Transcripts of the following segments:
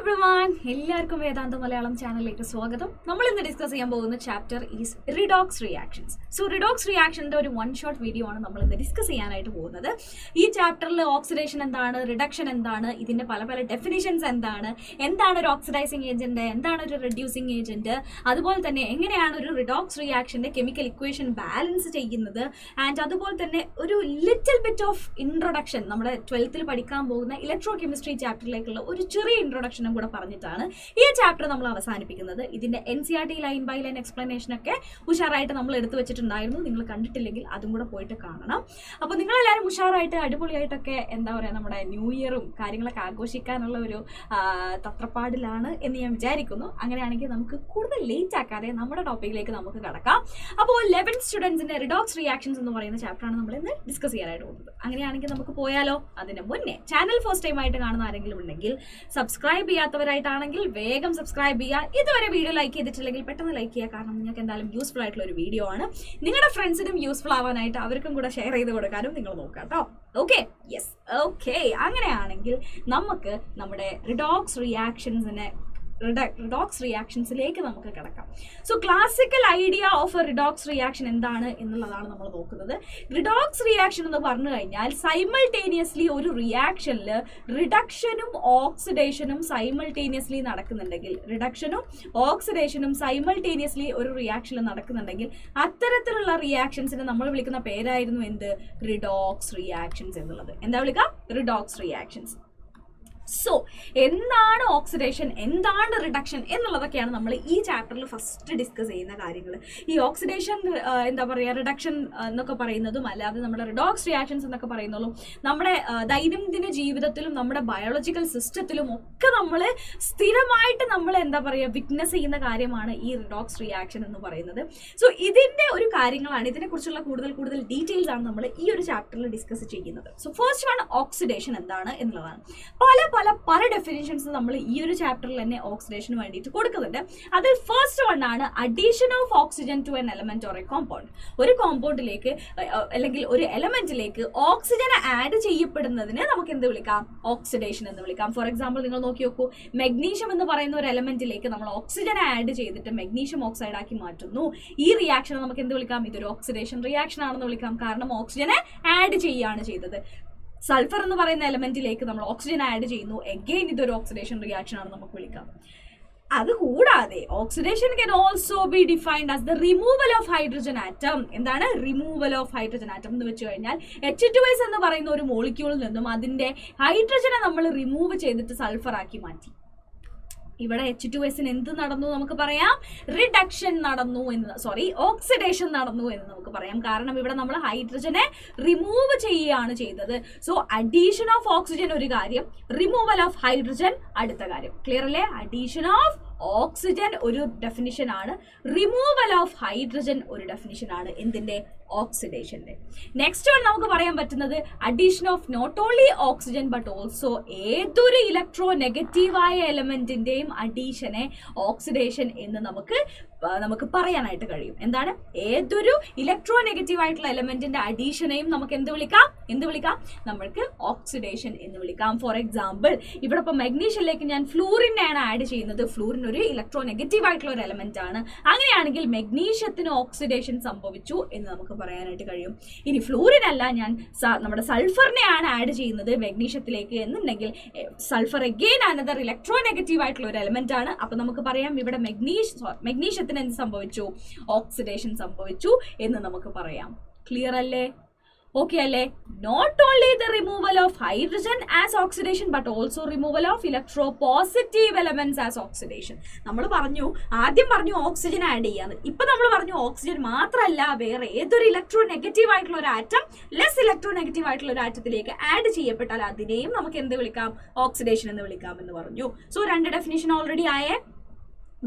Everyone, എല്ലാവർക്കും വേദാന്ത മലയാളം ചാനലിലേക്ക് സ്വാഗതം. നമ്മൾ ഇന്ന് ഡിസ്കസ് ചെയ്യാൻ പോകുന്ന chapter is redox reactions. So redox റിയാക്ഷൻ്റെ ഒരു വൺ ഷോട്ട് വീഡിയോ ആണ് നമ്മൾ ഇന്ന് ഡിസ്കസ് ചെയ്യാനായിട്ട് പോകുന്നത്. ഈ ചാപ്റ്ററിൽ ഓക്സിഡേഷൻ എന്താണ്, റിഡക്ഷൻ എന്താണ്, ഇതിൻ്റെ പല പല ഡെഫിനിഷൻസ് എന്താണ് ഒരു ഓക്സിഡൈസിങ് ഏജന്റ്, എന്താണ് ഒരു റെഡ്യൂസിങ് ഏജന്റ്, അതുപോലെ തന്നെ എങ്ങനെയാണ് ഒരു റിഡോക്സ് റിയാക്ഷൻ്റെ കെമിക്കൽ ഇക്വേഷൻ ബാലൻസ് ചെയ്യുന്നത്, ആൻഡ് അതുപോലെ തന്നെ ഒരു ലിറ്റിൽ ബിറ്റ് ഓഫ് ഇൻട്രൊഡക്ഷൻ നമ്മുടെ 12th പഠിക്കാൻ പോകുന്ന ഇലക്ട്രോ കെമിസ്ട്രി ചാപ്റ്ററിലേക്കുള്ള ഒരു ചെറിയ ഇൻട്രൊഡക്ഷനും കൂടെ പറഞ്ഞിട്ടാണ് ഈ ചാപ്റ്റർ നമ്മൾ അവസാനിപ്പിക്കുന്നത്. ഇതിന്റെ NCERT line by line explanation ഒക്കെ ഉഷാറായിട്ട് നമ്മൾ എടുത്തു വെച്ചിട്ടുണ്ടായിരുന്നു. നിങ്ങൾ കണ്ടിട്ടില്ലെങ്കിൽ അതും കൂടെ പോയിട്ട് കാണണം. അപ്പോൾ നിങ്ങളെല്ലാവരും ഉഷാറായിട്ട് അടിപൊളിയായിട്ടൊക്കെ എന്താ പറയുക, നമ്മുടെ ന്യൂ ഇയറും കാര്യങ്ങളൊക്കെ ആഘോഷിക്കാനുള്ള ഒരു തത്രപ്പാടിലാണ് എന്ന് ഞാൻ വിചാരിക്കുന്നു. അങ്ങനെയാണെങ്കിൽ നമുക്ക് കൂടുതൽ ലേറ്റ് ആക്കാതെ നമ്മുടെ ടോപ്പിക്കിലേക്ക് നമുക്ക് കടക്കാം. അപ്പോൾ 11th സ്റ്റുഡൻസിന്റെ റിഡോക്സ് റിയാക്ഷൻസ് എന്ന് പറയുന്ന ചാപ്റ്ററാണ് നമ്മൾ ഇന്ന് ഡിസ്കസ് ചെയ്യാനായിട്ട് പോകുന്നത്. അങ്ങനെയാണെങ്കിൽ നമുക്ക് പോയാലോ? അതിന് മുന്നേ ചാനൽ ഫസ്റ്റ് ടൈം ആയിട്ട് കാണുന്ന ആരെങ്കിലും ഉണ്ടെങ്കിൽ, സബ്സ്ക്രൈബ് ചെയ്യാത്തവരായിട്ടാണെങ്കിൽ വേഗം സബ്സ്ക്രൈബ് ചെയ്യുക. ഇതുവരെ വീഡിയോ ലൈക്ക് ചെയ്തിട്ടില്ലെങ്കിൽ പെട്ടെന്ന് ലൈക്ക് ചെയ്യുക. കാരണം നിങ്ങൾക്ക് എന്തായാലും യൂസ്ഫുൾ ആയിട്ടുള്ള ഒരു വീഡിയോ ആണ്. നിങ്ങളുടെ ഫ്രണ്ട്സിനും യൂസ്ഫുൾ ആവാനായിട്ട് അവർക്കും കൂടെ ഷെയർ ചെയ്ത് കൊടുക്കാനും നിങ്ങൾ നോക്കാം കേട്ടോ. Okay, yes, okay. അങ്ങനെയാണെങ്കിൽ നമുക്ക് നമ്മുടെ റിഡോക്സ് റിയാക്ഷൻസിലേക്ക് നമുക്ക് കിടക്കാം. So classical idea of A redox reaction എന്താണ് എന്നുള്ളതാണ് നമ്മൾ നോക്കുന്നത്. റിഡോക്സ് റിയാക്ഷൻ എന്ന് പറഞ്ഞു കഴിഞ്ഞാൽ സൈമൾട്ടേനിയസ്ലി ഒരു റിയാക്ഷനിൽ റിഡക്ഷനും ഓക്സിഡേഷനും സൈമൾട്ടേനിയസ്ലി നടക്കുന്നുണ്ടെങ്കിൽ, ഒരു റിയാക്ഷനിൽ നടക്കുന്നുണ്ടെങ്കിൽ അത്തരത്തിലുള്ള റിയാക്ഷൻസിനെ നമ്മൾ വിളിക്കുന്ന പേരായിരുന്നു എന്ത്? റിഡോക്സ് റിയാക്ഷൻസ് എന്നുള്ളത്. എന്താ വിളിക്കുക? Redox reactions. സോ എന്താണ് ഓക്സിഡേഷൻ, എന്താണ് റിഡക്ഷൻ എന്നുള്ളതൊക്കെയാണ് നമ്മൾ ഈ ചാപ്റ്ററിൽ ഫസ്റ്റ് ഡിസ്കസ് ചെയ്യുന്ന കാര്യങ്ങൾ. ഈ ഓക്സിഡേഷൻ എന്താ പറയുക, റിഡക്ഷൻ എന്നൊക്കെ പറയുന്നതും അല്ലാതെ നമ്മുടെ റിഡോക്സ് റിയാക്ഷൻസ് എന്നൊക്കെ പറയുന്നതും നമ്മുടെ ദൈനംദിന ജീവിതത്തിലും നമ്മുടെ ബയോളജിക്കൽ സിസ്റ്റത്തിലും ഒക്കെ നമ്മൾ സ്ഥിരമായിട്ട് നമ്മൾ എന്താ പറയുക വിറ്റ്നസ് ചെയ്യുന്ന കാര്യമാണ് ഈ റിഡോക്സ് റിയാക്ഷൻ എന്ന് പറയുന്നത്. സോ ഇതിൻ്റെ ഒരു കാര്യങ്ങളാണ്, ഇതിനെക്കുറിച്ചുള്ള കൂടുതൽ ഡീറ്റെയിൽസ് ആണ് നമ്മൾ ഈ ഒരു ചാപ്റ്ററിൽ ഡിസ്കസ് ചെയ്യുന്നത്. സോ ഫസ്റ്റ് വൺ, ഓക്സിഡേഷൻ എന്താണ് എന്നുള്ളതാണ്. പല ഡെഫിനിഷൻസ് നമ്മൾ ഈ ഒരു ചാപ്റ്ററിൽ തന്നെ ഓക്സിഡേഷന് വേണ്ടിയിട്ട് കൊടുക്കുന്നുണ്ട്. അതിൽ ഫസ്റ്റ് വൺ ആണ് addition of oxygen to an element or a compound. ഒരു കോമ്പൗണ്ടിലേക്ക് അല്ലെങ്കിൽ ഒരു എലമെന്റിലേക്ക് ഓക്സിജൻ ആഡ് ചെയ്യപ്പെടുന്നതിന് നമുക്ക് എന്ത് വിളിക്കാം? ഓക്സിഡേഷൻ എന്ന് വിളിക്കാം. ഫോർ എക്സാമ്പിൾ നിങ്ങൾ നോക്കി നോക്കൂ, മെഗ്നീഷ്യം എന്ന് പറയുന്ന ഒരു എലമെന്റിലേക്ക് നമ്മൾ ഓക്സിജൻ ആഡ് ചെയ്തിട്ട് മെഗ്നീഷ്യം ഓക്സൈഡ് ആക്കി മാറ്റുന്നു. ഈ റിയാക്ഷനെ നമുക്ക് എന്ത് വിളിക്കാം? ഇതൊരു ഓക്സിഡേഷൻ റിയാക്ഷൻ ആണെന്ന് വിളിക്കാം. കാരണം ഓക്സിജനെ ആഡ് ചെയ്യുകയാണ് ചെയ്തത്. സൾഫർ എന്ന് പറയുന്ന എലമെന്റിലേക്ക് നമ്മൾ ഓക്സിജൻ ആഡ് ചെയ്യുന്നു. എഗെയിൻ ഇതൊരു ഓക്സിഡേഷൻ റിയാക്ഷൻ ആണ് നമുക്ക് വിളിക്കാം. അതുകൂടാതെ oxidation can also be defined as the removal of hydrogen atom. എന്താണ് റിമൂവൽ ഓഫ് ഹൈഡ്രജൻ ആറ്റം എന്ന് വെച്ച് കഴിഞ്ഞാൽ H2S എന്ന് പറയുന്ന ഒരു മോളിക്യൂളിൽ നിന്നും അതിന്റെ ഹൈഡ്രജനെ നമ്മൾ റിമൂവ് ചെയ്തിട്ട് സൾഫർ ആക്കി മാറ്റി. ഇവിടെ H2Sന് എന്ത് നടന്നു നമുക്ക് പറയാം? റിഡക്ഷൻ നടന്നു എന്ന്, ഓക്സിഡേഷൻ നടന്നു എന്ന് നമുക്ക് പറയാം. കാരണം ഇവിടെ നമ്മൾ ഹൈഡ്രജനെ റിമൂവ് ചെയ്യുകയാണ് ചെയ്തത്. സോ അഡീഷൻ ഓഫ് ഓക്സിജൻ ഒരു കാര്യം, റിമൂവൽ ഓഫ് ഹൈഡ്രജൻ അടുത്ത കാര്യം. ക്ലിയർ അല്ലേ? അഡീഷൻ ഓഫ് ഓക്സിജൻ ഒരു ഡെഫിനിഷൻ ആണ്, റിമൂവൽ ഓഫ് ഹൈഡ്രജൻ ഒരു ഡെഫിനിഷൻ ആണ്. എന്തിന്റെ? ഓക്സിഡേഷന്റെ. നെക്സ്റ്റ് വൺ നമുക്ക് പറയാൻ പറ്റുന്നത് addition of not only oxygen but also ഏതൊരു ഇലക്ട്രോ നെഗറ്റീവായ എലമെന്റിന്റെയും അഡീഷനെ ഓക്സിഡേഷൻ എന്ന് നമുക്ക് പറയാനായിട്ട് കഴിയും. എന്താണ്? ഏതൊരു ഇലക്ട്രോ നെഗറ്റീവ് ആയിട്ടുള്ള എലമെന്റിന്റെ അഡീഷനെയും നമുക്ക് എന്ത് വിളിക്കാം? നമ്മൾക്ക് ഓക്സിഡേഷൻ എന്ന് വിളിക്കാം. ഫോർ എക്സാമ്പിൾ ഇവിടെ ഇപ്പൊ മെഗ്നീഷ്യത്തിലേക്ക് ഞാൻ ഫ്ലൂറിനെയാണ് ആഡ് ചെയ്യുന്നത്. ഫ്ലൂറിൻ ഒരു ഇലക്ട്രോ നെഗറ്റീവ് ആയിട്ടുള്ള ഒരു എലമെന്റ് ആണ്. അങ്ങനെയാണെങ്കിൽ മെഗ്നീഷ്യത്തിന് ഓക്സിഡേഷൻ സംഭവിച്ചു എന്ന് നമുക്ക് പറയാനായിട്ട് കഴിയും. ഇനി ഫ്ലൂറിൻ അല്ല, ഞാൻ നമ്മുടെ സൾഫറിനെയാണ് ആഡ് ചെയ്യുന്നത് മെഗ്നീഷ്യത്തിലേക്ക് എന്നുണ്ടെങ്കിൽ sulphur again another electro negative ആയിട്ടുള്ള ഒരു എലമെന്റ് ആണ്. അപ്പൊ നമുക്ക് പറയാം ഇവിടെ മെഗ്നീഷ്യത്തിന് എന്ത് സംഭവിച്ചു? ഓക്സിഡേഷൻ സംഭവിച്ചു എന്ന് നമുക്ക് പറയാം. ക്ലിയർ അല്ലേ? ഓക്കെ അല്ലേ? Not only the removal of hydrogen as oxidation but also removal of electropositive elements as oxidation. നമ്മൾ ആദ്യം പറഞ്ഞു ഓക്സിജൻ ആഡ് ചെയ്യാന്ന്. ഇപ്പൊ നമ്മൾ പറഞ്ഞു ഓക്സിജൻ മാത്രമല്ല, വേറെ ഏതൊരു ഇലക്ട്രോ നെഗറ്റീവ് ആയിട്ടുള്ള ഒരു ആറ്റം ലെസ് ഇലക്ട്രോ നെഗറ്റീവ് ആയിട്ടുള്ള ഒരു ആറ്റത്തിലേക്ക് ആഡ് ചെയ്യപ്പെട്ടാൽ അതിനെയും നമുക്ക് എന്ത് വിളിക്കാം? ഓക്സിഡേഷൻ എന്ന് വിളിക്കാം എന്ന് പറഞ്ഞു. സോ രണ്ട് ഡെഫിനിഷൻ ഓൾറെഡി ആയേ.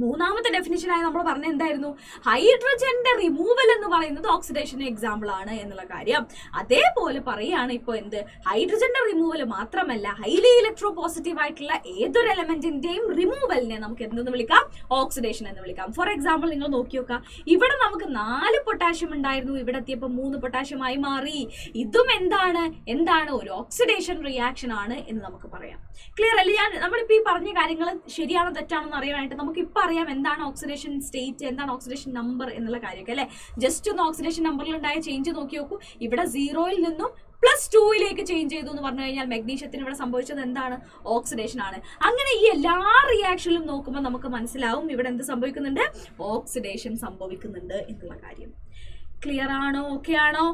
മൂന്നാമത്തെ ഡെഫിനിഷനായി നമ്മൾ പറഞ്ഞ എന്തായിരുന്നു? ഹൈഡ്രജന്റെ റിമൂവൽ എന്ന് പറയുന്നത് ഓക്സിഡേഷന് എക്സാമ്പിൾ ആണ് എന്നുള്ള കാര്യം. അതേപോലെ പറയുകയാണ് ഇപ്പോൾ എന്ത്, ഹൈഡ്രജന്റെ റിമൂവൽ മാത്രമല്ല, ഹൈലി ഇലക്ട്രോ പോസിറ്റീവ് ആയിട്ടുള്ള ഏതൊരു എലമെന്റിന്റെയും റിമൂവലിനെ നമുക്ക് എന്തെന്ന് വിളിക്കാം? ഓക്സിഡേഷൻ എന്ന് വിളിക്കാം. ഫോർ എക്സാമ്പിൾ നിങ്ങൾ നോക്കി നോക്കാം, ഇവിടെ നമുക്ക് 4 പൊട്ടാഷ്യം ഉണ്ടായിരുന്നു, ഇവിടെ എത്തിയപ്പോൾ 3 പൊട്ടാഷ്യമായി മാറി. ഇതും എന്താണ് ഒരു ഓക്സിഡേഷൻ റിയാക്ഷൻ ആണ് എന്ന് നമുക്ക് പറയാം. ക്ലിയർ അല്ലേ? നമ്മളിപ്പോൾ ഈ പറഞ്ഞ കാര്യങ്ങൾ ശരിയാണോ തെറ്റാണോ എന്ന് അറിയാനായിട്ട് നമുക്ക് ഇപ്പൊ അറിയാം എന്താണ് ഓക്സിഡേഷൻ സ്റ്റേറ്റ്, എന്താണ് ഓക്സിഡേഷൻ നമ്പർ എന്നുള്ള കാര്യമൊക്കെ അല്ലെ. ജസ്റ്റ് ഒന്ന് ഓക്സിഡേഷൻ നമ്പറിൽ ഉണ്ടായ ചേഞ്ച് നോക്കി നോക്കൂ. ഇവിടെ 0യിൽ നിന്നും +2 ചേഞ്ച് ചെയ്തു എന്ന് പറഞ്ഞു കഴിഞ്ഞാൽ മെഗ്നീഷ്യത്തിന് ഇവിടെ സംഭവിച്ചത് എന്താണ്? ഓക്സിഡേഷൻ ആണ്. അങ്ങനെ ഈ എല്ലാ റിയാക്ഷനിലും നോക്കുമ്പോൾ നമുക്ക് മനസ്സിലാവും ഇവിടെ എന്ത് സംഭവിക്കുന്നുണ്ട്? ഓക്സിഡേഷൻ സംഭവിക്കുന്നുണ്ട് എന്നുള്ള കാര്യം. ക്ലിയർ ആണോ? ഓക്കെ ആണോ?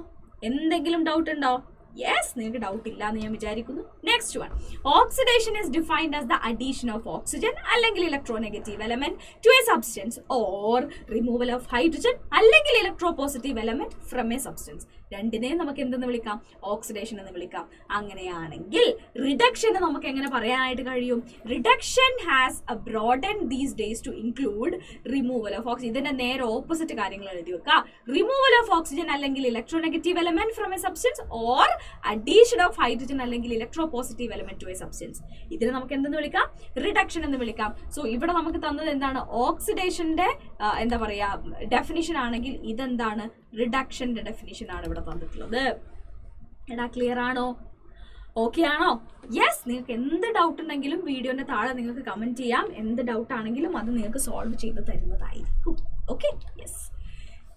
എന്തെങ്കിലും ഡൗട്ട് ഉണ്ടോ? യെസ്, നിങ്ങൾക്ക് ഡൗട്ട് ഇല്ല എന്ന് ഞാൻ വിചാരിക്കുന്നു. Next one, oxidation is defined as the addition of oxygen അല്ലെങ്കിൽ electronegative element to a substance or removal of hydrogen അല്ലെങ്കിൽ electropositive element from a substance. രണ്ടിനെ നമുക്ക് എന്തെന്ന് വിളിക്കാം? ഓക്സിഡേഷൻ എന്ന് വിളിക്കാം. അങ്ങനെയാണെങ്കിൽ റിഡക്ഷന് നമുക്ക് എങ്ങനെ പറയാനായിട്ട് കഴിയും? Reduction has a broaden these days to include removal of oxygen. ഇതിന്റെ നേരെ ഓപ്പോസിറ്റ് കാര്യങ്ങൾ എഴുതി വെക്കുക. റിമൂവൽ ഓഫ് ഓക്സിജൻ അല്ലെങ്കിൽ electronegative element from a substance or addition of hydrogen അല്ലെങ്കിൽ electropositive element to a substance. ഇതിനെ നമുക്ക് എന്തെന്ന് വിളിക്കാം? റിഡക്ഷൻ എന്ന് വിളിക്കാം. സോ ഇവിടെ നമുക്ക് തന്നത് എന്താണ്? ഓക്സിഡേഷന്റെ എന്താ പറയാ ഡെഫിനിഷൻ ആണെങ്കിൽ ഇതെന്താണ്? റിഡക്ഷന്റെ ഡെഫിനിഷൻ ആണ് ഇവിടെ തന്നിട്ടുള്ളത്. എടാ ക്ലിയർ ആണോ? ഓക്കെ ആണോ? യെസ്. നിങ്ങൾക്ക് എന്ത് ഡൗട്ട് ഉണ്ടെങ്കിലും വീഡിയോന്റെ താഴെ നിങ്ങൾക്ക് കമന്റ് ചെയ്യാം. എന്ത് ഡൗട്ട് ആണെങ്കിലും അത് നിങ്ങൾക്ക് സോൾവ് ചെയ്ത് തരുന്നതായിരിക്കും. Okay, yes.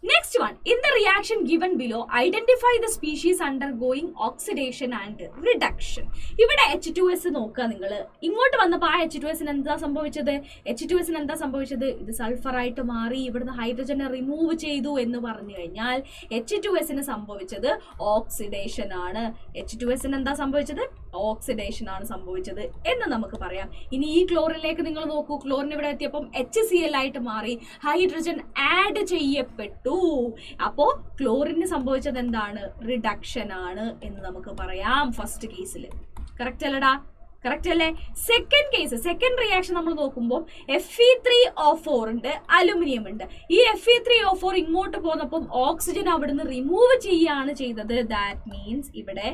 Next one, in the reaction given below, identify the species undergoing oxidation and reduction. ഇവിടെ H2S നോക്കുക നിങ്ങൾ. ഇങ്ങോട്ട് വന്നപ്പോൾ ആ H2Sന് എന്താ സംഭവിച്ചത്? H2Sന് എന്താ സംഭവിച്ചത്? ഇത് സൾഫർ ആയിട്ട് മാറി, ഇവിടുന്ന് ഹൈഡ്രജനെ റിമൂവ് ചെയ്തു എന്ന് പറഞ്ഞു കഴിഞ്ഞാൽ H2Sന് സംഭവിച്ചത് ഓക്സിഡേഷൻ ആണ്. H2Sന് എന്താ സംഭവിച്ചത്? ഓക്സിഡേഷൻ ആണ് സംഭവിച്ചത് എന്ന് നമുക്ക് പറയാം. ഇനി ഈ ക്ലോറിനിലേക്ക് നിങ്ങൾ നോക്കൂ. ക്ലോറിൻ ഇവിടെ എത്തിയപ്പം HCl ആയിട്ട് മാറി, ഹൈഡ്രജൻ ആഡ് ചെയ്യപ്പെട്ടു. അപ്പോ ക്ലോറിന് സംഭവിച്ചത് എന്താണ്? റിഡക്ഷൻ ആണ് എന്ന് നമുക്ക് പറയാം ഫസ്റ്റ് കേസിൽ. കറക്റ്റ് അല്ലടാ? കറക്റ്റ് അല്ലേ? സെക്കൻഡ് കേസ്, സെക്കൻഡ് റിയാക്ഷൻ നമ്മൾ നോക്കുമ്പോൾ Fe3O4 ഉണ്ട്, അലുമിനിയം ഉണ്ട്. ഈ Fe3O4 ഇങ്ങോട്ട് പോന്നപ്പം ഓക്സിജൻ അവിടുന്ന് റിമൂവ് ചെയ്യാണ് ചെയ്തത്. ദാറ്റ് മീൻസ് ഇവിടെ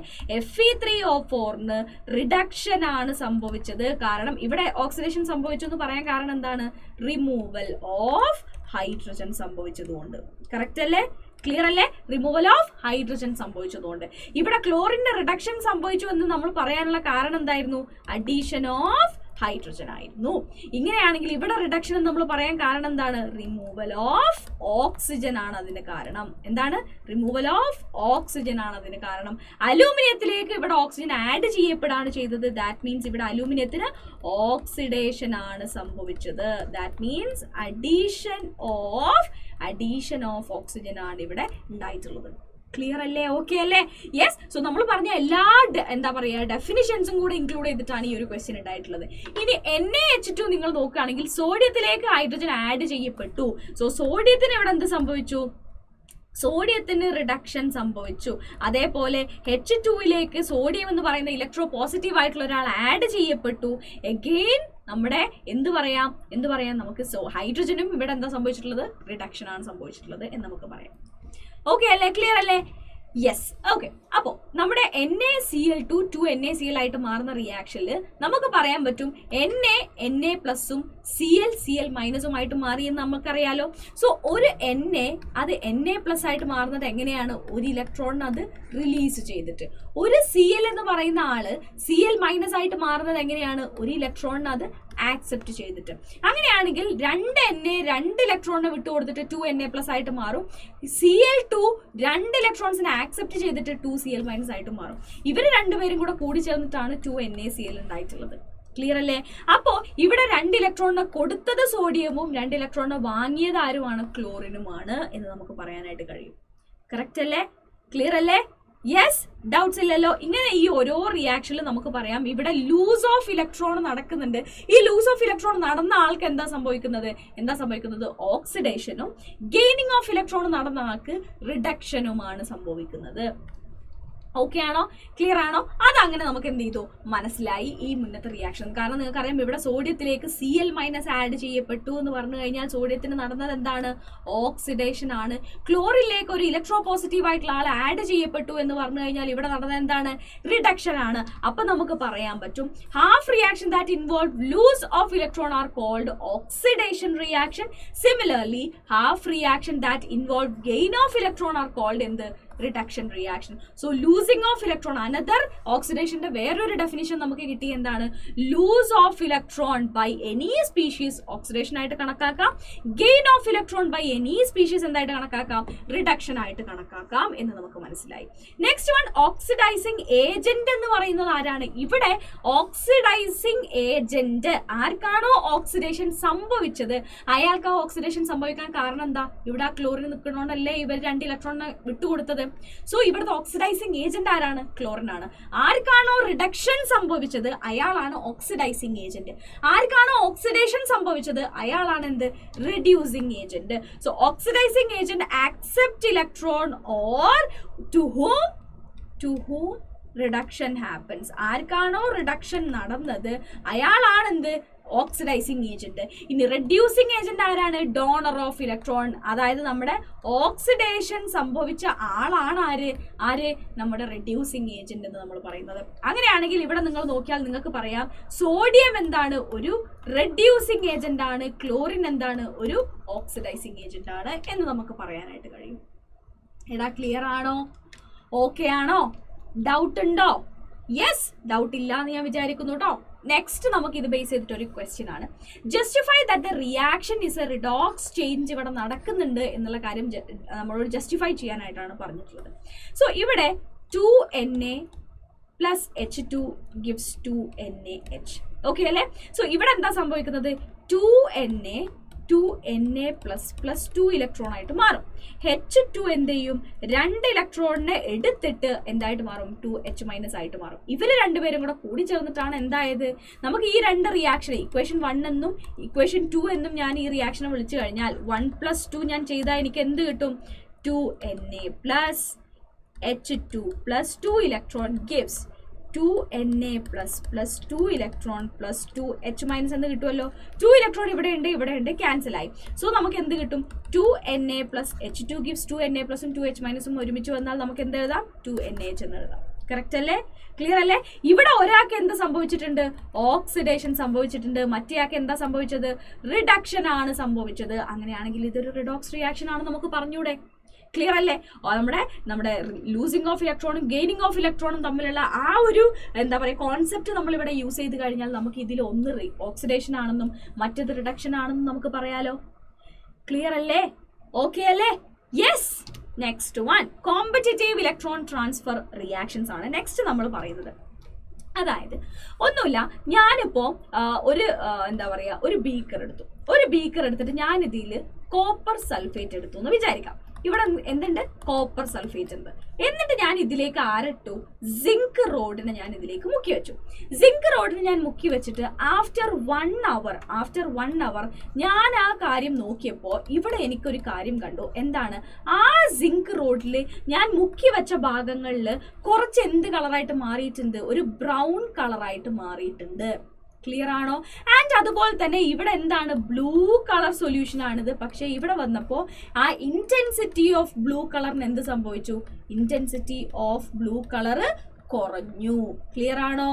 Fe3O4ന് റിഡക്ഷൻ ആണ് സംഭവിച്ചത്. കാരണം ഇവിടെ ഓക്സിഡേഷൻ സംഭവിച്ചു എന്ന് പറയാൻ കാരണം എന്താണ്? റിമൂവൽ ഓഫ് ഹൈഡ്രജൻ സംഭവിച്ചതുകൊണ്ട്. കറക്റ്റ് അല്ലേ? ക്ലിയർ അല്ലേ? റിമൂവൽ ഓഫ് ഹൈഡ്രജൻ സംഭവിച്ചതുകൊണ്ട്. ഇവിടെ ക്ലോറിന്റെ റിഡക്ഷൻ സംഭവിച്ചു എന്ന് നമ്മൾ പറയാനുള്ള കാരണം എന്തായിരുന്നു? അഡീഷൻ ഓഫ് ഹൈഡ്രജൻ ആയിരുന്നു. ഇങ്ങനെയാണെങ്കിൽ ഇവിടെ റിഡക്ഷൻ നമ്മൾ പറയാൻ കാരണം എന്താണ്? റിമൂവൽ ഓഫ് ഓക്സിജൻ ആണ് അതിന് കാരണം. എന്താണ്? റിമൂവൽ ഓഫ് ഓക്സിജൻ ആണ് അതിന് കാരണം. അലൂമിനിയത്തിലേക്ക് ഇവിടെ ഓക്സിജൻ ആഡ് ചെയ്യപ്പെടാണ് ചെയ്തത്. ദാറ്റ് മീൻസ് ഇവിടെ അലൂമിനിയത്തിന് ഓക്സിഡേഷൻ ആണ് സംഭവിച്ചത്. That means addition of oxygen ആണ് ഇവിടെ ഉണ്ടായിട്ടുള്ളത്. ക്ലിയർ അല്ലേ? ഓക്കെ അല്ലേ? യെസ്. സോ നമ്മൾ പറഞ്ഞ എല്ലാ എന്താ പറയുക ഡെഫിനിഷൻസും കൂടെ ഇൻക്ലൂഡ് ചെയ്തിട്ടാണ് ഈ ഒരു ക്വസ്റ്റ്യൻ ഉണ്ടായിട്ടുള്ളത്. ഇനി NaH2 നിങ്ങൾ നോക്കുകയാണെങ്കിൽ സോഡിയത്തിലേക്ക് ഹൈഡ്രജൻ ആഡ് ചെയ്യപ്പെട്ടു. സോ സോഡിയത്തിന് ഇവിടെ എന്ത് സംഭവിച്ചു? സോഡിയത്തിന് റിഡക്ഷൻ സംഭവിച്ചു. അതേപോലെ H2ലേക്ക് സോഡിയം എന്ന് പറയുന്ന ഇലക്ട്രോ പോസിറ്റീവ് ആയിട്ടുള്ള ഒരാൾ ആഡ് ചെയ്യപ്പെട്ടു. എഗെയിൻ നമ്മുടെ എന്ത് പറയാം നമുക്ക് ഹൈഡ്രജനും ഇവിടെ എന്താ സംഭവിച്ചിട്ടുള്ളത്? റിഡക്ഷൻ ആണ് സംഭവിച്ചിട്ടുള്ളത് എന്ന് നമുക്ക് പറയാം. ഓക്കെ അല്ലേ? ക്ലിയർ അല്ലേ? യെസ്. ഓക്കെ. അപ്പോൾ നമ്മുടെ NaCl2 2NaCl ആയിട്ട് മാറുന്ന റിയാക്ഷനിൽ നമുക്ക് പറയാൻ പറ്റും Na+ഉം Cl ആയിട്ട് മാറി എന്ന് നമുക്കറിയാലോ. സോ ഒരു അത് Na+ ആയിട്ട് മാറുന്നത് എങ്ങനെയാണ്? ഒരു ഇലക്ട്രോണിന് അത് റിലീസ് ചെയ്തിട്ട്. ഒരു Cl എന്ന് പറയുന്ന ആള് Cl- ആയിട്ട് മാറുന്നത് എങ്ങനെയാണ്? ഒരു ഇലക്ട്രോണിന് അത് ആക്സെപ്റ്റ് ചെയ്തിട്ട്. അങ്ങനെയാണെങ്കിൽ 2 ഇലക്ട്രോണിനെ വിട്ടു കൊടുത്തിട്ട് 2Na+ ആയിട്ട് മാറും. Cl2 2 ഇലക്ട്രോൺസിനെ ആക്സെപ്റ്റ് ചെയ്തിട്ട് 2Cl- ആയിട്ട് മാറും. ഇവർ രണ്ടുപേരും കൂടെ കൂടി ചേർന്നിട്ടാണ് 2NaCl ഉണ്ടായിട്ടുള്ളത്. ക്ലിയർ അല്ലേ? അപ്പോ ഇവിടെ 2 ഇലക്ട്രോണിനെ കൊടുത്തത് സോഡിയമും 2 ഇലക്ട്രോണിനെ വാങ്ങിയത് ആരുമാണ്? ക്ലോറിനുമാണ് എന്ന് നമുക്ക് പറയാനായിട്ട് കഴിയും. കറക്റ്റ് അല്ലേ? ക്ലിയർ അല്ലേ? യെസ്. ഡൗട്ട്സ് ഇല്ലല്ലോ? ഇങ്ങനെ ഈ ഓരോ റിയാക്ഷനിലും നമുക്ക് പറയാം ഇവിടെ ലൂസ് ഓഫ് ഇലക്ട്രോൺ നടക്കുന്നുണ്ട്. ഈ ലൂസ് ഓഫ് ഇലക്ട്രോൺ നടന്ന ആൾക്ക് എന്താ സംഭവിക്കുന്നത്? ഓക്സിഡേഷനും ഗെയിനിങ് ഓഫ് ഇലക്ട്രോൺ നടന്ന ആൾക്ക് റിഡക്ഷനുമാണ് സംഭവിക്കുന്നത്. ഓക്കെ ആണോ? ക്ലിയർ ആണോ? അതങ്ങനെ നമുക്ക് എന്ത് ചെയ്തു മനസ്സിലായി ഈ മുന്നത്തെ റിയാക്ഷൻ. കാരണം നിങ്ങൾക്കറിയാം ഇവിടെ സോഡിയത്തിലേക്ക് Cl- ആഡ് ചെയ്യപ്പെട്ടു എന്ന് പറഞ്ഞു കഴിഞ്ഞാൽ സോഡിയത്തിന് നടന്നത് എന്താണ്? ഓക്സിഡേഷൻ ആണ്. ക്ലോറിനിലേക്ക് ഒരു ഇലക്ട്രോ പോസിറ്റീവ് ആയിട്ടുള്ള ആൾ ആഡ് ചെയ്യപ്പെട്ടു എന്ന് പറഞ്ഞു കഴിഞ്ഞാൽ ഇവിടെ നടന്നത് എന്താണ്? റിഡക്ഷൻ ആണ്. അപ്പൊ നമുക്ക് പറയാൻ പറ്റും half reaction that involve lose of electron are called oxidation reaction. Similarly half reaction that involve gain of electron are called എന്ത്? Reduction reaction. So losing of electron another ഓക്സിഡേഷന്റെ വേറൊരു ഡെഫിനിഷൻ നമുക്ക് കിട്ടി. എന്താണ്? Lose of electron by any species oxidation ആയിട്ട് കണക്കാക്കാം. Gain of electron by any species എന്തായിട്ട് കണക്കാക്കാം? റിഡക്ഷൻ ആയിട്ട് കണക്കാക്കാം എന്ന് നമുക്ക് മനസ്സിലായി. നെക്സ്റ്റ് വൺ ഓക്സിഡൈസിങ് ഏജന്റ് എന്ന് പറയുന്നത് ആരാണ്? ഇവിടെ ഓക്സിഡൈസിങ് ഏജന്റ് ആർക്കാണോ ഓക്സിഡേഷൻ സംഭവിച്ചത് അയാൾക്ക് ആ ഓക്സിഡേഷൻ സംഭവിക്കാൻ കാരണം എന്താ? ഇവിടെ ആ ക്ലോറിൻ നിൽക്കണോണ്ടല്ലേ ഇവർ 2 ഇലക്ട്രോണിനെ വിട്ടുകൊടുത്തത്. സോ ഇവിടുത്തെ ഓക്സിഡൈസിങ് ഏജന്റ് ആരാണ്? ക്ലോറിൻ ആണ്. ആർക്കാണോ റിഡക്ഷൻ സംഭവിച്ചത് അയാളാണ് ഓക്സിഡൈസിങ് ഏജന്റ്. ആർക്കാണോ ഓക്സിഡേഷൻ സംഭവിച്ചത് അയാളാണ് എന്ത്? Reducing agent. So oxidising agent accept electron or to whom reduction happens. ആർക്കാണോ റിഡക്ഷൻ നടന്നത് അയാളാണ് എന്ത്? Oxidising agent. ഇനി റെഡ്യൂസിങ് ഏജന്റ് ആരാണ്? Donor of electron. അതായത് നമ്മുടെ ഓക്സിഡേഷൻ സംഭവിച്ച ആളാണ് ആര്? നമ്മുടെ റെഡ്യൂസിങ് ഏജന്റ് എന്ന് നമ്മൾ പറയുന്നത്. അങ്ങനെയാണെങ്കിൽ ഇവിടെ നിങ്ങൾ നോക്കിയാൽ നിങ്ങൾക്ക് പറയാം സോഡിയം എന്താണ്? ഒരു റെഡ്യൂസിങ് ഏജന്റ് ആണ്. ക്ലോറിൻ എന്താണ്? ഒരു ഓക്സിഡൈസിങ് ഏജന്റ് ആണ് എന്ന് നമുക്ക് പറയാനായിട്ട് കഴിയും. എടാ ക്ലിയർ ആണോ? ഓക്കെ ആണോ? ഡൗട്ട് ഉണ്ടോ? യെസ്, ഡൗട്ട് ഇല്ല എന്ന് ഞാൻ വിചാരിക്കുന്നു കേട്ടോ. നെക്സ്റ്റ് നമുക്ക് ഇത് ബേസ് ചെയ്തിട്ട് ഒരു ക്വസ്റ്റ്യൻ ആണ്. Justify that the reaction is A redox change ഇവിടെ നടക്കുന്നുണ്ട് എന്നുള്ള കാര്യം നമ്മളോട് ജസ്റ്റിഫൈ ചെയ്യാനായിട്ടാണ് പറഞ്ഞിട്ടുള്ളത്. സോ ഇവിടെ 2Na plus H2 gives 2NaH. Okay അല്ലേ? സോ ഇവിടെ എന്താ സംഭവിക്കുന്നത്? 2Na plus 2 ഇലക്ട്രോൺ ആയിട്ട് മാറും. H2 എന്ത് ചെയ്യും? 2 ഇലക്ട്രോണിനെ എടുത്തിട്ട് എന്തായിട്ട് മാറും? 2H- ആയിട്ട് മാറും. ഇവര് രണ്ടുപേരും കൂടെ കൂടി ചേർന്നിട്ടാണ് എന്തായത്? നമുക്ക് ഈ 2 റിയാക്ഷൻ ഇക്വേഷൻ 1 എന്നും ഇക്വേഷൻ 2 എന്നും ഞാൻ ഈ റിയാക്ഷനെ വിളിച്ചു കഴിഞ്ഞാൽ 1 + 2 ഞാൻ ചെയ്താൽ എനിക്ക് എന്ത് കിട്ടും? 2Na plus H2 plus 2 electron gives 2Na plus 2 electron plus 2H- എന്ന് കിട്ടുമല്ലോ. 2 ഇലക്ട്രോൺ ഇവിടെ ഉണ്ട് ക്യാൻസൽ ആയി. സോ നമുക്ക് എന്ത് കിട്ടും? 2Na plus H2 gives 2Na plus 2H- ഒരുമിച്ച് വന്നാൽ നമുക്ക് എന്ത് എഴുതാം? 2NaH എന്ന് എഴുതാം. കറക്റ്റ് അല്ലേ? ക്ലിയർ അല്ലേ? ഇവിടെ ഒരാൾക്ക് എന്ത് സംഭവിച്ചിട്ടുണ്ട്? ഓക്സിഡേഷൻ സംഭവിച്ചിട്ടുണ്ട്. മറ്റേയാൾക്ക് എന്താ സംഭവിച്ചത്? റിഡക്ഷൻ ആണ് സംഭവിച്ചത്. അങ്ങനെയാണെങ്കിൽ ഇതൊരു റിഡോക്സ് റിയാക്ഷൻ ആണ് നമുക്ക് പറഞ്ഞൂടെ? ക്ലിയർ അല്ലേ? നമ്മുടെ ലൂസിങ് ഓഫ് ഇലക്ട്രോണും ഗെയിനിങ് ഓഫ് ഇലക്ട്രോണും തമ്മിലുള്ള ആ ഒരു എന്താ പറയുക കോൺസെപ്റ്റ് നമ്മളിവിടെ യൂസ് ചെയ്ത് കഴിഞ്ഞാൽ നമുക്ക് ഇതിൽ ഒന്ന് ഓക്സിഡേഷൻ ആണെന്നും മറ്റേത് റിഡക്ഷൻ ആണെന്നും നമുക്ക് പറയാലോ. ക്ലിയർ അല്ലേ? ഓക്കെ അല്ലേ? Yes. Next one competitive electron transfer reactions ആണ് നെക്സ്റ്റ് നമ്മൾ പറയുന്നത്. അതായത് ഒന്നുമില്ല, ഞാനിപ്പോ ഒരു ബീക്കർ എടുത്തിട്ട് ഞാൻ ഇതിൽ കോപ്പർ സൾഫേറ്റ് എടുത്തു എന്ന് വിചാരിക്കാം. ഇവിടെ എന്തുണ്ട്? കോപ്പർ സൾഫേറ്റ് ഉണ്ട്. എന്നിട്ട് ഞാൻ ഇതിലേക്ക് ആരട്ടു? സിങ്ക് റോഡിനെ ഞാൻ ഇതിലേക്ക് മുക്കി വെച്ചു. സിങ്ക് റോഡിനെ ഞാൻ മുക്കി വെച്ചിട്ട് ആഫ്റ്റർ 1 അവർ ഞാൻ ആ കാര്യം നോക്കിയപ്പോൾ ഇവിടെ എനിക്കൊരു കാര്യം കണ്ടു. എന്താണ്? ആ സിങ്ക് റോഡിൽ ഞാൻ മുക്കി വെച്ച ഭാഗങ്ങളിൽ കുറച്ച് എന്ത് കളറായിട്ട് മാറിയിട്ടുണ്ട്? ഒരു ബ്രൗൺ കളറായിട്ട് മാറിയിട്ടുണ്ട്. ക്ലിയർ ആണോ? ആൻഡ് അതുപോലെ തന്നെ ഇവിടെ എന്താണ്? ബ്ലൂ കളർ സൊല്യൂഷൻ ആണിത്. പക്ഷെ ഇവിടെ വന്നപ്പോൾ ആ ഇന്റൻസിറ്റി ഓഫ് ബ്ലൂ കളറിന് എന്ത് സംഭവിച്ചു? ഇന്റൻസിറ്റി ഓഫ് ബ്ലൂ കളർ കുറഞ്ഞു. ക്ലിയർ ആണോ?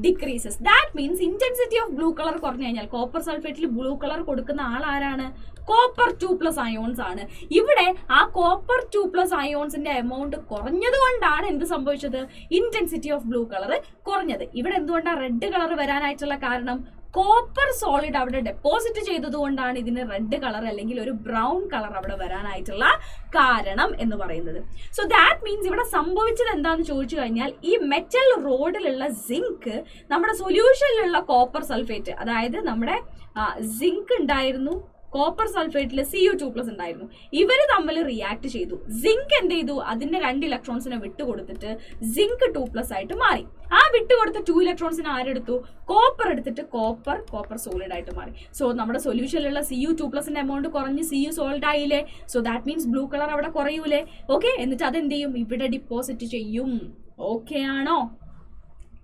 Decreases. That means intensity of blue colour കുറഞ്ഞു കഴിഞ്ഞാൽ കോപ്പർ സൾഫേറ്റിൽ ബ്ലൂ കളർ കൊടുക്കുന്ന ആൾ ആരാണ്? കോപ്പർ 2+ അയോൺസ് ആണ്. ഇവിടെ ആ കോപ്പർ 2+ അയോൺസിന്റെ എമൗണ്ട് കുറഞ്ഞത് കൊണ്ടാണ് എന്ത് സംഭവിച്ചത്? ഇന്റൻസിറ്റി ഓഫ് ബ്ലൂ കളർ കുറഞ്ഞത്. ഇവിടെ എന്തുകൊണ്ടാണ് റെഡ് കളർ വരാനായിട്ടുള്ള കാരണം? കോപ്പർ സോളിഡ് അവിടെ ഡെപ്പോസിറ്റ് ചെയ്തത് കൊണ്ടാണ് ഇതിന് റെഡ് കളർ അല്ലെങ്കിൽ ഒരു ബ്രൗൺ കളർ അവിടെ വരാനായിട്ടുള്ള കാരണം എന്ന് പറയുന്നത്. സോ ദാറ്റ് മീൻസ് ഇവിടെ സംഭവിച്ചത് എന്താണെന്ന് ചോദിച്ചു കഴിഞ്ഞാൽ ഈ മെറ്റൽ റോഡിലുള്ള സിങ്ക് നമ്മുടെ സൊല്യൂഷനിലുള്ള കോപ്പർ സൾഫേറ്റ്, അതായത് നമ്മുടെ സിങ്ക് ഉണ്ടായിരുന്നു, കോപ്പർ സൾഫേറ്റിൽ Cu2+ ഉണ്ടായിരുന്നു. ഇവര് തമ്മിൽ റിയാക്ട് ചെയ്തു. സിങ്ക് എന്ത് ചെയ്തു? അതിന്റെ 2 ഇലക്ട്രോൺസിനെ വിട്ടുകൊടുത്തിട്ട് സിങ്ക് 2+ ആയിട്ട് മാറി. ആ വിട്ടുകൊടുത്ത 2 ഇലക്ട്രോൺസിനെ ആരെടുത്തു? കോപ്പർ എടുത്തിട്ട് കോപ്പർ സോളിഡ് ആയിട്ട് മാറി. സോ നമ്മുടെ സൊല്യൂഷനിലുള്ള Cu2+ എമൗണ്ട് കുറഞ്ഞ് Cu സോളിഡ് ആയില്ലേ? So that means blue colour അവിടെ കുറയൂലേ? ഓക്കെ, എന്നിട്ട് അതെന്ത് ചെയ്യും? ഇവിടെ ഡിപ്പോസിറ്റ് ചെയ്യും. ഓക്കെ ആണോ?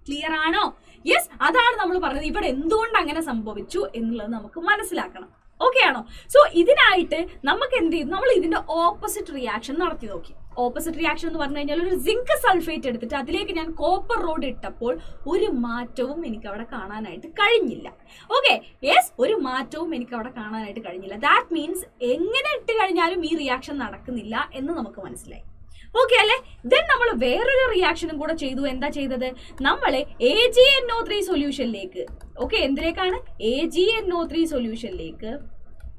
ക്ലിയർ ആണോ? യെസ്, അതാണ് നമ്മൾ പറഞ്ഞത്. ഇവിടെ എന്തുകൊണ്ട് അങ്ങനെ സംഭവിച്ചു എന്നുള്ളത് നമുക്ക് മനസ്സിലാക്കണം. ഓക്കെ ആണോ? സോ ഇതിനായിട്ട് നമുക്ക് എന്ത് ചെയ്തു? നമ്മൾ ഇതിന്റെ ഓപ്പോസിറ്റ് റിയാക്ഷൻ നടത്തി നോക്കി. ഓപ്പോസിറ്റ് റിയാക്ഷൻ എന്ന് പറഞ്ഞു കഴിഞ്ഞാൽ ഒരു സിങ്ക് സൾഫേറ്റ് എടുത്തിട്ട് അതിലേക്ക് ഞാൻ കോപ്പർ റോഡ് ഇട്ടപ്പോൾ ഒരു മാറ്റവും എനിക്ക് അവിടെ കാണാനായിട്ട് കഴിഞ്ഞില്ല. ഓക്കെ, യെസ്, ഒരു മാറ്റവും എനിക്ക് അവിടെ കാണാനായിട്ട് കഴിഞ്ഞില്ല. ദാറ്റ് മീൻസ് എങ്ങനെ ഇട്ട് കഴിഞ്ഞാലും ഈ റിയാക്ഷൻ നടക്കുന്നില്ല എന്ന് നമുക്ക് മനസ്സിലായി. ഓക്കെ അല്ലെ? ദെൻ നമ്മൾ വേറൊരു റിയാക്ഷനും കൂടെ ചെയ്തു. എന്താ ചെയ്തത്? നമ്മൾ AgNO3 സൊല്യൂഷനിലേക്ക്, ഓക്കെ, എന്തിലേക്കാണ്? AgNO3 സൊല്യൂഷനിലേക്ക്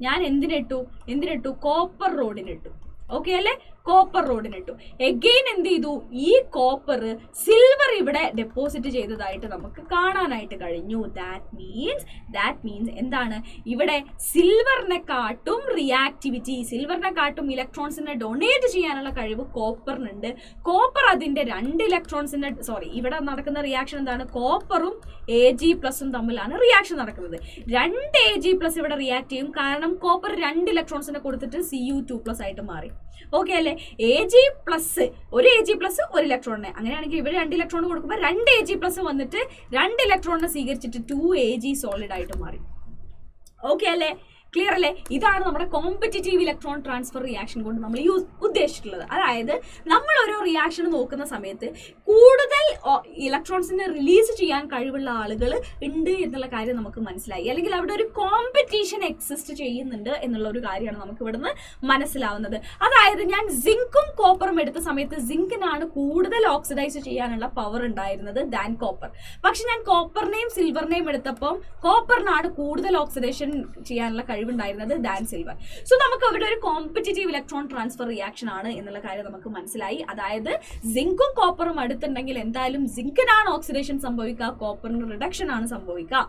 ഞാൻ എന്തിനിട്ടു? കോപ്പർ റോഡിനിട്ടു. ഓക്കെ അല്ലെ? കോപ്പർ റോഡിനിട്ടു. എഗെയിൻ എന്ത് ചെയ്തു? ഈ കോപ്പർ സിൽവർ ഇവിടെ ഡെപ്പോസിറ്റ് ചെയ്തതായിട്ട് നമുക്ക് കാണാനായിട്ട് കഴിഞ്ഞു. ദാറ്റ് മീൻസ് എന്താണ്? ഇവിടെ സിൽവറിനെ കാട്ടും റിയാക്ടിവിറ്റി, സിൽവറിനെ കാട്ടും ഇലക്ട്രോൺസിനെ ഡൊണേറ്റ് ചെയ്യാനുള്ള കഴിവ് കോപ്പറിനുണ്ട്. കോപ്പർ അതിന്റെ 2 ഇലക്ട്രോൺസിന്റെ ഇവിടെ നടക്കുന്ന റിയാക്ഷൻ എന്താണ്? കോപ്പറും Ag+ തമ്മിലാണ് റിയാക്ഷൻ നടക്കുന്നത്. 2 Ag+ ഇവിടെ റിയാക്ട് ചെയ്യും. കാരണം കോപ്പർ 2 ഇലക്ട്രോൺസിനെ കൊടുത്തിട്ട് Cu2+ ആയിട്ട് മാറി. ഓക്കെ അല്ലെ? Ag+, ഒരു Ag+, ഒരു ഇലക്ട്രോണിനെ, അങ്ങനെയാണെങ്കിൽ ഇവിടെ 2 ഇലക്ട്രോൺ കൊടുക്കുമ്പോൾ 2 Ag+ വന്നിട്ട് 2 ഇലക്ട്രോണിനെ സ്വീകരിച്ചിട്ട് 2 Ag സോളിഡ് ആയിട്ട് മാറി. ഓക്കെ അല്ലെ? ക്ലിയർ അല്ലേ? ഇതാണ് നമ്മുടെ കോമ്പറ്റിറ്റീവ് ഇലക്ട്രോൺ ട്രാൻസ്ഫർ റിയാക്ഷൻ കൊണ്ട് നമ്മൾ ഉദ്ദേശിച്ചിട്ടുള്ളത്. അതായത് നമ്മൾ ഓരോ റിയാക്ഷൻ നോക്കുന്ന സമയത്ത് കൂടുതൽ ഇലക്ട്രോൺസിനെ റിലീസ് ചെയ്യാൻ കഴിവുള്ള ആളുകൾ ഉണ്ട് എന്നുള്ള കാര്യം നമുക്ക് മനസ്സിലായി. അല്ലെങ്കിൽ അവിടെ ഒരു കോമ്പറ്റീഷൻ എക്സിസ്റ്റ് ചെയ്യുന്നുണ്ട് എന്നുള്ള ഒരു കാര്യമാണ് നമുക്ക് ഇവിടുന്ന് മനസ്സിലാവുന്നത്. അതായത് ഞാൻ സിങ്കും കോപ്പറും എടുത്ത സമയത്ത് സിങ്കിനാണ് കൂടുതൽ ഓക്സിഡൈസ് ചെയ്യാനുള്ള പവർ ഉണ്ടായിരുന്നത് ദാൻ കോപ്പർ. പക്ഷെ ഞാൻ കോപ്പറിനെയും സിൽവറിനെയും എടുത്തപ്പം കോപ്പറിനാണ് കൂടുതൽ ഓക്സിഡേഷൻ ചെയ്യാനുള്ള കഴിവുണ്ടായിരുന്നത് ദാൻ സിൽവർ. സോ നമുക്ക് അവിടെ ഒരു കോമ്പറ്റിറ്റീവ് ഇലക്ട്രോൺ ട്രാൻസ്ഫർ റിയാക്ഷൻ ആണ് എന്നുള്ള കാര്യം നമുക്ക് മനസ്സിലായി. അതായത് സിങ്കും കോപ്പറും അടുത്തുണ്ടെങ്കിൽ എന്തായാലും സിങ്കിനാണ് ഓക്സിഡേഷൻ സംഭവിക്കുക, കോപ്പറിന് റിഡക്ഷൻ ആണ് സംഭവിക്കുക.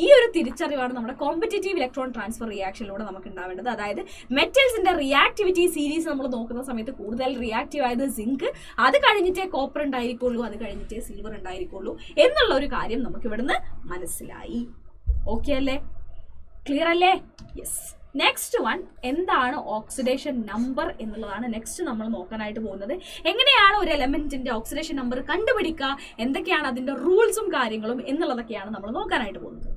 ഈ ഒരു തിരിച്ചറിവാണ് നമ്മുടെ കോമ്പറ്റിറ്റീവ് ഇലക്ട്രോൺ ട്രാൻസ്ഫർ റിയാക്ഷനിലൂടെ നമുക്ക് ഉണ്ടാവേണ്ടത്. അതായത് മെറ്റൽസിന്റെ റിയാക്ടിവിറ്റി സീരീസ് നമ്മൾ നോക്കുന്ന സമയത്ത് കൂടുതൽ റിയാക്റ്റീവ് ആയത് സിങ്ക്, അത് കഴിഞ്ഞിട്ടേ കോപ്പർ ഉണ്ടായിരിക്കുള്ളൂ, അത് കഴിഞ്ഞിട്ടേ സിൽവർ ഉണ്ടായിരിക്കുള്ളൂ എന്നുള്ള ഒരു കാര്യം നമുക്ക് ഇവിടുന്ന് മനസ്സിലായി. ഓക്കെ അല്ലേ? ക്ലിയർ അല്ലേ? യെസ്. നെക്സ്റ്റ് വൺ എന്താണ് ഓക്സിഡേഷൻ നമ്പർ എന്നുള്ളതാണ് നെക്സ്റ്റ് നമ്മൾ നോക്കാനായിട്ട് പോകുന്നത്. എങ്ങനെയാണ് ഒരു എലമെന്റിന്റെ ഓക്സിഡേഷൻ നമ്പർ കണ്ടുപിടിക്കുക, എന്തൊക്കെയാണ് അതിന്റെ റൂൾസും കാര്യങ്ങളും എന്നുള്ളതൊക്കെയാണ് നമ്മൾ നോക്കാനായിട്ട് പോകുന്നത്.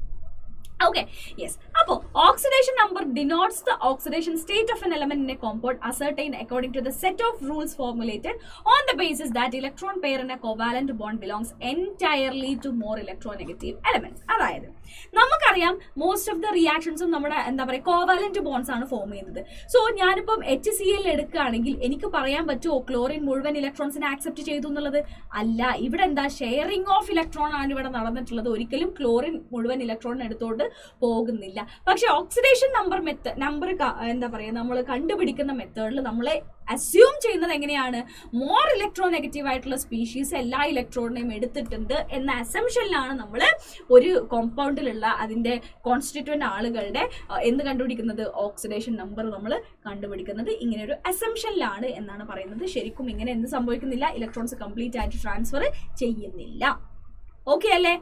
Okay, yes. അപ്പോൾ oxidation number denotes the oxidation state of an element in a compound ascertained according to the set of rules formulated on the basis that electron pair in a covalent bond belongs entirely to more electronegative elements. അതായത് നമുക്കറിയാം most of the റിയാക്ഷൻസും നമ്മുടെ എന്താ പറയുക covalent bonds ആണ് form ചെയ്യുന്നത്. So ഞാനിപ്പം HCl എടുക്കുകയാണെങ്കിൽ എനിക്ക് പറയാൻ പറ്റുമോ ക്ലോറിൻ മുഴുവൻ ഇലക്ട്രോൺസിനെ ആക്സെപ്റ്റ് ചെയ്തു എന്നുള്ളത്? അല്ല. ഇവിടെ എന്താ ഷെയറിംഗ് ഓഫ് ഇലക്ട്രോൺ ആണ് ഇവിടെ നടന്നിട്ടുള്ളത്. ഒരിക്കലും ക്ലോറിൻ മുഴുവൻ ഇലക്ട്രോൺ എടുത്തോണ്ട് പോകുന്നില്ല. പക്ഷെ ഓക്സിഡേഷൻ നമ്പർ എന്താ പറയുക നമ്മൾ കണ്ടുപിടിക്കുന്ന മെത്തേഡിൽ നമ്മളെ അസ്യൂം ചെയ്യുന്നത് എങ്ങനെയാണ്? മോർ ഇലക്ട്രോ നെഗറ്റീവ് ആയിട്ടുള്ള സ്പീഷീസ് എല്ലാ ഇലക്ട്രോണിനെയും എടുത്തിട്ടുണ്ട് എന്ന അസംഷനിലാണ് നമ്മൾ ഒരു കോമ്പൗണ്ടിലുള്ള അതിന്റെ കോൺസ്റ്റിറ്റ്യൂവന്റ് ആളുകളുടെ എന്ത് കണ്ടുപിടിക്കുന്നത്? ഓക്സിഡേഷൻ നമ്പർ നമ്മൾ കണ്ടുപിടിക്കുന്നത് ഇങ്ങനെ ഒരു അസംഷനിലാണ് എന്നാണ് പറയുന്നത്. ശരിക്കും ഇങ്ങനെ എന്ത് സംഭവിക്കുന്നില്ല? ഇലക്ട്രോൺസ് കംപ്ലീറ്റ് ആയിട്ട് ട്രാൻസ്ഫർ ചെയ്യുന്നില്ല. ഓക്കെ അല്ലേ?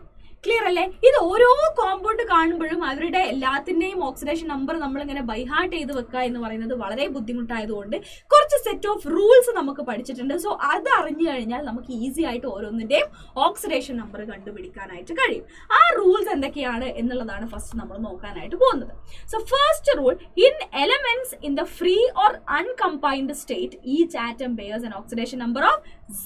ക്ലിയർ അല്ലേ? ഇത് ഓരോ കോമ്പൗണ്ട് കാണുമ്പോഴും അവരുടെ എല്ലാത്തിന്റെയും ഓക്സിഡേഷൻ നമ്പർ നമ്മൾ ഇങ്ങനെ ബൈഹാർട്ട് ചെയ്ത് വെക്കുക എന്ന് പറയുന്നത് വളരെ ബുദ്ധിമുട്ടായതുകൊണ്ട് കുറച്ച് സെറ്റ് ഓഫ് റൂൾസ് നമുക്ക് പഠിച്ചിട്ടുണ്ട്. സോ അത് അറിഞ്ഞു കഴിഞ്ഞാൽ നമുക്ക് ഈസി ആയിട്ട് ഓരോന്നിന്റെയും ഓക്സിഡേഷൻ നമ്പർ കണ്ടുപിടിക്കാനായിട്ട് കഴിയും. ആ റൂൾസ് എന്തൊക്കെയാണ് എന്നുള്ളതാണ് ഫസ്റ്റ് നമ്മൾ നോക്കാനായിട്ട് പോകുന്നത്. So first rule, in elements in the free or uncombined state each atom bears an oxidation number of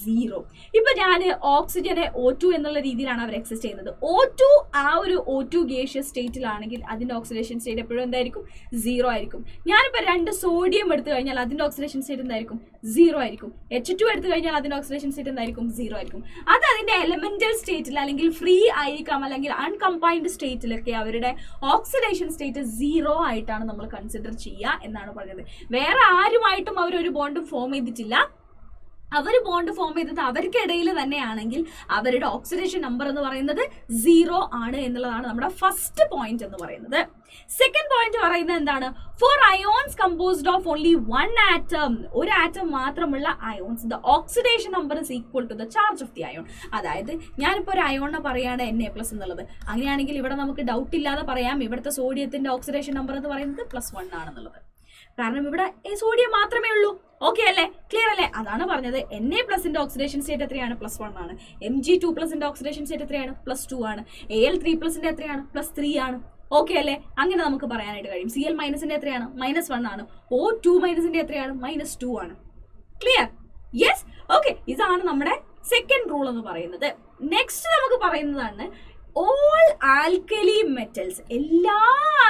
0. ഇപ്പൊ ഞാൻ ഓക്സിജനെ O2 എന്നുള്ള രീതിയിലാണ് അവർ എക്സിസ്റ്റ് ചെയ്യുന്നത്. O2 ആ ഒരു O2 ഗേഷ്യസ് സ്റ്റേറ്റിലാണെങ്കിൽ അതിന്റെ ഓക്സിഡേഷൻ സ്റ്റേറ്റ് എപ്പോഴും എന്തായിരിക്കും? 0 ആയിരിക്കും. ഞാനിപ്പോൾ 2 സോഡിയം എടുത്തു കഴിഞ്ഞാൽ അതിന്റെ ഓക്സിഡേഷൻ സ്റ്റേറ്റ് എന്തായിരിക്കും? 0 ആയിരിക്കും. H2 എടുത്തു കഴിഞ്ഞാൽ അതിന്റെ ഓക്സിഡേഷൻ സ്റ്റേറ്റ് എന്തായിരിക്കും? 0 ആയിരിക്കും. അത് അതിന്റെ എലമെന്റൽ സ്റ്റേറ്റിൽ അല്ലെങ്കിൽ ഫ്രീ ആയിരിക്കാം, അല്ലെങ്കിൽ അൺകമ്പൈൻഡ് സ്റ്റേറ്റിലൊക്കെ അവരുടെ ഓക്സിഡേഷൻ സ്റ്റേറ്റ് 0 ആയിട്ടാണ് നമ്മൾ കൺസിഡർ ചെയ്യുക എന്നാണ് പറഞ്ഞത്. വേറെ ആരുമായിട്ടും അവർ ഒരു ബോണ്ടും ഫോം ചെയ്തിട്ടില്ല. അവർ ബോണ്ട് ഫോം ചെയ്തത് അവർക്കിടയിൽ തന്നെയാണെങ്കിൽ അവരുടെ ഓക്സിഡേഷൻ നമ്പർ എന്ന് പറയുന്നത് 0 ആണ് എന്നുള്ളതാണ് നമ്മുടെ ഫസ്റ്റ് പോയിന്റ് എന്ന് പറയുന്നത്. സെക്കൻഡ് പോയിന്റ് പറയുന്നത് എന്താണ്? For ions composed of only one atom, ഒരു ആറ്റം മാത്രമുള്ള ions the oxidation number is equal to the charge of the ion. അതായത് ഞാനിപ്പോൾ ഒരു അയോണിനെ പറയാണ് Na+ എന്നുള്ളത്, അങ്ങനെയാണെങ്കിൽ ഇവിടെ നമുക്ക് ഡൗട്ട് ഇല്ലാതെ പറയാം ഇവിടുത്തെ സോഡിയത്തിന്റെ ഓക്സിഡേഷൻ നമ്പർ എന്ന് പറയുന്നത് +1 ആണെന്നുള്ളത്. കാരണം ഇവിടെ സോഡിയം മാത്രമേ ഉള്ളൂ. ഓക്കെ അല്ലേ? ക്ലിയർ അല്ലേ? അതാണ് പറഞ്ഞത് Na+ന്റെ ഓക്സിഡേഷൻ സ്റ്റേറ്റ് എത്രയാണ്? +1 ആണ്. Mg2+ന്റെ ഓക്സിഡേഷൻ സ്റ്റേറ്റ് എത്രയാണ്? +2 ആണ്. Al3+ന്റെ എത്രയാണ്? +3 ആണ്. ഓക്കെ അല്ലേ? അങ്ങനെ നമുക്ക് പറയാനായിട്ട് കഴിയും. Cl- എത്രയാണ്? -1 ആണ്. O2- എത്രയാണ്? -2 ആണ്. ക്ലിയർ? യെസ്. ഓക്കെ, ഇതാണ് നമ്മുടെ സെക്കൻഡ് റൂൾ എന്ന് പറയുന്നത്. നെക്സ്റ്റ് നമുക്ക് പറയുന്നതാണ് ഓൾ ആൽക്കലി മെറ്റൽസ്, എല്ലാ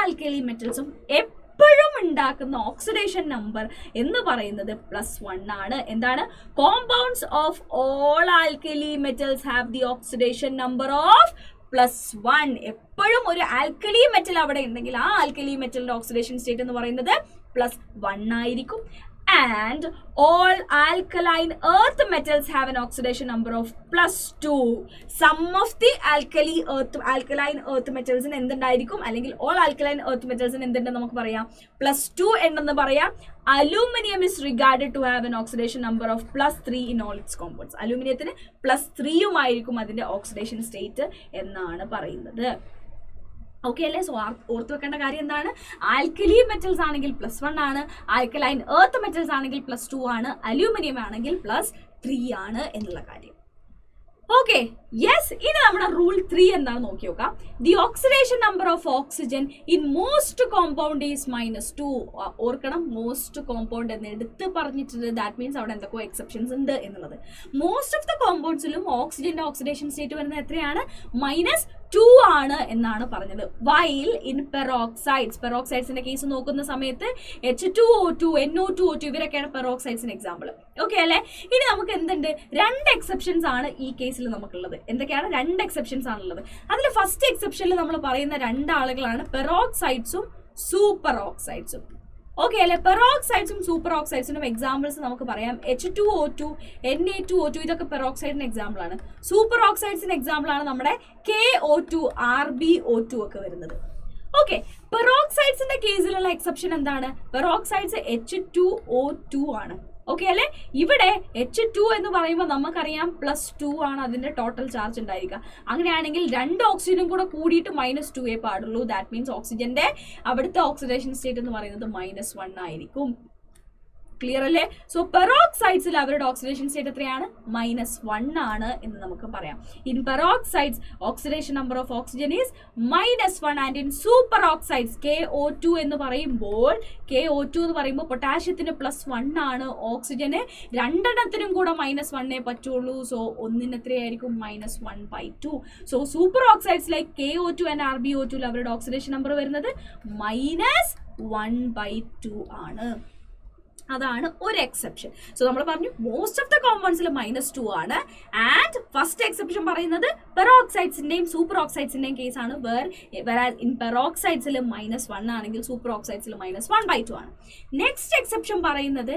ആൽക്കലി മെറ്റൽസും എപ്പോഴും ഉണ്ടാക്കുന്ന ഓക്സിഡേഷൻ നമ്പർ എന്ന് പറയുന്നത് +1 ആണ്. എന്താണ്? Compounds of all alkali metals have the oxidation number of +1. എപ്പോഴും ഒരു ആൽക്കലി മെറ്റൽ അവിടെ ഉണ്ടെങ്കിൽ ആ ആൽക്കലി മെറ്റലിന്റെ ഓക്സിഡേഷൻ സ്റ്റേറ്റ് എന്ന് പറയുന്നത് +1 ആയിരിക്കും. And all alkaline earth metals have an oxidation number of +2. Some of the alkaline earth metals എന്തുണ്ടായിരിക്കും, അല്ലെങ്കിൽ all alkaline earth metals എന്തുണ്ടെന്ന് നമുക്ക് പറയാം? +2 എന്നെന്ന് പറയാം. Aluminium is regarded to have an oxidation number of +3 in all its compounds. അലൂമിനിയത്തിന് +3 ആയിരിക്കും അതിന്റെ oxidation state എന്നാണ് പറയുന്നത്. Okay അല്ലേ? So ഓർത്ത് വെക്കേണ്ട കാര്യം എന്താണ്? ആൽക്കലി മെറ്റൽസ് ആണെങ്കിൽ +1 ആണ്, ആൽക്കലൈൻ എർത്ത് മെറ്റൽസ് ആണെങ്കിൽ +2 ആണ്, അലൂമിനിയം ആണെങ്കിൽ +3 ആണ് എന്നുള്ള കാര്യം. Okay, yes. ഇനി നമ്മുടെ റൂൾ 3 എന്താണെന്ന് നോക്കി നോക്കാം. The oxidation number of oxygen in most compound is -2. ഓർക്കണം, മോസ്റ്റ് കോമ്പൗണ്ട് എന്ന് എടുത്ത് പറഞ്ഞിട്ടുണ്ട്. ദാറ്റ് മീൻസ് അവിടെ എന്തൊക്കെ എക്സെപ്ഷൻസ് ഉണ്ട് എന്നുള്ളത്. മോസ്റ്റ് ഓഫ് ദ കോമ്പൗണ്ട്സിലും ഓക്സിജന്റെ ഓക്സിഡേഷൻ സ്റ്റേറ്റ് വരുന്നത് എത്രയാണ്? -2 ആണ് എന്നാണ് പറഞ്ഞത്. വൈൽ ഇൻ പെറോക്സൈഡ്സിന്റെ കേസ് നോക്കുന്ന സമയത്ത് H2O2, NO2O2 ഇവരൊക്കെയാണ് പെറോക്സൈഡ്സിന് എക്സാമ്പിൾ. ഓക്കെ അല്ലേ? ഇനി നമുക്ക് എന്തുണ്ട്? 2 എക്സെപ്ഷൻസ് ആണ് ഈ കേസിൽ നമുക്കുള്ളത്. എന്തൊക്കെയാണ്? 2 എക്സെപ്ഷൻസ് ആണുള്ളത്. അതിൽ ഫസ്റ്റ് എക്സെപ്ഷനിൽ നമ്മൾ പറയുന്ന 2 ആളുകളാണ് പെറോക്സൈഡ്സും സൂപ്പർ ഓക്സൈഡ്സും. ഓക്കെ അല്ലെ? പെറോക്സൈഡ്സും സൂപ്പർ ഓക്സൈഡ്സിനും എക്സാമ്പിൾസ് നമുക്ക് പറയാം H2O2, Na2O2 ഇതൊക്കെ പെറോക്സൈഡിന് എക്സാമ്പിൾ ആണ്. സൂപ്പർ ഓക്സൈഡ്സിന് എക്സാമ്പിൾ ആണ് നമ്മുടെ KO2, RbO2 ഒക്കെ വരുന്നത്. ഓക്കെ, പെറോക്സൈഡ്സിന്റെ കേസിലുള്ള എക്സെപ്ഷൻ എന്താണ്? പെറോക്സൈഡ്സ് H2O2 ആണ്. ഓക്കെ അല്ലെ? ഇവിടെ H2 എന്ന് പറയുമ്പോൾ നമുക്കറിയാം +2 ആണ് അതിന്റെ ടോട്ടൽ ചാർജ് ഉണ്ടായിരിക്കുക. അങ്ങനെയാണെങ്കിൽ 2 ഓക്സിജനും കൂടെ കൂടിയിട്ട് -2 പാടുള്ളൂ. ദാറ്റ് മീൻസ് ഓക്സിജന്റെ അവിടുത്തെ ഓക്സിഡേഷൻ സ്റ്റേറ്റ് എന്ന് പറയുന്നത് -1 ആയിരിക്കും. ക്ലിയർ അല്ലേ? സോ പെറോക്സൈഡ്സിൽ അവരുടെ ഓക്സിഡേഷൻ സ്റ്റേറ്റ് എത്രയാണ്? -1 ആണ് എന്ന് നമുക്ക് പറയാം. In peroxides oxidation number of oxygen is -1 and in super oxides KO2 എന്ന് പറയുമ്പോൾ പൊട്ടാഷ്യത്തിന് +1 ആണ്, ഓക്സിജന് 2 കൂടെ -1 പറ്റുള്ളൂ. സോ ഒന്നിന് എത്രയായിരിക്കും? -1/2. So super oxides like KO2 and RbO2 അവരുടെ ഓക്സിഡേഷൻ നമ്പർ വരുന്നത് -1/2 ആണ്. അതാണ് ഒരു എക്സെപ്ഷൻ. സോ നമ്മൾ പറഞ്ഞു മോസ്റ്റ് ഓഫ് ദ കോമ്പൗണ്ട്സിൽ -2 ആണ്. ആൻഡ് ഫസ്റ്റ് എക്സെപ്ഷൻ പറയുന്നത് പെറോക്സൈഡ്സിന്റെയും സൂപ്പർ ഓക്സൈഡ്സിന്റെയും കേസാണ്. ഇൻ പെറോക്സൈഡ്സിൽ -1 ആണെങ്കിൽ സൂപ്പർ ഓക്സൈഡ്സിൽ -1/2 ആണ്. നെക്സ്റ്റ് എക്സെപ്ഷൻ പറയുന്നത്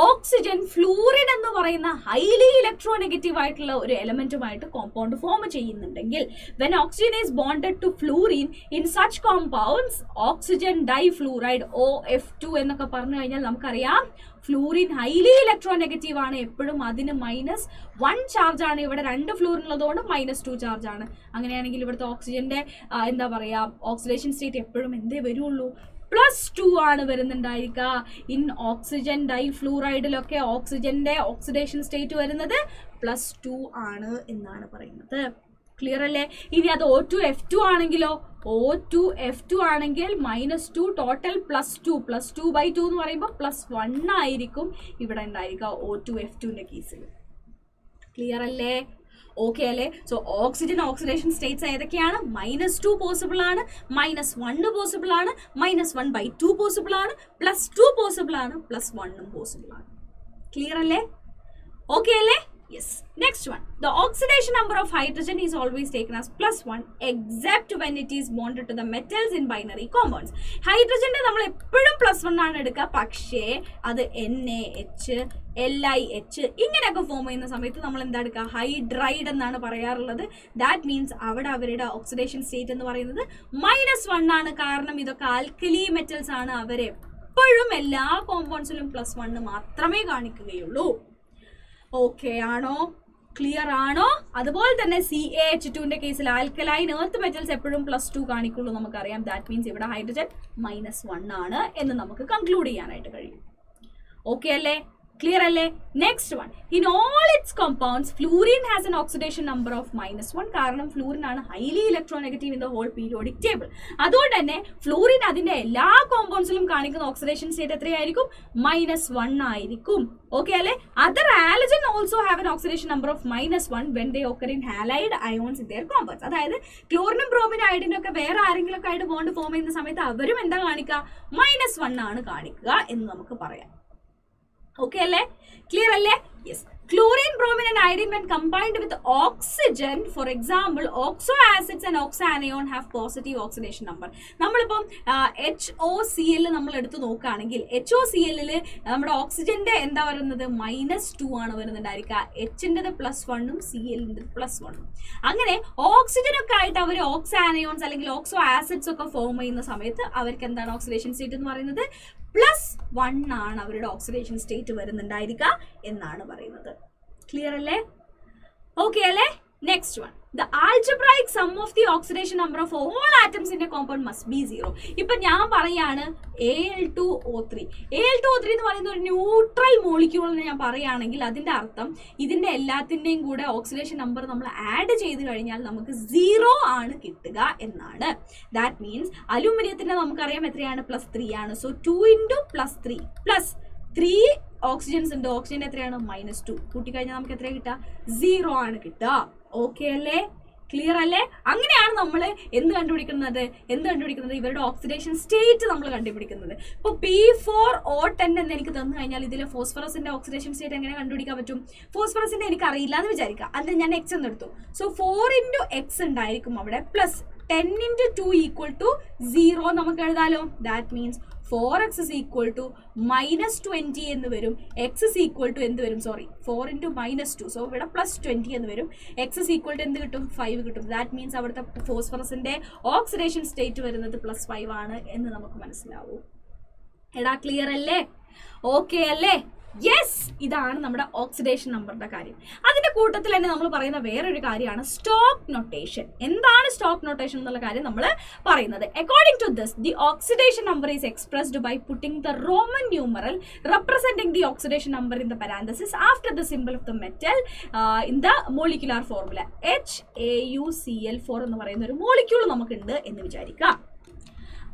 ഓക്സിജൻ ഫ്ലൂറിൻ എന്ന് പറയുന്ന ഹൈലി ഇലക്ട്രോനെഗറ്റീവ് ആയിട്ടുള്ള ഒരു എലമെന്റുമായിട്ട് കോമ്പൗണ്ട് ഫോം ചെയ്യുന്നുണ്ടെങ്കിൽ when oxygen is bonded to fluorine in such compounds oxygen difluoride OF2 എന്നൊക്കെ പറഞ്ഞു കഴിഞ്ഞാൽ നമുക്കറിയാം ഫ്ലൂറിൻ ഹൈലി ഇലക്ട്രോനെഗറ്റീവ് ആണ്. എപ്പോഴും അതിന് -1 ചാർജ് ആണ്. ഇവിടെ 2 ഫ്ലൂറിൻ ഉള്ളതുകൊണ്ട് -2 ചാർജ് ആണ്. അങ്ങനെയാണെങ്കിൽ ഇവിടുത്തെ ഓക്സിജന്റെ എന്താ പറയാ ഓക്സിഡേഷൻ സ്റ്റേറ്റ് എപ്പോഴും എന്തേ വരുള്ളൂ? +2 ആണ് വരുന്നുണ്ടായിരിക്കുക. ഇൻ ഓക്സിജൻ ഡൈഫ്ലൂറൈഡിലൊക്കെ ഓക്സിജന്റെ ഓക്സിഡേഷൻ സ്റ്റേറ്റ് വരുന്നത് +2 ആണ് എന്നാണ് പറയുന്നത്. ക്ലിയർ അല്ലേ? ഇനി അത് O2F2 ആണെങ്കിലോ O2F2 ആണെങ്കിൽ -2 ടോട്ടൽ +2 എന്ന് പറയുമ്പോൾ +1 ആയിരിക്കും ഇവിടെ ഉണ്ടായിരിക്കുക O2F2ന്റെ കേസിൽ. ക്ലിയർ അല്ലേ? ഓക്കെ അല്ലേ? സോ ഓക്സിജൻ ഓക്സിഡേഷൻ സ്റ്റേറ്റ്സ് ഏതൊക്കെയാണ്? -2 പോസിബിൾ ആണ്, -1 പോസിബിൾ ആണ്, -1/2 പോസിബിൾ ആണ്, +2 പോസിബിൾ ആണ്, +1 പോസിബിൾ ആണ്. ക്ലിയർ അല്ലേ? ഓക്കെ അല്ലേ? Yes. Next one. The oxidation number of hydrogen is always taken as +1 except when it is bonded to the metals in binary compounds. ഹൈഡ്രജന്റെ നമ്മൾ എപ്പോഴും +1 ആണ് എടുക്കുക. പക്ഷേ അത് NaH, LiH ഇങ്ങനെയൊക്കെ ഫോം ചെയ്യുന്ന സമയത്ത് നമ്മൾ എന്താ എടുക്കുക? ഹൈഡ്രൈഡ് എന്നാണ് പറയാറുള്ളത്. ദാറ്റ് മീൻസ് അവിടെ അവരുടെ ഓക്സിഡേഷൻ സ്റ്റേറ്റ് എന്ന് പറയുന്നത് -1 ആണ്. കാരണം ഇതൊക്കെ ആൽക്കലി മെറ്റൽസ് ആണ്. അവരെപ്പോഴും എല്ലാ കോമ്പൗണ്ട്സിലും +1 മാത്രമേ കാണിക്കുകയുള്ളൂ. ഓക്കെ ആണോ? ക്ലിയർ ആണോ? അതുപോലെ തന്നെ CaH2ന്റെ കേസിൽ ആൽക്കലൈൻ എർത്ത് മെറ്റൽസ് എപ്പോഴും +2 കാണിക്കുള്ളൂ നമുക്കറിയാം. ദാറ്റ് മീൻസ് ഇവിടെ ഹൈഡ്രജൻ -1 ആണ് എന്ന് നമുക്ക് കൺക്ലൂഡ് ചെയ്യാനായിട്ട് കഴിയും. ഓക്കെ അല്ലേ? ക്ലിയർ അല്ലേ? Next one. In all its compounds fluorine has an oxidation number of -1. കാരണം ഫ്ലൂറിൻ ആണ് highly electronegative in the whole periodic table. അതുകൊണ്ട് തന്നെ ഫ്ലൂറിൻ അതിന്റെ എല്ലാ കോമ്പൗണ്ട്സിലും കാണിക്കുന്ന ഓക്സിഡേഷൻ സ്റ്റേറ്റ് എത്രയായിരിക്കും? -1 ആയിരിക്കും. ഓക്കെ അല്ലേ? Other halogen also have an oxidation number of -1 when they ochre in halide ions in there compounds. അതായത് ക്ലോറിനും ബ്രോമിനും അയഡിനും ഒക്കെ വേറെ ആരെങ്കിലും ഒക്കെ ആയിട്ട് ബോണ്ട് ഫോം ചെയ്യുന്ന സമയത്ത് അവരും എന്താ കാണിക്കുക? -1 ആണ് കാണിക്കുക എന്ന് നമുക്ക് പറയാം. ഓക്കെ അല്ലേ? ക്ലിയർ അല്ലേ? Yes. Chlorine, bromine and iodine when combined with oxygen, for example, oxo acids and oxoanion have positive oxidation number. നമ്മളിപ്പം HOCl നമ്മൾ എടുത്ത് നോക്കുകയാണെങ്കിൽ HOCl നമ്മുടെ ഓക്സിജന്റെ എന്താ വരുന്നത്? -2 ആണ് വരുന്നുണ്ടായിരിക്കുക. Hന്റെ +1ഉം Clന്റെ +1ഉം. അങ്ങനെ ഓക്സിജൻ ഒക്കെ ആയിട്ട് അവർ ഓക്സാനിയോൺസ് അല്ലെങ്കിൽ ഓക്സോ ആസിഡ്സ് ഒക്കെ ഫോം ചെയ്യുന്ന സമയത്ത് അവർക്ക് എന്താണ് ഓക്സിഡേഷൻ സ്റ്റേറ്റ് എന്ന് പറയുന്നത്? +1 ആണ് അവരുടെ ഓക്സിഡേഷൻ സ്റ്റേറ്റ് വരുന്നുണ്ടായിരിക്കുക എന്നാണ് പറയുന്നത്. ക്ലിയർ അല്ലേ? ഓക്കെ അല്ലേ? Next one. The algebraic sum of the oxidation number of all atoms in a compound must be 0. ഇപ്പൊ ഞാൻ പറയാണ് Al2O3. Al2O3 എന്ന് പറയുന്ന ഒരു ന്യൂട്രൽ മോളിക്യൂൾ എന്ന് ഞാൻ പറയുകയാണെങ്കിൽ അതിന്റെ അർത്ഥം ഇതിന്റെ എല്ലാത്തിന്റെയും കൂടെ ഓക്സിഡേഷൻ നമ്പർ നമ്മൾ ആഡ് ചെയ്ത് കഴിഞ്ഞാൽ നമുക്ക് 0 ആണ് കിട്ടുക എന്നാണ്. ദാറ്റ് മീൻസ് അലൂമിനിയത്തിന്റെ നമുക്കറിയാം എത്രയാണ്? +3 ആണ്. സോ 2 × +3 +3 ഓക്സിജൻസ് ഉണ്ട്. ഓക്സിജൻ എത്രയാണ്? -2. കൂട്ടിക്കഴിഞ്ഞാൽ നമുക്ക് എത്ര കിട്ടുക? 0 ആണ് കിട്ടുക. ഓക്കെ അല്ലേ? ക്ലിയർ അല്ലേ? അങ്ങനെയാണ് നമ്മൾ എന്ത് കണ്ടുപിടിക്കുന്നത്? ഇവരുടെ ഓക്സിഡേഷൻ സ്റ്റേറ്റ് നമ്മൾ കണ്ടുപിടിക്കുന്നത്. ഇപ്പോൾ P4O10 എന്ന് എനിക്ക് തന്നു കഴിഞ്ഞാൽ ഇതിൽ ഫോസ്ഫറസിന്റെ ഓക്സിഡേഷൻ സ്റ്റേറ്റ് എങ്ങനെ കണ്ടുപിടിക്കാൻ പറ്റും? ഫോസ്ഫറസിന്റെ എനിക്ക് അറിയില്ല എന്ന് വിചാരിക്കാം. അതിന് ഞാൻ X എന്ന് എടുത്തു. സോ 4 × X ഉണ്ടായിരിക്കും അവിടെ. പ്ലസ് 10 × 2 = 0 നമുക്ക് എഴുതാലോ. That means 4x is equal to -20 എന്ന് വരും. x is equal to എന്ത് വരും? 4 × -2. സോ ഇവിടെ +20 എന്ന് വരും. x is equal to എന്ത് കിട്ടും? 5 കിട്ടും. ദാറ്റ് മീൻസ് അവിടുത്തെ ഫോസ്ഫറസിന്റെ ഓക്സിഡേഷൻ സ്റ്റേറ്റ് വരുന്നത് +5 ആണ് എന്ന് നമുക്ക് മനസ്സിലാവും. എടാ ക്ലിയർ അല്ലേ? ഓക്കെ അല്ലേ? യെസ്. ഇതാണ് നമ്മുടെ ഓക്സിഡേഷൻ നമ്പറിന്റെ കാര്യം. അതിന്റെ കൂട്ടത്തിൽ തന്നെ നമ്മൾ പറയുന്ന വേറൊരു കാര്യമാണ് സ്റ്റോക്ക് നൊട്ടേഷൻ. എന്താണ് സ്റ്റോക്ക് നൊട്ടേഷൻ എന്നുള്ള കാര്യം നമ്മൾ പറയുന്നത്? According to this the oxidation number is expressed by putting the Roman numeral representing the oxidation number in the parenthesis after the symbol of the metal in the molecular formula. HAuCl4 എന്ന് പറയുന്ന ഒരു molecule നമുക്കുണ്ട് എന്ന് വിചാരിക്കാം.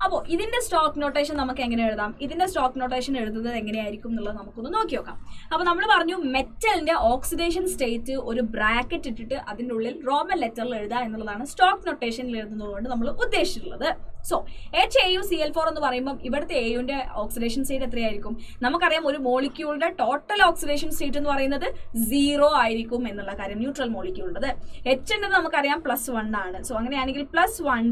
അപ്പോൾ ഇതിന്റെ stock notation നമുക്ക് എങ്ങനെ എഴുതാം? ഇതിന്റെ സ്റ്റോക്ക് നൊട്ടേഷൻ എഴുതുന്നത് എങ്ങനെയായിരിക്കും എന്നുള്ളത് നമുക്കൊന്ന് നോക്കി നോക്കാം. അപ്പോൾ നമ്മൾ പറഞ്ഞു മെറ്റലിന്റെ ഓക്സിഡേഷൻ സ്റ്റേറ്റ് ഒരു ബ്രാക്കറ്റ് ഇട്ടിട്ട് അതിൻ്റെ ഉള്ളിൽ റോമൻ ലെറ്ററിൽ എഴുതുക എന്നുള്ളതാണ് സ്റ്റോക്ക് നൊട്ടേഷനിൽ എഴുതുന്നത് കൊണ്ട് നമ്മൾ ഉദ്ദേശിച്ചിട്ടുള്ളത്. സോ HAuCl4 എന്ന് പറയുമ്പോൾ ഇവിടുത്തെ എയുടെ ഓക്സിഡേഷൻ സ്റ്റേറ്റ് എത്രയായിരിക്കും? നമുക്കറിയാം ഒരു മോളിക്യൂളിന്റെ ടോട്ടൽ ഓക്സിഡേഷൻ സ്റ്റേറ്റ് എന്ന് പറയുന്നത് 0 ആയിരിക്കും എന്നുള്ള കാര്യം. ന്യൂട്രൽ മോളിക്യൂളുള്ളത് H എന്നത് നമുക്കറിയാം +1 ആണ്. സോ അങ്ങനെയാണെങ്കിൽ +1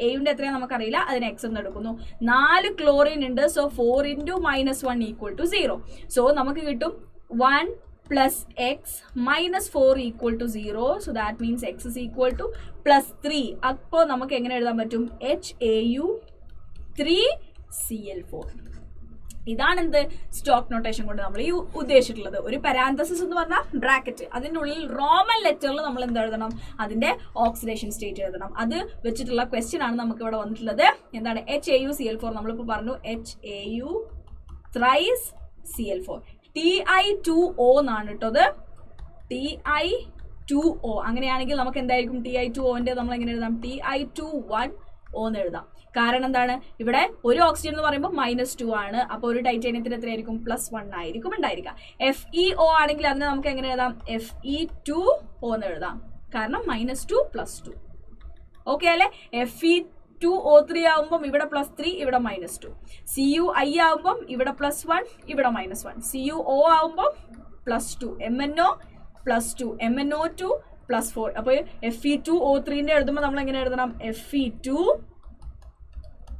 എയുടെ എത്രയാണ് നമുക്കറിയില്ല. അതിന് X എന്ന് എടുക്കുന്നു. 4 ക്ലോറിൻ ഉണ്ട്. സോ 4 × -1 = 0. സോ നമുക്ക് കിട്ടും 1 + x -4 = 0. So that means x is equal to +3. അപ്പോൾ നമുക്ക് എങ്ങനെ എഴുതാൻ പറ്റും? HAu3Cl4. ഇതാണ് എന്ത് സ്റ്റോക്ക് നൊട്ടേഷൻ കൊണ്ട് നമ്മൾ ഈ ഉദ്ദേശിച്ചിട്ടുള്ളത്. ഒരു പാരാന്തസിസ് എന്ന് പറഞ്ഞാൽ ബ്രാക്കറ്റ്, അതിൻ്റെ ഉള്ളിൽ റോമൻ ലെറ്ററിൽ നമ്മൾ എന്ത് എഴുതണം? അതിന്റെ ഓക്സിഡേഷൻ സ്റ്റേറ്റ് എഴുതണം. അത് വെച്ചിട്ടുള്ള ക്വസ്റ്റ്യൻ ആണ് നമുക്ക് ഇവിടെ വന്നിട്ടുള്ളത്. എന്താണ്? HAuCl4 നമ്മളിപ്പോൾ പറഞ്ഞു HAu3Cl4. Ti2O എന്നാണ് കേട്ടത്. Ti2O. അങ്ങനെയാണെങ്കിൽ നമുക്ക് എന്തായിരിക്കും? Ti2Oന്റെ നമ്മൾ എങ്ങനെ എഴുതാം? Ti2O എന്ന് എഴുതാം. കാരണം എന്താണ്? ഇവിടെ ഒരു ഓക്സിജൻ എന്ന് പറയുമ്പോൾ -2 ആണ്. അപ്പോൾ ഒരു ടൈറ്റാനിയത്തിന് എത്രയായിരിക്കും? +1 ആയിരിക്കും ഉണ്ടായിരിക്കുക. FeO ആണെങ്കിൽ അതിനെ നമുക്ക് എങ്ങനെ എഴുതാം? Fe2O എന്ന് എഴുതാം. കാരണം -2 +2. ഓക്കെ അല്ലേ? Fe2O3 ആകുമ്പം ഇവിടെ +3, ഇവിടെ -2. Cui ആകുമ്പം ഇവിടെ +1, ഇവിടെ -1. Cuo ആകുമ്പം +2. MnO +2 MnO2 +4. അപ്പോൾ Fe2O3 എഴുതുമ്പോൾ നമ്മൾ എങ്ങനെ എഴുതണം? Fe2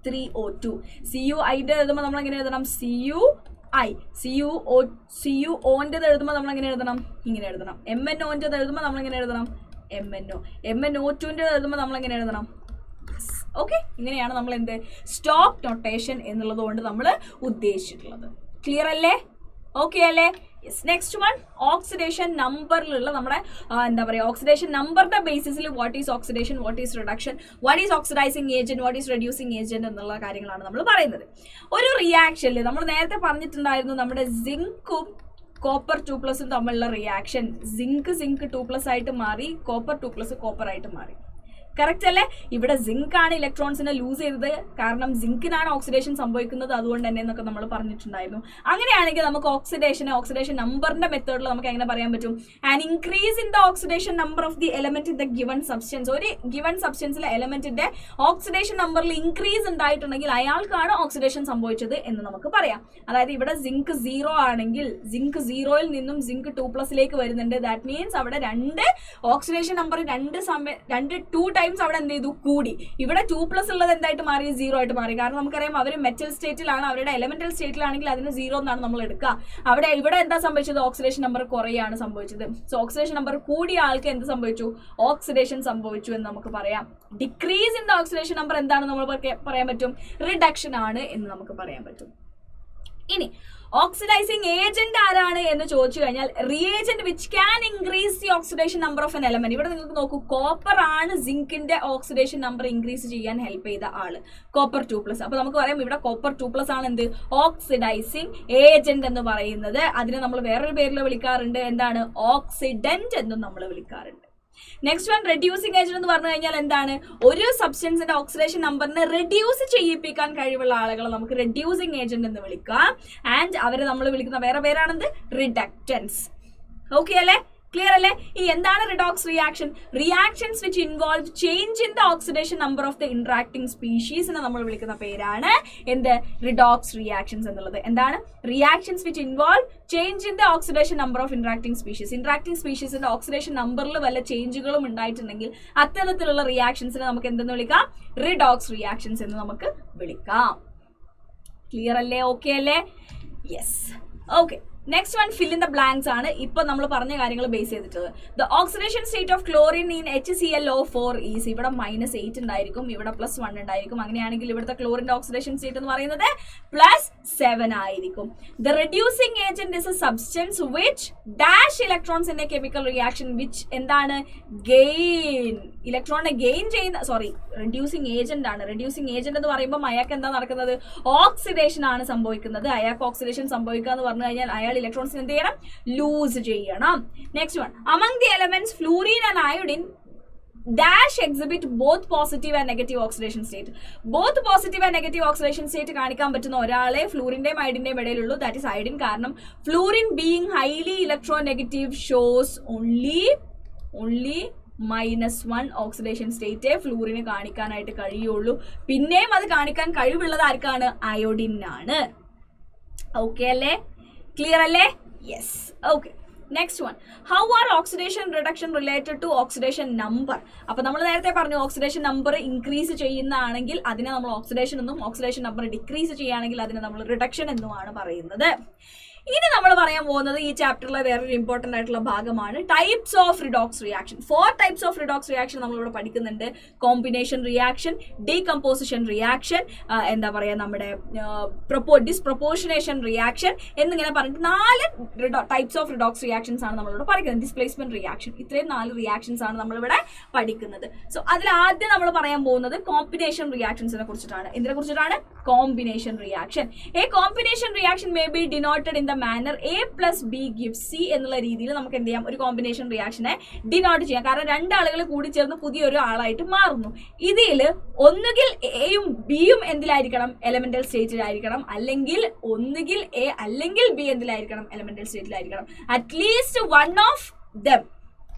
3O2. CuI എഴുതുമ്പോൾ നമ്മൾ എങ്ങനെ എഴുതണം? CuI. CuO എഴുതുമ്പോൾ നമ്മൾ എങ്ങനെ എഴുതണം? ഇങ്ങനെ എഴുതണം. MnO എഴുതുമ്പോൾ നമ്മൾ എങ്ങനെ എഴുതണം? MnO. MnO2 എഴുതുമ്പോൾ നമ്മൾ എങ്ങനെ എഴുതണം? ഓക്കെ, ഇങ്ങനെയാണ് നമ്മൾ എന്ത് സ്റ്റോക്ക് നൊട്ടേഷൻ എന്നുള്ളത് കൊണ്ട് നമ്മൾ ഉദ്ദേശിച്ചിട്ടുള്ളത്. ക്ലിയർ അല്ലേ? ഓക്കെ അല്ലേ? യെസ്. നെക്സ്റ്റ് വൺ, ഓക്സിഡേഷൻ നമ്പറിലുള്ള നമ്മുടെ എന്താ പറയുക, ഓക്സിഡേഷൻ നമ്പറിന്റെ ബേസിസിൽ what is oxidation, what is reduction, what is oxidizing agent, what is reducing agent എന്നുള്ള കാര്യങ്ങളാണ് നമ്മൾ പറയുന്നത്. ഒരു റിയാക്ഷനിൽ നമ്മൾ നേരത്തെ പറഞ്ഞിട്ടുണ്ടായിരുന്നു നമ്മുടെ സിങ്കും കോപ്പർ 2+ തമ്മിലുള്ള റിയാക്ഷൻ, സിങ്ക് 2+ ആയിട്ട് മാറി, കോപ്പർ 2+ കോപ്പർ ആയിട്ട് മാറി. കറക്റ്റ് അല്ലേ? ഇവിടെ സിങ്ക് ആണ് ഇലക്ട്രോൺസിനെ ലൂസ് ചെയ്തത്, കാരണം സിങ്കിനാണ് ഓക്സിഡേഷൻ സംഭവിക്കുന്നത്, അതുകൊണ്ട് തന്നെ എന്നൊക്കെ നമ്മൾ പറഞ്ഞിട്ടുണ്ടായിരുന്നു. അങ്ങനെയാണെങ്കിൽ നമുക്ക് ഓക്സിഡേഷൻ നമ്പറിന്റെ മെത്തേഡിൽ നമുക്ക് എങ്ങനെ പറയാൻ പറ്റും? An increase in the oxidation number of the element in the given substance. ഒരു ഗിവൺ സബ്സ്റ്റൻസിലെ എലമെന്റിന്റെ ഓക്സിഡേഷൻ നമ്പറിൽ ഇൻക്രീസ് ഉണ്ടായിട്ടുണ്ടെങ്കിൽ അയാൾക്കാണ് ഓക്സിഡേഷൻ സംഭവിച്ചത് എന്ന് നമുക്ക് പറയാം. അതായത് ഇവിടെ സിങ്ക് 0 ആണെങ്കിൽ സിങ്ക് 0യിൽ നിന്നും സിങ്ക് 2+ വരുന്നുണ്ട്. ദാറ്റ് മീൻസ് അവിടെ രണ്ട് ഓക്സിഡേഷൻ നമ്പർ 2 ടൈംസ് അവിടെ എന്ത് ചെയ്തു? കൂടി. ഇവിടെ 2+ ഉള്ളത് എന്തായിട്ട് മാറി? 0 ആയിട്ട് മാറി. കാരണം നമുക്കറിയാം അവർ മെറ്റൽ സ്റ്റേറ്റിലാണ്, അവരുടെ എലമെന്റൽ സ്റ്റേറ്റിലാണെങ്കിൽ അതിന് 0 എന്നാണ് നമ്മൾ എടുക്കുക. ഇവിടെ എന്താ സംഭവിച്ചത്? ഓക്സിഡേഷൻ നമ്പർ കുറയാണ് സംഭവിച്ചത്. സോ ഓക്സിഡേഷൻ നമ്പർ കൂടിയ ആൾക്ക് എന്ത് സംഭവിച്ചു? ഓക്സിഡേഷൻ സംഭവിച്ചു എന്ന് നമുക്ക് പറയാം. Decrease in the oxidation number എന്താണ് നമ്മൾ പറയാൻ പറ്റും? റിഡക്ഷൻ ആണ് എന്ന് നമുക്ക് പറയാൻ പറ്റും. ഇനി ഓക്സിഡൈസിങ് ഏജന്റ് ആരാണ് എന്ന് ചോദിച്ചു കഴിഞ്ഞാൽ reagent which can increase the oxidation number of N element. ഇവിടെ നിങ്ങൾക്ക് നോക്കൂ, കോപ്പർ ആണ് സിങ്കിന്റെ ഓക്സിഡേഷൻ നമ്പർ ഇൻക്രീസ് ചെയ്യാൻ ഹെൽപ്പ് ചെയ്ത ആള്, കോപ്പർ 2+. അപ്പൊ നമുക്ക് പറയാം ഇവിടെ കോപ്പർ 2+ ആണ് എന്ത്? ഓക്സിഡൈസിങ് ഏജന്റ് എന്ന് പറയുന്നത്. അതിനെ നമ്മൾ വേറൊരു പേരിൽ വിളിക്കാറുണ്ട്, എന്താണ്? ഓക്സിഡന്റ് എന്നും നമ്മൾ വിളിക്കാറുണ്ട്. നെക്സ്റ്റ് വൺ, റെഡ്യൂസിങ് ഏജന്റ് എന്ന് പറഞ്ഞു കഴിഞ്ഞാൽ എന്താണ്? ഒരു സബ്സ്റ്റൻസിന്റെ ഓക്സിഡേഷൻ നമ്പറിനെ റെഡ്യൂസ് ചെയ്യിപ്പിക്കാൻ കഴിവുള്ള ആളുകളെ നമുക്ക് റെഡ്യൂസിങ് ഏജന്റ് എന്ന് വിളിക്കാം. ആൻഡ് അവരെ നമ്മൾ വിളിക്കുന്ന വേറെ പേരാണെന്ത്? റിഡക്റ്റൻസ്. ഓക്കെ അല്ലേ? ക്ലിയർ അല്ലേ? ഈ എന്താണ് redox reaction? Reactions which involve change in the oxidation number of the interacting സ്പീഷീസിനെ നമ്മൾ വിളിക്കുന്ന പേരാണ് എന്ത്? റിഡോക്സ് റിയാക്ഷൻസ് എന്നുള്ളത്. എന്താണ്? Reactions which involve change in the oxidation number of interacting species. Interacting സ്പീഷീസിന്റെ ഓക്സിഡേഷൻ നമ്പറിൽ വല്ല ചേഞ്ചുകളും ഉണ്ടായിട്ടുണ്ടെങ്കിൽ അത്തരത്തിലുള്ള റിയാക്ഷൻസിനെ നമുക്ക് എന്തെന്ന് വിളിക്കാം? റിഡോക്സ് റിയാക്ഷൻസ് എന്ന് നമുക്ക് വിളിക്കാം. ക്ലിയർ അല്ലേ? ഓക്കെ അല്ലേ? Yes. Okay. Next one, fill in the blanks ആണ്. ഇപ്പൊ നമ്മൾ പറഞ്ഞ കാര്യങ്ങൾ ബേസ് ചെയ്തിട്ടുള്ളത്. The oxidation state of chlorine in HClO4 is. ഇവിടെ -8 ഉണ്ടായിരിക്കും, ഇവിടെ +1 ഉണ്ടായിരിക്കും. അങ്ങനെയാണെങ്കിൽ ഇവിടുത്തെ ക്ലോറിന്റെ ഓക്സിഡേഷൻ സ്റ്റേറ്റ് എന്ന് പറയുന്നത് +7 ആയിരിക്കും. The reducing agent is A substance which dash electrons in A chemical reaction which എന്താണ്? ഗെയിൻ. ഇലക്ട്രോണിനെ ഗെയിൻ ചെയ്യുന്ന, റെഡ്യൂസിങ് ഏജന്റ് ആണ്. റെഡ്യൂസിങ് ഏജന്റ് എന്ന് പറയുമ്പോൾ അയാൾക്ക് എന്താ നടക്കുന്നത്? ഓക്സിഡേഷൻ ആണ് സംഭവിക്കുന്നത്. അയാൾക്ക് ഓക്സിഡേഷൻ സംഭവിക്കുക എന്ന് പറഞ്ഞു കഴിഞ്ഞാൽ അയാൾ ഇലക്ട്രോൺസിന് എന്ത് ചെയ്യണം? ലൂസ് ചെയ്യണം. Next one, among the elements fluorine and iodine dash exhibit both positive and negative oxidation state. Both positive and negative oxidation state കാണിക്കാൻ പറ്റുന്ന ഒരാളെ ഫ്ലൂറിന്റെയും അയഡിന്റെയും ഇടയിലുള്ളൂ, ദാറ്റ് ഈസ് അയഡിൻ. കാരണം fluorine being highly electronegative shows only -1 oxidation state ഫ്ലൂറിന് കാണിക്കാനായിട്ട് കഴിയുള്ളൂ. പിന്നെയും അത് കാണിക്കാൻ കഴിവുള്ളത് ആർക്കാണ്? അയോഡിനാണ്. ഓക്കെ അല്ലേ? ക്ലിയർ അല്ലേ? Yes. Okay. Next one, how are oxidation reduction related to oxidation number. അപ്പൊ നമ്മൾ നേരത്തെ പറഞ്ഞു ഓക്സിഡേഷൻ നമ്പർ ഇൻക്രീസ് ചെയ്യുന്നതാണെങ്കിൽ അതിനെ നമ്മൾ ഓക്സിഡേഷൻ എന്നും, ഓക്സിഡേഷൻ നമ്പർ ഡിക്രീസ് ചെയ്യുകയാണെങ്കിൽ അതിനെ നമ്മൾ റിഡക്ഷൻ എന്നുമാണ് പറയുന്നത്. ഇനി നമ്മൾ പറയാൻ പോകുന്നത് ഈ ചാപ്റ്ററിലെ വേറൊരു ഇമ്പോർട്ടന്റ് ആയിട്ടുള്ള ഭാഗമാണ് types of redox reaction. 4 types of redox reaction നമ്മളിവിടെ പഠിക്കുന്നുണ്ട്. കോമ്പിനേഷൻ റിയാക്ഷൻ, ഡീകമ്പോസിഷൻ റിയാക്ഷൻ, എന്താ പറയുക നമ്മുടെ ഡിസ്പ്രൊപ്പോർഷനേഷൻ റിയാക്ഷൻ എന്നിങ്ങനെ പറഞ്ഞിട്ട് 4 ടൈപ്സ് ഓഫ് റിഡോക്സ് റിയാക്ഷൻസ് ആണ് നമ്മളിവിടെ പഠിക്കുന്നത്. ഡിസ്പ്ലേസ്മെന്റ് റിയാക്ഷൻ, ഇത്രയും 4 റിയാക്ഷൻസ് ആണ് നമ്മളിവിടെ പഠിക്കുന്നത്. സോ അതിൽ ആദ്യം നമ്മൾ പറയാൻ പോകുന്നത് കോമ്പിനേഷൻ റിയാക്ഷൻസിനെ കുറിച്ചിട്ടാണ്. എന്തിനെ കുറിച്ചിട്ടാണ്? Combination reaction. A combination reaction may be denoted in manner A + B gives C എന്നുള്ള രീതിയിൽ നമുക്ക് എന്ത് ചെയ്യാം? ഒരു കോമ്പിനേഷൻ റിയാക്ഷനെ ഡിനോട്ട് ചെയ്യാം. കാരണം രണ്ടാളുകൾ കൂടി ചേർന്ന് പുതിയൊരു ആളായിട്ട് മാറുന്നു. ഇതിൽ ഒന്നുകിൽ എയും ബിയും എന്തിലായിരിക്കണം? എലമെന്റൽ സ്റ്റേറ്റിലായിരിക്കണം. അല്ലെങ്കിൽ ഒന്നുകിൽ എ അല്ലെങ്കിൽ ബി എന്തിലായിരിക്കണം? എലമെന്റൽ സ്റ്റേറ്റിലായിരിക്കണം. അറ്റ്ലീസ്റ്റ് വൺ ഓഫ് ദം,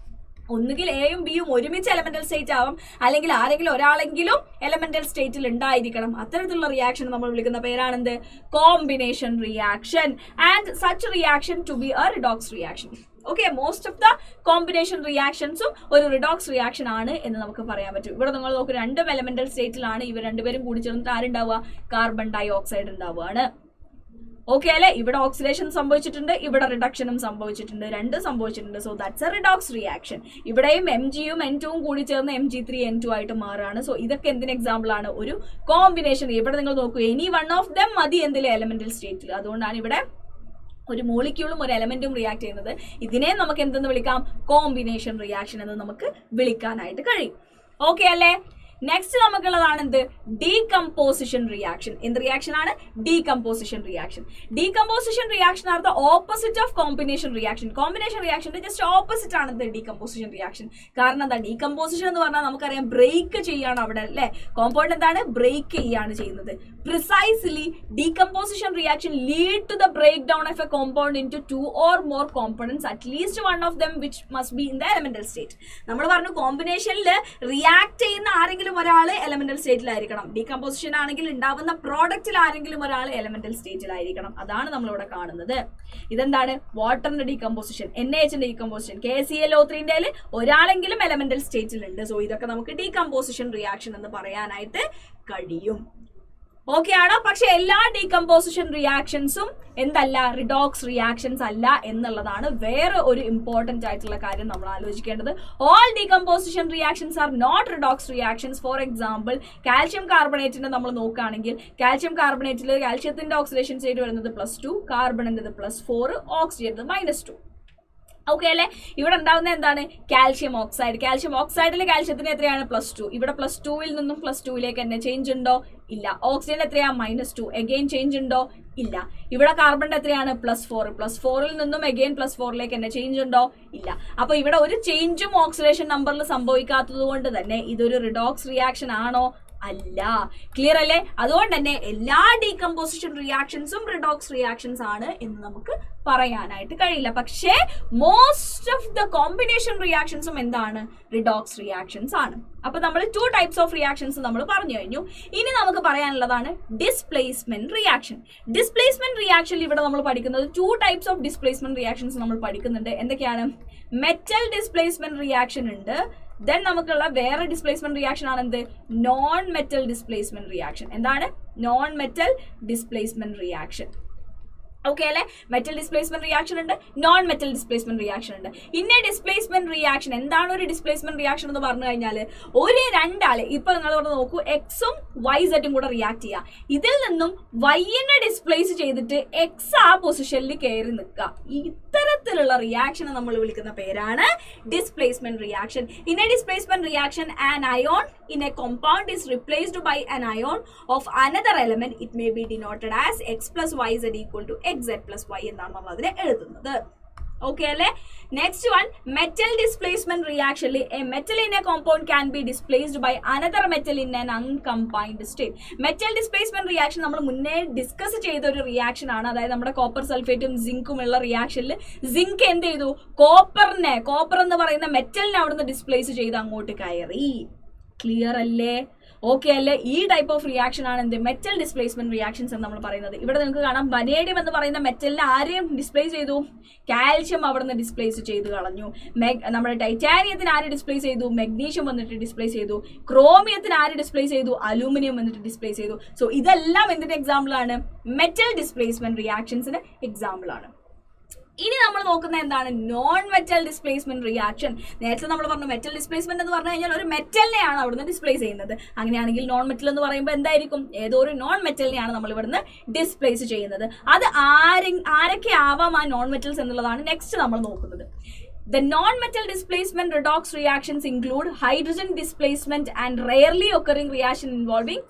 ഒന്നുകിൽ എയും ബിയും ഒരുമിച്ച് എലമെന്റൽ സ്റ്റേറ്റ് ആവാം, അല്ലെങ്കിൽ ആരെങ്കിലും ഒരാളെങ്കിലും എലമെന്റൽ സ്റ്റേറ്റിൽ ഉണ്ടായിരിക്കണം. അത്തരത്തിലുള്ള റിയാക്ഷൻ നമ്മൾ വിളിക്കുന്ന പേരാണെന്ത്? Combination reaction. And such reaction to be a redox reaction. Okay, most of the combination റിയാക്ഷൻസും ഒരു റിഡോക്സ് റിയാക്ഷൻ ആണ് എന്ന് നമുക്ക് പറയാൻ പറ്റും. ഇവിടെ നിങ്ങൾ നോക്കൂ, രണ്ടും എലമെന്റൽ സ്റ്റേറ്റിലാണ്. ഇവർ രണ്ടുപേരും കൂടി ചേർന്നിട്ട് ആരുണ്ടാവുക? കാർബൺ ഡൈ ഓക്സൈഡ് ഉണ്ടാവുകയാണ്. ഓക്കെ അല്ലെ? ഇവിടെ ഓക്സിഡേഷൻ സംഭവിച്ചിട്ടുണ്ട്, ഇവിടെ റിഡക്ഷനും സംഭവിച്ചിട്ടുണ്ട്, രണ്ടും സംഭവിച്ചിട്ടുണ്ട്. So that's A redox reaction. ഇവിടെയും Mgയും N2ഉം കൂടി ചേർന്ന് Mg3N2 ആയിട്ട് മാറുകയാണ്. സോ ഇതൊക്കെ എന്തിന് എക്സാമ്പിൾ ആണ്? ഒരു കോമ്പിനേഷൻ. ഇവിടെ നിങ്ങൾ നോക്കൂ, എനി വൺ ഓഫ് ദം മതി എന്തിലെ? എലമെന്റൽ സ്റ്റേറ്റിൽ. അതുകൊണ്ടാണ് ഇവിടെ ഒരു മോളിക്യൂളും ഒരു എലമെന്റും റിയാക്ട് ചെയ്യുന്നത്. ഇതിനെ നമുക്ക് എന്തെന്ന് വിളിക്കാം? കോമ്പിനേഷൻ റിയാക്ഷൻ എന്ന് നമുക്ക് വിളിക്കാനായിട്ട് കഴിയും. ഓക്കെ അല്ലേ? നെക്സ്റ്റ് നമുക്കുള്ളതാണ് എന്ത്? Decomposition reaction. എന്ത് റിയാക്ഷൻ ആണ്? Decomposition reaction. Decomposition reaction are the opposite of combination reaction. Combination റിയാക്ഷന്റെ ജസ്റ്റ് ഓപ്പോസിറ്റ് ആണ് എന്ത്? Decomposition reaction. കാരണം എന്താ? ഡീകമ്പോസിഷൻ എന്ന് പറഞ്ഞാൽ നമുക്കറിയാം ബ്രേക്ക് ചെയ്യാണ് അവിടെ അല്ലെ? കോമ്പൗണ്ട് എന്താണ്? ബ്രേക്ക് ചെയ്യാണ് ചെയ്യുന്നത്. Precisely decomposition reaction lead to the break down of a compound into 2 or more components, at least one of them which must be in the elemental state. നമ്മൾ പറഞ്ഞു കോമ്പിനേഷനിൽ react ചെയ്യുന്ന ആരെങ്കിലും ഒരാൾ elemental സ്റ്റേറ്റിലായിരിക്കണം. Decomposition ആണെങ്കിൽ ഉണ്ടാവുന്ന പ്രോഡക്റ്റിൽ ആരെങ്കിലും ഒരാൾ എലമെന്റൽ സ്റ്റേറ്റിലായിരിക്കണം. അതാണ് നമ്മളിവിടെ കാണുന്നത്. ഇതെന്താണ്? വാട്ടറിന്റെ ഡീകമ്പോസിഷൻ, NaHന്റെ ഡീകമ്പോസിഷൻ, KClO3 ഒരാളെങ്കിലും എലമെന്റൽ സ്റ്റേറ്റിലുണ്ട്. സോ ഇതൊക്കെ നമുക്ക് ഡീകമ്പോസിഷൻ റിയാക്ഷൻ എന്ന് പറയാനായിട്ട് കഴിയും. ഓക്കെ ആണോ? പക്ഷെ എല്ലാ ഡീകമ്പോസിഷൻ റിയാക്ഷൻസും എന്തല്ല? റിഡോക്സ് റിയാക്ഷൻസ് അല്ല എന്നുള്ളതാണ് വേറെ ഒരു ഇമ്പോർട്ടന്റ് ആയിട്ടുള്ള കാര്യം നമ്മൾ ആലോചിക്കേണ്ടത്. All decomposition reactions are not redox reactions. For example, calcium കാർബണേറ്റിന്റെ നമ്മൾ നോക്കുകയാണെങ്കിൽ കാൽഷ്യം കാർബണേറ്റിൽ കാൽഷ്യത്തിന്റെ ഓക്സിഡേഷൻ സ്റ്റേറ്റ് വരുന്നത് +2, കാർബണിന്റെ +4, ഓക്സിജന്റെ -2. ഓക്കെ അല്ലെ? ഇവിടെ ഉണ്ടാവുന്ന എന്താണ്? Calcium oxide. കാൽഷ്യം ഓക്സൈഡിൽ കാൽഷ്യത്തിന് എത്രയാണ്? +2. ഇവിടെ +2ൽ നിന്നും +2ലേക്ക് തന്നെ ചേഞ്ച് ഉണ്ടോ? ഇല്ല. ഓക്സിജൻ എത്രയാ? -2. എഗെയിൻ ചേഞ്ച് ഉണ്ടോ? ഇല്ല. ഇവിടെ കാർബണിന്റെ എത്രയാണ്? +4. +4ൽ നിന്നും എഗെയിൻ +4ലേക്ക് തന്നെ ചേഞ്ച് ഉണ്ടോ? ഇല്ല. അപ്പൊ ഇവിടെ ഒരു ചേഞ്ചും ഓക്സിഡേഷൻ നമ്പറിൽ സംഭവിക്കാത്തത് കൊണ്ട് തന്നെ ഇതൊരു റിഡോക്സ് റിയാക്ഷൻ ആണോ? അല്ല. ക്ലിയർ അല്ലേ? അതുകൊണ്ട് തന്നെ എല്ലാ ഡീകമ്പോസിഷൻ റിയാക്ഷൻസും റിഡോക്സ് റിയാക്ഷൻസ് ആണ് എന്ന് നമുക്ക് പറയാനായിട്ട് കഴിയില്ല. പക്ഷേ മോസ്റ്റ് ഓഫ് ദ കോമ്പിനേഷൻ റിയാക്ഷൻസും എന്താണ്? റിഡോക്സ് റിയാക്ഷൻസ് ആണ്. അപ്പൊ നമ്മൾ 2 ടൈപ്സ് ഓഫ് റിയാക്ഷൻസ് നമ്മൾ പറഞ്ഞു കഴിഞ്ഞു. ഇനി നമുക്ക് പറയാനുള്ളതാണ് ഡിസ്പ്ലേസ്മെന്റ് റിയാക്ഷൻ. ഡിസ്പ്ലേസ്മെന്റ് റിയാക്ഷനിൽ ഇവിടെ നമ്മൾ പഠിക്കുന്നത് 2 ടൈപ്സ് ഓഫ് ഡിസ്പ്ലേസ്മെന്റ് റിയാക്ഷൻസ് നമ്മൾ പഠിക്കുന്നുണ്ട്. എന്തൊക്കെയാണ്? മെറ്റൽ ഡിസ്പ്ലേസ്മെന്റ് റിയാക്ഷൻ ഉണ്ട്. ദെൻ നമുക്കുള്ള വേറെ ഡിസ്പ്ലേസ്മെന്റ് റിയാക്ഷൻ ആണ് എന്ത്? Non metal displacement reaction. എന്താണ്? Non metal displacement reaction. Okay അല്ലെ? മെറ്റൽ ഡിസ്പ്ലേസ്മെന്റ് റിയാക്ഷൻ ഉണ്ട്, നോൺ മെറ്റൽ ഡിസ്പ്ലേസ്മെന്റ് റിയാക്ഷൻ ഉണ്ട്. ഇന്ന ഡിസ്പ്ലേസ്മെന്റ് റിയാക്ഷൻ എന്താണ്? ഒരു ഡിസ്പ്ലേസ്മെന്റ് റിയാക്ഷൻ എന്ന് പറഞ്ഞു കഴിഞ്ഞാൽ ഒരു രണ്ടാള് ഇപ്പൊ നിങ്ങൾ ഇവിടെ നോക്കൂ, എക്സും YZും കൂടെ റിയാക്ട് ചെയ്യുക. ഇതിൽ നിന്നും Yനെ ഡിസ്പ്ലേസ് ചെയ്തിട്ട് X ആ പൊസിഷനിൽ കയറി നിൽക്കുക. ഇത്തരത്തിലുള്ള റിയാക്ഷനെ നമ്മൾ വിളിക്കുന്ന പേരാണ് displacement reaction. In A displacement reaction an ion in a compound is replaced by an ion of another element. It may be denoted as X plus YZ equal to XZ plus Y എന്നാണ് നമ്മൾ അതിനെ എഴുതുന്നത്. Okay അല്ലേ? Next one, metal displacement റിയാക്ഷനിൽ a metal in a compound can be displaced by another metal in an uncombined state. Metal displacement reaction നമ്മൾ മുന്നേ discuss ചെയ്ത ഒരു റിയാക്ഷൻ ആണ്. അതായത് നമ്മുടെ കോപ്പർ സൾഫേറ്റും സിങ്കും ഉള്ള റിയാക്ഷനിൽ സിങ്ക് എന്ത് ചെയ്തു? കോപ്പർ എന്ന് പറയുന്ന മെറ്റലിനെ അവിടുന്ന് ഡിസ്പ്ലേസ് ചെയ്ത് അങ്ങോട്ട് കയറി. ക്ലിയർ അല്ലേ? ഓക്കെ അല്ലേ? ഈ ടൈപ്പ് ഓഫ് റിയാക്ഷൻ ആണ് എന്ത്? മെറ്റൽ ഡിസ്പ്ലേസ്മെന്റ് റിയാക്ഷൻസ് എന്ന് നമ്മൾ പറയുന്നത്. ഇവിടെ നിങ്ങൾക്ക് കാണാം, വനേഡിയം എന്ന് പറയുന്ന മെറ്റലിനെ ആരെയും ഡിസ്പ്ലേസ് ചെയ്തു? കാൽഷ്യം അവിടുന്ന് ഡിസ്പ്ലേസ് ചെയ്ത് കളഞ്ഞു. നമ്മുടെ ടൈറ്റാനിയത്തിന് ആര് ഡിസ്പ്ലേസ് ചെയ്തു? മെഗ്നീഷ്യം വന്നിട്ട് ഡിസ്പ്ലേസ് ചെയ്തു. ക്രോമിയത്തിന് ആര് ഡിസ്പ്ലേസ് ചെയ്തു? അലൂമിനിയം വന്നിട്ട് ഡിസ്പ്ലേസ് ചെയ്തു. സോ ഇതെല്ലാം എന്തിന്റെ എക്സാമ്പിൾ ആണ്? മെറ്റൽ ഡിസ്പ്ലേസ്മെന്റ് റിയാക്ഷൻസിന് എക്സാമ്പിൾ ആണ്. ഇനി നമ്മൾ നോക്കുന്ന എന്താണ്? Non metal displacement reaction. നേരത്തെ നമ്മൾ പറഞ്ഞു മെറ്റൽ ഡിസ്പ്ലേസ്മെന്റ് എന്ന് പറഞ്ഞു കഴിഞ്ഞാൽ ഒരു മെറ്റലിനെയാണ് അവിടുന്ന് ഡിസ്പ്ലേസ് ചെയ്യുന്നത്. അങ്ങനെയാണെങ്കിൽ നോൺ മെറ്റൽ എന്ന് പറയുമ്പോൾ എന്തായിരിക്കും? ഏതോ ഒരു നോൺ മെറ്റലിനെയാണ് നമ്മൾ ഇവിടുന്ന് ഡിസ്പ്ലേസ് ചെയ്യുന്നത്. അത് ആരൊക്കെ ആവാം ആ നോൺ മെറ്റൽസ് എന്നുള്ളതാണ് നെക്സ്റ്റ് നമ്മൾ നോക്കുന്നത്. The non-metal displacement redox reactions include hydrogen displacement and rarely occurring reaction involving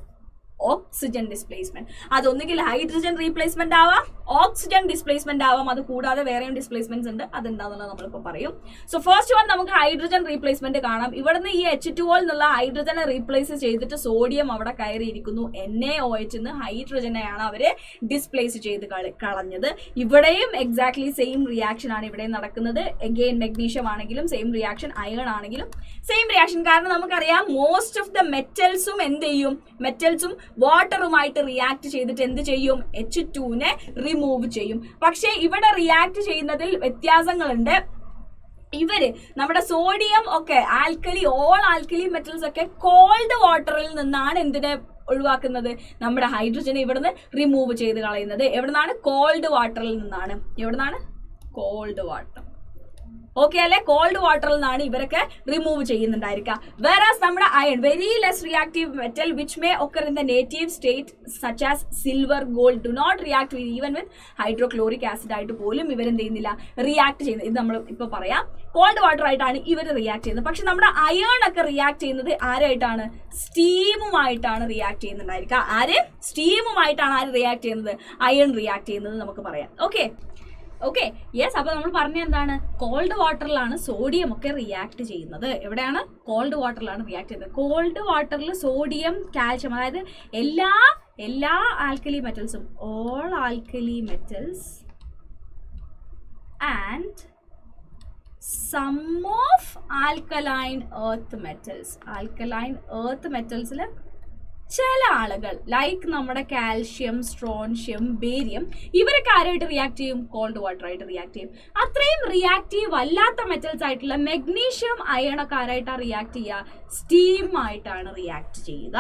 oxygen displacement. അതൊന്നുകിൽ ഹൈഡ്രജൻ റീപ്ലേസ്മെന്റ് ആവാം, ഓക്സിജൻ ഡിസ്പ്ലേസ്മെന്റ് ആവാം. അത് കൂടാതെ വേറെയും ഡിസ്പ്ലേസ്മെന്റ്സ് ഉണ്ട്. അതെന്താണെന്നുള്ളത് നമ്മളിപ്പോൾ പറയും. സോ ഫസ്റ്റ് വൺ നമുക്ക് ഹൈഡ്രജൻ റീപ്ലേസ്മെന്റ് കാണാം. ഇവിടുന്ന് ഈ H2O എന്നുള്ള ഹൈഡ്രജനെ റീപ്ലേസ് ചെയ്തിട്ട് സോഡിയം അവിടെ കയറിയിരിക്കുന്നു. NaOH എന്ന് ഹൈഡ്രജനെയാണ് അവര് ഡിസ്പ്ലേസ് ചെയ്ത് കളഞ്ഞത്. ഇവിടെയും എക്സാക്ട്ലി സെയിം റിയാക്ഷൻ ആണ് ഇവിടെ നടക്കുന്നത്. എഗെയിൻ മെഗ്നീഷ്യം ആണെങ്കിലും സെയിം റിയാക്ഷൻ, അയൺ ആണെങ്കിലും സെയിം റിയാക്ഷൻ. കാരണം നമുക്കറിയാം മോസ്റ്റ് ഓഫ് ദ മെറ്റൽസും എന്ത് ചെയ്യും? മെറ്റൽസും വാട്ടറുമായിട്ട് റിയാക്ട് ചെയ്തിട്ട് എന്ത് ചെയ്യും? H2നെ റിമൂവ് ചെയ്യും. പക്ഷേ ഇവിടെ റിയാക്ട് ചെയ്യുന്നതിൽ വ്യത്യാസങ്ങളുണ്ട്. ഇവര് നമ്മുടെ സോഡിയം ഒക്കെ ആൽക്കലി, ഓൾ ആൽക്കലി മെറ്റൽസ് ഒക്കെ കോൾഡ് വാട്ടറിൽ നിന്നാണ് എന്തിനെ ഒഴിവാക്കുന്നത്? നമ്മുടെ ഹൈഡ്രജനെ ഇവിടുന്ന് റിമൂവ് ചെയ്ത് കളയുന്നത്. എവിടുന്നാണ്? കോൾഡ് വാട്ടറിൽ നിന്നാണ്. എവിടുന്നാണ്? Cold water. ഓക്കെ അല്ലെ? കോൾഡ് വാട്ടറിൽ നിന്നാണ് ഇവരൊക്കെ റിമൂവ് ചെയ്യുന്നുണ്ടായിരിക്കുക. വേറാസ് നമ്മുടെ iron, very less reactive metal which may occur in the native state such as silver, gold do not react even with hydrochloric acid ആയിട്ട് പോലും ഇവരെന്ത് ചെയ്യുന്നില്ല? റിയാക്ട് ചെയ്യുന്നത്. ഇത് നമ്മൾ ഇപ്പൊ പറയാം, കോൾഡ് വാട്ടർ ആയിട്ടാണ് ഇവർ റിയാക്ട് ചെയ്യുന്നത്. പക്ഷെ നമ്മുടെ അയൺ ഒക്കെ റിയാക്ട് ചെയ്യുന്നത് ആരായിട്ടാണ്? സ്റ്റീമുമായിട്ടാണ് റിയാക്ട് ചെയ്യുന്നുണ്ടായിരിക്കുക. ആര്? സ്റ്റീമുമായിട്ടാണ് ആര് റിയാക്ട് ചെയ്യുന്നത്? അയൺ റിയാക്ട് ചെയ്യുന്നത് നമുക്ക് പറയാം. Okay yes. അപ്പൊ നമ്മൾ പറഞ്ഞ എന്താണ്? കോൾഡ് വാട്ടറിലാണ് സോഡിയം ഒക്കെ റിയാക്ട് ചെയ്യുന്നത്. എവിടെയാണ്? കോൾഡ് വാട്ടറിലാണ് റിയാക്ട് ചെയ്യുന്നത്. കോൾഡ് വാട്ടറിൽ സോഡിയം, കാൽഷ്യം, അതായത് എല്ലാ ആൽക്കലി മെറ്റൽസും, all alkali metals and some of alkaline earth metals. Alkaline earth മെറ്റൽസിൽ ചില ആളുകൾ ലൈക്ക് നമ്മുടെ കാൽഷ്യം, സ്ട്രോൺഷ്യം, ബേരിയം, ഇവരൊക്കെ ആരായിട്ട് റിയാക്ട് ചെയ്യും? കോൾഡ് വാട്ടർ ആയിട്ട് റിയാക്ട് ചെയ്യും. അത്രയും റിയാക്റ്റീവ് അല്ലാത്ത മെറ്റൽസ് ആയിട്ടുള്ള മെഗ്നീഷ്യം, അയൺ ഒക്കെ ആരായിട്ടാണ് റിയാക്ട് ചെയ്യുക? സ്റ്റീം ആയിട്ടാണ് റിയാക്ട് ചെയ്യുക.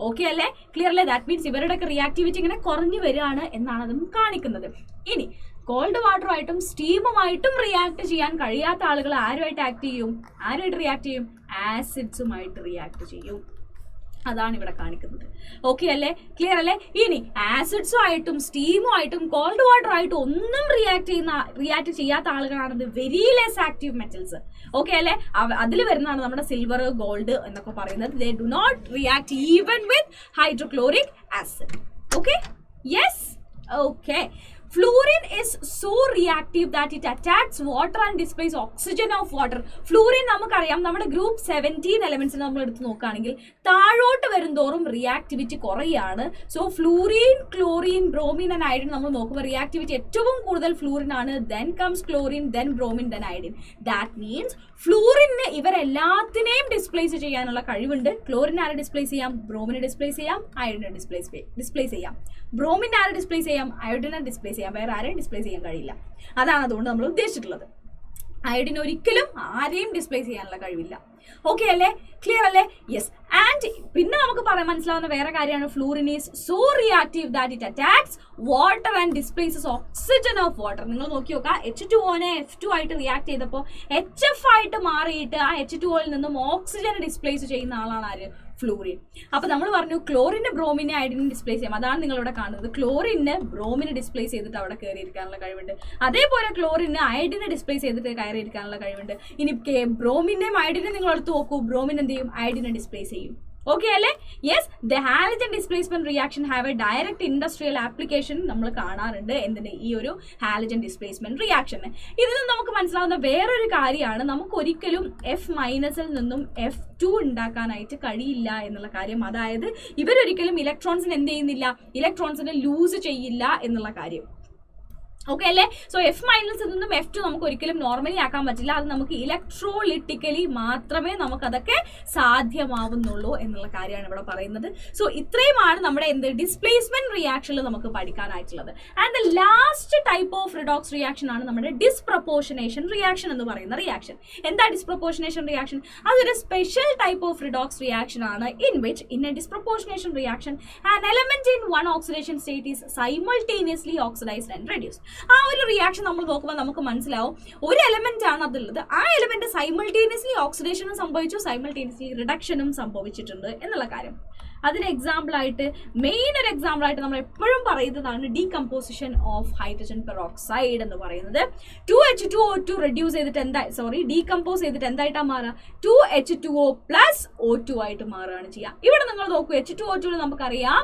ഓക്കെ അല്ലേ? ക്ലിയർ അല്ലേ? ദാറ്റ് മീൻസ് ഇവരുടെ ഒക്കെ റിയാക്ടിവിറ്റി ഇങ്ങനെ കുറഞ്ഞു വരികയാണ് എന്നാണ് അതും കാണിക്കുന്നത്. ഇനി കോൾഡ് വാട്ടറുമായിട്ടും സ്റ്റീമുമായിട്ടും റിയാക്ട് ചെയ്യാൻ കഴിയാത്ത ആളുകൾ ആരുമായിട്ട് ആക്ട് ചെയ്യും? ആരുമായിട്ട് റിയാക്ട് ചെയ്യും? ആസിഡ്സുമായിട്ട് റിയാക്ട് ചെയ്യും. അതാണ് ഇവിടെ കാണിക്കുന്നത്. ഓക്കെ അല്ലേ? ക്ലിയർ അല്ലേ? ഇനി ആസിഡ്സുമായിട്ടും സ്റ്റീമുമായിട്ടും കോൾഡ് വാട്ടറുമായിട്ടും ഒന്നും റിയാക്ട് ചെയ്യാത്ത ആളുകളാണത് very less active metals. Okay അല്ലേ? അതിൽ വരുന്നതാണ് നമ്മുടെ സിൽവർ, ഗോൾഡ് എന്നൊക്കെ പറയുന്നത്. They do not react even with hydrochloric acid. Okay yes. Okay. Fluorine is so reactive that it attacks water and displays oxygen of water. Fluorine നമുക്കറിയാം, നമ്മുടെ group 17 എലമെന്റ്സിന് നമ്മൾ എടുത്ത് നോക്കുകയാണെങ്കിൽ താഴോട്ട് വരുംതോറും റിയാക്ടിവിറ്റി കുറയാണ്. So fluorine, chlorine, bromine and iodine നമ്മൾ നോക്കുമ്പോൾ റിയാക്ടിവിറ്റി ഏറ്റവും കൂടുതൽ ഫ്ലൂറിൻ ആണ്. Then comes chlorine, then bromine, then iodine. That means ഫ്ലൂറിന് ഇവരെല്ലാത്തിനെയും ഡിസ്പ്ലേസ് ചെയ്യാനുള്ള കഴിവുണ്ട്. ക്ലോറിൻ ആരെ ഡിസ്പ്ലേസ് ചെയ്യാം? ബ്രോമിനെ ഡിസ്പ്ലേസ് ചെയ്യാം, അയഡിനെ ഡിസ്പ്ലേസ് ചെയ്യാം. ബ്രോമിൻ ആരെ ഡിസ്പ്ലേസ് ചെയ്യാം? അയോഡിനെ ഡിസ്പ്ലേസ് ചെയ്യാം. വേറെ ആരെയും ഡിസ്പ്ലേസ് ചെയ്യാൻ കഴിയില്ല. അതാണ് അതുകൊണ്ട് നമ്മൾ ഉദ്ദേശിച്ചിട്ടുള്ളത്. അയോഡിൻ ഒരിക്കലും ആരെയും ഡിസ്പ്ലേസ് ചെയ്യാനുള്ള കഴിവില്ല. ഓക്കെ അല്ലേ? ക്ലിയർ അല്ലേ? യെസ്. ആൻഡ് പിന്നെ നമുക്ക് മനസ്സിലാവുന്ന വേറെ കാര്യമാണ് fluorine is so reactive that it attacks water and displaces oxygen of water. നിങ്ങൾ നോക്കി നോക്കുക, H2O-നെ F2 ആയിട്ട് റിയാക്ട് ചെയ്തപ്പോൾ HF ആയിട്ട് മാറിയിട്ട് ആ H2O-ൽ നിന്നും ഓക്സിജനെ ഡിസ്പ്ലേസ് ചെയ്യുന്ന ആളാണ് ആര്? ഫ്ലൂറിൻ. അപ്പൊ നമ്മൾ പറഞ്ഞു ക്ലോറിന്, ബ്രോമിനെ, അയഡിനെ ഡിസ്പ്ലേസ് ചെയ്യാം. അതാണ് നിങ്ങൾ ഇവിടെ കാണുന്നത്. ക്ലോറിന് ബ്രോമിനെ ഡിസ്പ്ലേസ് ചെയ്തിട്ട് അവിടെ കയറിയിരിക്കാനുള്ള കഴിവുണ്ട്. അതേപോലെ ക്ലോറിന് അയഡിനെ ഡിസ്പ്ലേസ് ചെയ്തിട്ട് കയറിയിരിക്കാനുള്ള കഴിവുണ്ട്. ഇനി ബ്രോമിനെയും അയഡിനെ നിങ്ങൾ എടുത്ത് നോക്കൂ, ബ്രോമിൻ എന്ത് ചെയ്യും? അയഡിനെ ഡിസ്പ്ലേസ് ചെയ്യും. ഓക്കെ അല്ലേ? Yes. The halogen displacement reaction have A direct industrial application നമ്മൾ കാണാറുണ്ട്. എന്തിന്? ഈ ഒരു ഹാലജൻ ഡിസ്പ്ലേസ്മെന്റ് റിയാക്ഷന്. ഇതിൽ നിന്ന് നമുക്ക് മനസ്സിലാവുന്ന വേറൊരു കാര്യമാണ്, നമുക്ക് ഒരിക്കലും F- നിന്നും F2 ഉണ്ടാക്കാനായിട്ട് കഴിയില്ല എന്നുള്ള കാര്യം. അതായത് ഇവരൊരിക്കലും ഇലക്ട്രോൺസിന് എന്ത് ചെയ്യുന്നില്ല? ഇലക്ട്രോൺസിനെ ലൂസ് ചെയ്യില്ല എന്നുള്ള കാര്യം. ഓക്കെ അല്ലേ? സോ F- നിന്നും F2 നമുക്ക് ഒരിക്കലും നോർമലി ആക്കാൻ പറ്റില്ല. അത് നമുക്ക് ഇലക്ട്രോളിറ്റിക്കലി മാത്രമേ നമുക്കതൊക്കെ സാധ്യമാവുന്നുള്ളൂ എന്നുള്ള കാര്യമാണ് ഇവിടെ പറയുന്നത്. സോ ഇത്രയുമാണ് നമ്മുടെ ഡിസ്പ്ലേസ്മെന്റ് റിയാക്ഷനിൽ നമുക്ക് പഠിക്കാനായിട്ടുള്ളത്. And the last type of redox reaction ആണ് നമ്മുടെ ഡിസ്പ്രപ്പോർഷനേഷൻ റിയാക്ഷൻ എന്ന് പറയുന്ന റിയാക്ഷൻ. എന്താ ഡിസ്പ്രപ്പോർഷനേഷൻ റിയാക്ഷൻ? അതൊരു special type of redox reaction ആണ് in which in a disproportionation reaction an element in one oxidation state is simultaneously oxidized and reduced. ആ ഒരു reaction നമ്മൾ നോക്കുമ്പോൾ നമുക്ക് മനസ്സിലാവും, ഒരു എലമെന്റ് ആണ് അതുള്ളത്. ആ എലമെന്റ് സൈമൾട്ടേനിയസ്ലി ഓക്സിഡേഷനും സംഭവിച്ചു, സൈമൾട്ടേനിയസ്ലി റിഡക്ഷനും സംഭവിച്ചിട്ടുണ്ട് എന്നുള്ള കാര്യം. അതിന് എക്സാമ്പിളായിട്ട് മെയിൻ ഒരു എക്സാമ്പിളായിട്ട് നമ്മൾ എപ്പോഴും പറയുന്നതാണ് ഡീകമ്പോസിഷൻ ഓഫ് ഹൈഡ്രജൻ പെറോക്സൈഡ് എന്ന് പറയുന്നത്. 2H2O2 റെഡ്യൂസ് ചെയ്തിട്ട് ഡീകമ്പോസ് ചെയ്തിട്ട് എന്തായിട്ടാണ് മാറുക? 2H2O + O2 ആയിട്ട് മാറുകയാണ് ചെയ്യുക. ഇവിടെ നിങ്ങൾ നോക്കൂ, H2O2 നമുക്കറിയാം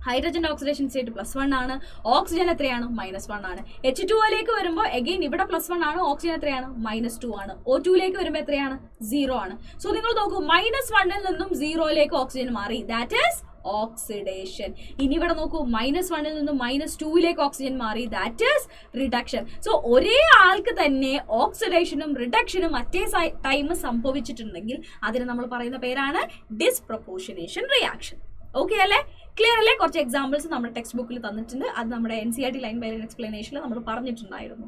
ഹൈഡ്രജന്റെ ഓക്സിഡേഷൻ സ്റ്റേറ്റ് +1 ആണ്, ഓക്സിജൻ എത്രയാണ്? -1 ആണ്. H2O വരുമ്പോൾ അഗെയിൻ ഇവിടെ +1 ആണ്, ഓക്സിജൻ എത്രയാണ്? -2 ആണ്. O2 വരുമ്പോൾ എത്രയാണ്? 0 ആണ്. സോ നിങ്ങൾ നോക്കൂ, -1 നിന്നും 0 ഓക്സിജൻ മാറി. That is oxidation. ഇനി ഇവിടെ നോക്കൂ, -1 നിന്നും -2 ഓക്സിജൻ മാറി. That is reduction. സോ ഒരേ ആൾക്ക് തന്നെ ഓക്സിഡേഷനും റിഡക്ഷനും അറ്റേ ടൈം സംഭവിച്ചിട്ടുണ്ടെങ്കിൽ അതിന് നമ്മൾ പറയുന്ന പേരാണ് ഡിസ്പ്രപ്പോർഷനേഷൻ റിയാക്ഷൻ. ഓക്കെ അല്ലേ? ക്ലിയർ അല്ലേ? കുറച്ച് എക്സാമ്പിൾസ് നമ്മുടെ ടെക്സ്റ്റ് ബുക്കിൽ തന്നിട്ടുണ്ട്. അത് നമ്മുടെ NCERT ലൈൻ ബൈ ലൈൻ എക്സ്പ്ലനേഷനിൽ നമ്മൾ പറഞ്ഞിട്ടുണ്ടായിരുന്നു.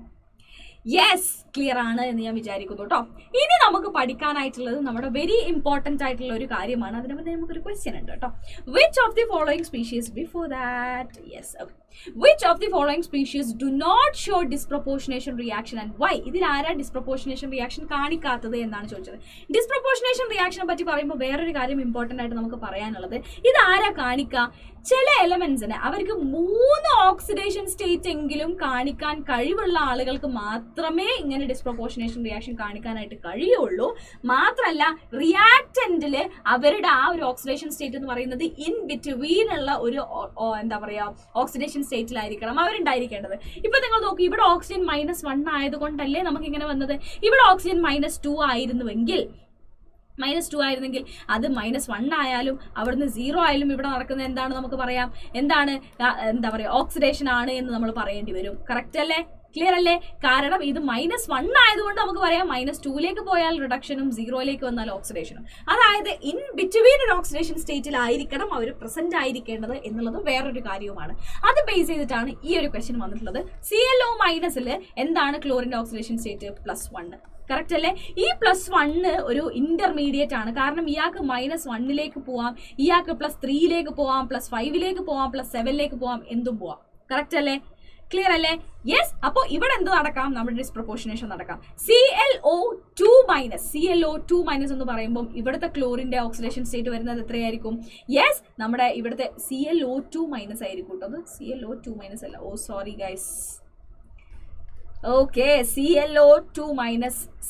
യെസ്, ക്ലിയർ ആണ് എന്ന് ഞാൻ വിചാരിക്കുന്നു കേട്ടോ. ഇനി നമുക്ക് പഠിക്കാനായിട്ടുള്ളത് നമ്മുടെ വെരി ഇമ്പോർട്ടന്റ് ആയിട്ടുള്ള ഒരു കാര്യമാണ്. അതിന് മുന്നേ നമുക്കൊരു ക്വസ്റ്റ്യൻ ഉണ്ട് കേട്ടോ. Which of the following species before that, yes, okay, which of the following species do not show disproportionation reaction and why? ഇതിൽ ആരാ ഡിസ്പ്രപ്പോർഷനേഷൻ റിയാക്ഷൻ കാണിക്കാത്തത് എന്നാണ് ചോദിച്ചത്. ഡിസ്പ്രപ്പോർഷനേഷൻ റിയാക്ഷനെ പറ്റി പറയുമ്പോൾ വേറൊരു കാര്യം ഇമ്പോർട്ടന്റ് ആയിട്ട് നമുക്ക് പറയാനുള്ളത്, ഇത് ആരാ കാണിക്കുക? ചില എലമെന്റ്സിന് അവർക്ക് 3 ഓക്സിഡേഷൻ സ്റ്റേറ്റ് എങ്കിലും കാണിക്കാൻ കഴിവുള്ള ആളുകൾക്ക് മാത്രമേ ഇങ്ങനെ ഡിസ്പ്രപ്പോർഷനേഷൻ റിയാക്ഷൻ കാണിക്കാനായിട്ട് കഴിയുള്ളൂ. മാത്രമല്ല റിയാക്റ്റന്റിൽ അവരുടെ ആ ഒരു ഓക്സിഡേഷൻ സ്റ്റേറ്റ് എന്ന് പറയുന്നത് ഇൻ ബിറ്റ്വീൻ ഉള്ള ഒരു എന്താ പറയാ ഓക്സിഡേഷൻ സ്റ്റേറ്റിലായിരിക്കണം അവരുണ്ടായിരിക്കേണ്ടത്. ഇപ്പൊ നിങ്ങൾ നോക്കൂ, ഇവിടെ ഓക്സിജൻ -1 ആയതുകൊണ്ടല്ലേ നമുക്ക് ഇങ്ങനെ വന്നത്. ഇവിടെ ഓക്സിജൻ -2 ആയിരുന്നെങ്കിൽ അത് -1 ആയാലും അവിടുന്ന് 0 ആയാലും ഇവിടെ നടക്കുന്നത് എന്താണ് നമുക്ക് പറയാം, എന്താണ് എന്താ പറയുക ഓക്സിഡേഷൻ ആണ് എന്ന് നമ്മൾ പറയേണ്ടി വരും. കറക്റ്റ് അല്ലേ? ക്ലിയർ അല്ലേ? കാരണം ഇത് -1 ആയതുകൊണ്ട് നമുക്ക് പറയാം -2ലേക്ക് പോയാൽ റിഡക്ഷനും 0ലേക്ക് വന്നാൽ ഓക്സിഡേഷനും. അതായത് ഇൻ ബിറ്റ്വീൻ ഒരു ഓക്സിഡേഷൻ സ്റ്റേറ്റിലായിരിക്കണം അവർ പ്രസന്റ് ആയിരിക്കേണ്ടത് എന്നുള്ളത് വേറൊരു കാര്യവുമാണ്. അത് ബേസ് ചെയ്തിട്ടാണ് ഈ ഒരു ക്വസ്റ്റ്യൻ വന്നിട്ടുള്ളത്. ClO- എന്താണ് ക്ലോറിന്റെ ഓക്സിഡേഷൻ സ്റ്റേറ്റ്? +1. കറക്റ്റ് അല്ലേ? ഈ +1 ഒരു ഇന്റർമീഡിയറ്റ് ആണ്. കാരണം ഇയാൾക്ക് -1ലേക്ക് പോവാം, ഇയാൾക്ക് +3ലേക്ക് പോവാം, +5ലേക്ക് പോവാം, +7ലേക്ക് പോവാം, എന്തും പോവാം. കറക്റ്റ് അല്ലേ? ക്ലിയർ അല്ലേ? യെസ്. അപ്പോൾ ഇവിടെ എന്ത് നടക്കാം? നമ്മുടെ ഡിസ്പ്രപ്പോർഷനേഷൻ നടക്കാം. ClO2- എന്ന് പറയുമ്പോൾ ഇവിടുത്തെ ക്ലോറിന്റെ ഓക്സിഡേഷൻ സ്റ്റേറ്റ് വരുന്നത് എത്രയായിരിക്കും? യെസ്, നമ്മുടെ ഇവിടുത്തെ ClO2- ആയിരിക്കും കേട്ടോ. അത് ClO2- അല്ല, ഓ sorry guys. Okay, ClO2-,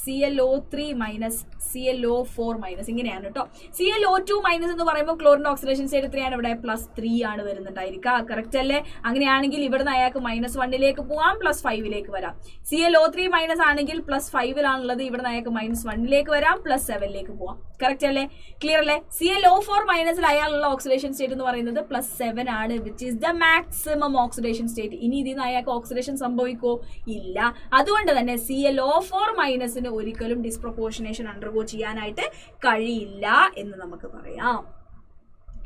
ClO3-, ClO4-, ഇങ്ങനെയാണ് കേട്ടോ. ClO2- എന്ന് പറയുമ്പോൾ ക്ലോറിന്റെ ഓക്സിഡേഷൻ സ്റ്റേറ്റ് എത്രയാണ്? ഇവിടെ +3 ആണ് വരുന്നുണ്ടായിരിക്കുക. കറക്റ്റ് അല്ലേ? അങ്ങനെയാണെങ്കിൽ ഇവിടുന്ന് അയാൾക്ക് -1ലേക്ക് പോവാം, +5ലേക്ക് വരാം. ClO3- ആണെങ്കിൽ +5ലാണുള്ളത്, ഇവിടുന്ന് അയാൾക്ക് -1ലേക്ക് വരാം, +7ലേക്ക് പോവാം. കറക്റ്റ് അല്ലേ? ക്ലിയർ അല്ലേ? ClO4- അയാളുള്ള ഓക്സിഡേഷൻ സ്റ്റേറ്റ് എന്ന് പറയുന്നത് +7 ആണ്, which is the maximum oxidation state. ഇനി ഇതിൽ നിന്ന് അയാൾക്ക് ഓക്സിഡേഷൻ സംഭവിക്കോ? ഇല്ല. അതുകൊണ്ട് തന്നെ ClO4- ഒരിക്കലും ഡിസ്പ്രപ്പോർഷനേഷൻ അണ്ടർഗോ ചെയ്യാനായിട്ട് കഴിയില്ല എന്ന് നമുക്ക് പറയാം.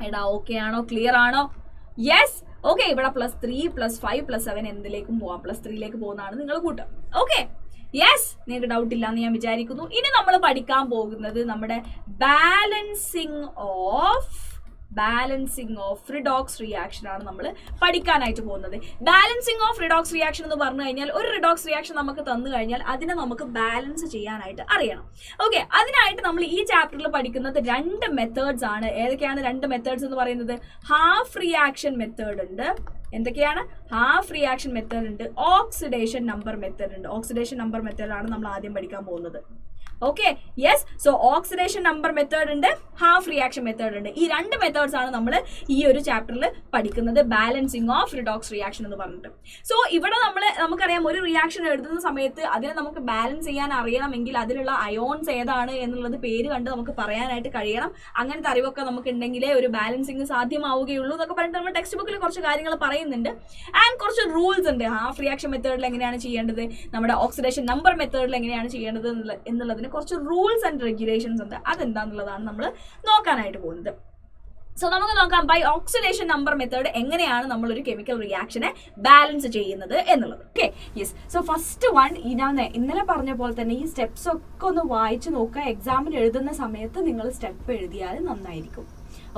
എടാ ഓക്കെ ആണോ? ക്ലിയർ ആണോ? യെസ്. ഓക്കെ, ഇവിടെ +3, +5, +7 എന്തിലേക്കും പോവാം. +3ലേക്ക് പോകുന്നതാണ് നിങ്ങൾ കൂട്ടുക. ഓക്കെ, യെസ്, നിങ്ങൾക്ക് ഡൗട്ട് ഇല്ല എന്ന് ഞാൻ വിചാരിക്കുന്നു. ഇനി നമ്മൾ പഠിക്കാൻ പോകുന്നത് നമ്മുടെ ബാലൻസിങ് ഓഫ് റിഡോക്സ് റിയാക്ഷൻ ആണ് നമ്മൾ പഠിക്കാനായിട്ട് പോകുന്നത്. ബാലൻസിങ് ഓഫ് റിഡോക്സ് റിയാക്ഷൻ എന്ന് പറഞ്ഞു കഴിഞ്ഞാൽ ഒരു റിഡോക്സ് റിയാക്ഷൻ നമുക്ക് തന്നു കഴിഞ്ഞാൽ അതിനെ നമുക്ക് ബാലൻസ് ചെയ്യാനായിട്ട് അറിയണം. ഓക്കെ, അതിനായിട്ട് നമ്മൾ ഈ ചാപ്റ്ററിൽ പഠിക്കുന്നത് 2 മെത്തേഡ്സ് ആണ്. ഏതൊക്കെയാണ് 2 മെത്തേഡ്സ് എന്ന് പറയുന്നത്? ഹാഫ് റിയാക്ഷൻ മെത്തേഡ് ഉണ്ട്. എന്തൊക്കെയാണ്? ഹാഫ് റിയാക്ഷൻ മെത്തേഡ് ഉണ്ട്, ഓക്സിഡേഷൻ നമ്പർ മെത്തേഡ് ഉണ്ട്. ഓക്സിഡേഷൻ നമ്പർ മെത്തേഡാണ് നമ്മൾ ആദ്യം പഠിക്കാൻ പോകുന്നത്. Okay, yes. So oxidation number method ഉണ്ട്, ഹാഫ് റിയാക്ഷൻ മെത്തേഡ് ഉണ്ട്. ഈ 2 മെത്തേഡ്സ് ആണ് നമ്മൾ ഈ ഒരു ചാപ്റ്ററിൽ പഠിക്കുന്നത്, ബാലൻസിങ് ഓഫ് റിഡോക്സ് റിയാക്ഷൻ എന്ന് പറഞ്ഞിട്ട്. സോ ഇവിടെ നമുക്കറിയാം, ഒരു റിയാക്ഷൻ എഴുതുന്ന സമയത്ത് അതിനെ നമുക്ക് ബാലൻസ് ചെയ്യാൻ അറിയണമെങ്കിൽ അതിലുള്ള അയോൺസ് ഏതാണ് എന്നുള്ളത് പേര് കണ്ട് നമുക്ക് പറയാനായിട്ട് കഴിയണം. അങ്ങനത്തെ അറിവൊക്കെ നമുക്ക് ഉണ്ടെങ്കിലേ ഒരു ബാലൻസിങ് സാധ്യമാവുകയുള്ളൂ എന്നൊക്കെ പറഞ്ഞിട്ട് നമ്മൾ ടെക്സ്റ്റ് ബുക്കിൽ കുറച്ച് കാര്യങ്ങൾ പറയുന്നുണ്ട്. ആൻഡ് കുറച്ച് റൂൾസ് ഉണ്ട്. ഹാഫ് റിയാക്ഷൻ മെത്തേഡിൽ എങ്ങനെയാണ് ചെയ്യേണ്ടത്, നമ്മുടെ ഓക്സിഡേഷൻ നമ്പർ മെത്തേഡിൽ എങ്ങനെയാണ് ചെയ്യേണ്ടത് എന്നുള്ളതിന് കുറച്ച് റൂൾസ് ആൻഡ് റെഗുലേഷൻസ് ഉണ്ട്. അതെന്താന്നുള്ളതാണ് നമ്മൾ നോക്കാനായിട്ട് പോകുന്നത്. സോ നമുക്ക് നോക്കാം ബൈ ഓക്സിഡേഷൻ നമ്പർ മെത്തേഡ് എങ്ങനെയാണ് നമ്മൾ ഒരു കെമിക്കൽ റിയാക്ഷനെ ബാലൻസ് ചെയ്യുന്നത് എന്നുള്ളത്. Okay, yes. So first one, ഇന്നലെ പറഞ്ഞ പോലെ തന്നെ ഈ സ്റ്റെപ്സ് ഒക്കെ ഒന്ന് വായിച്ചു നോക്കുക. എക്സാമിന് എഴുതുന്ന സമയത്ത് നിങ്ങൾ സ്റ്റെപ്പ് എഴുതിയാൽ നന്നായിരിക്കും.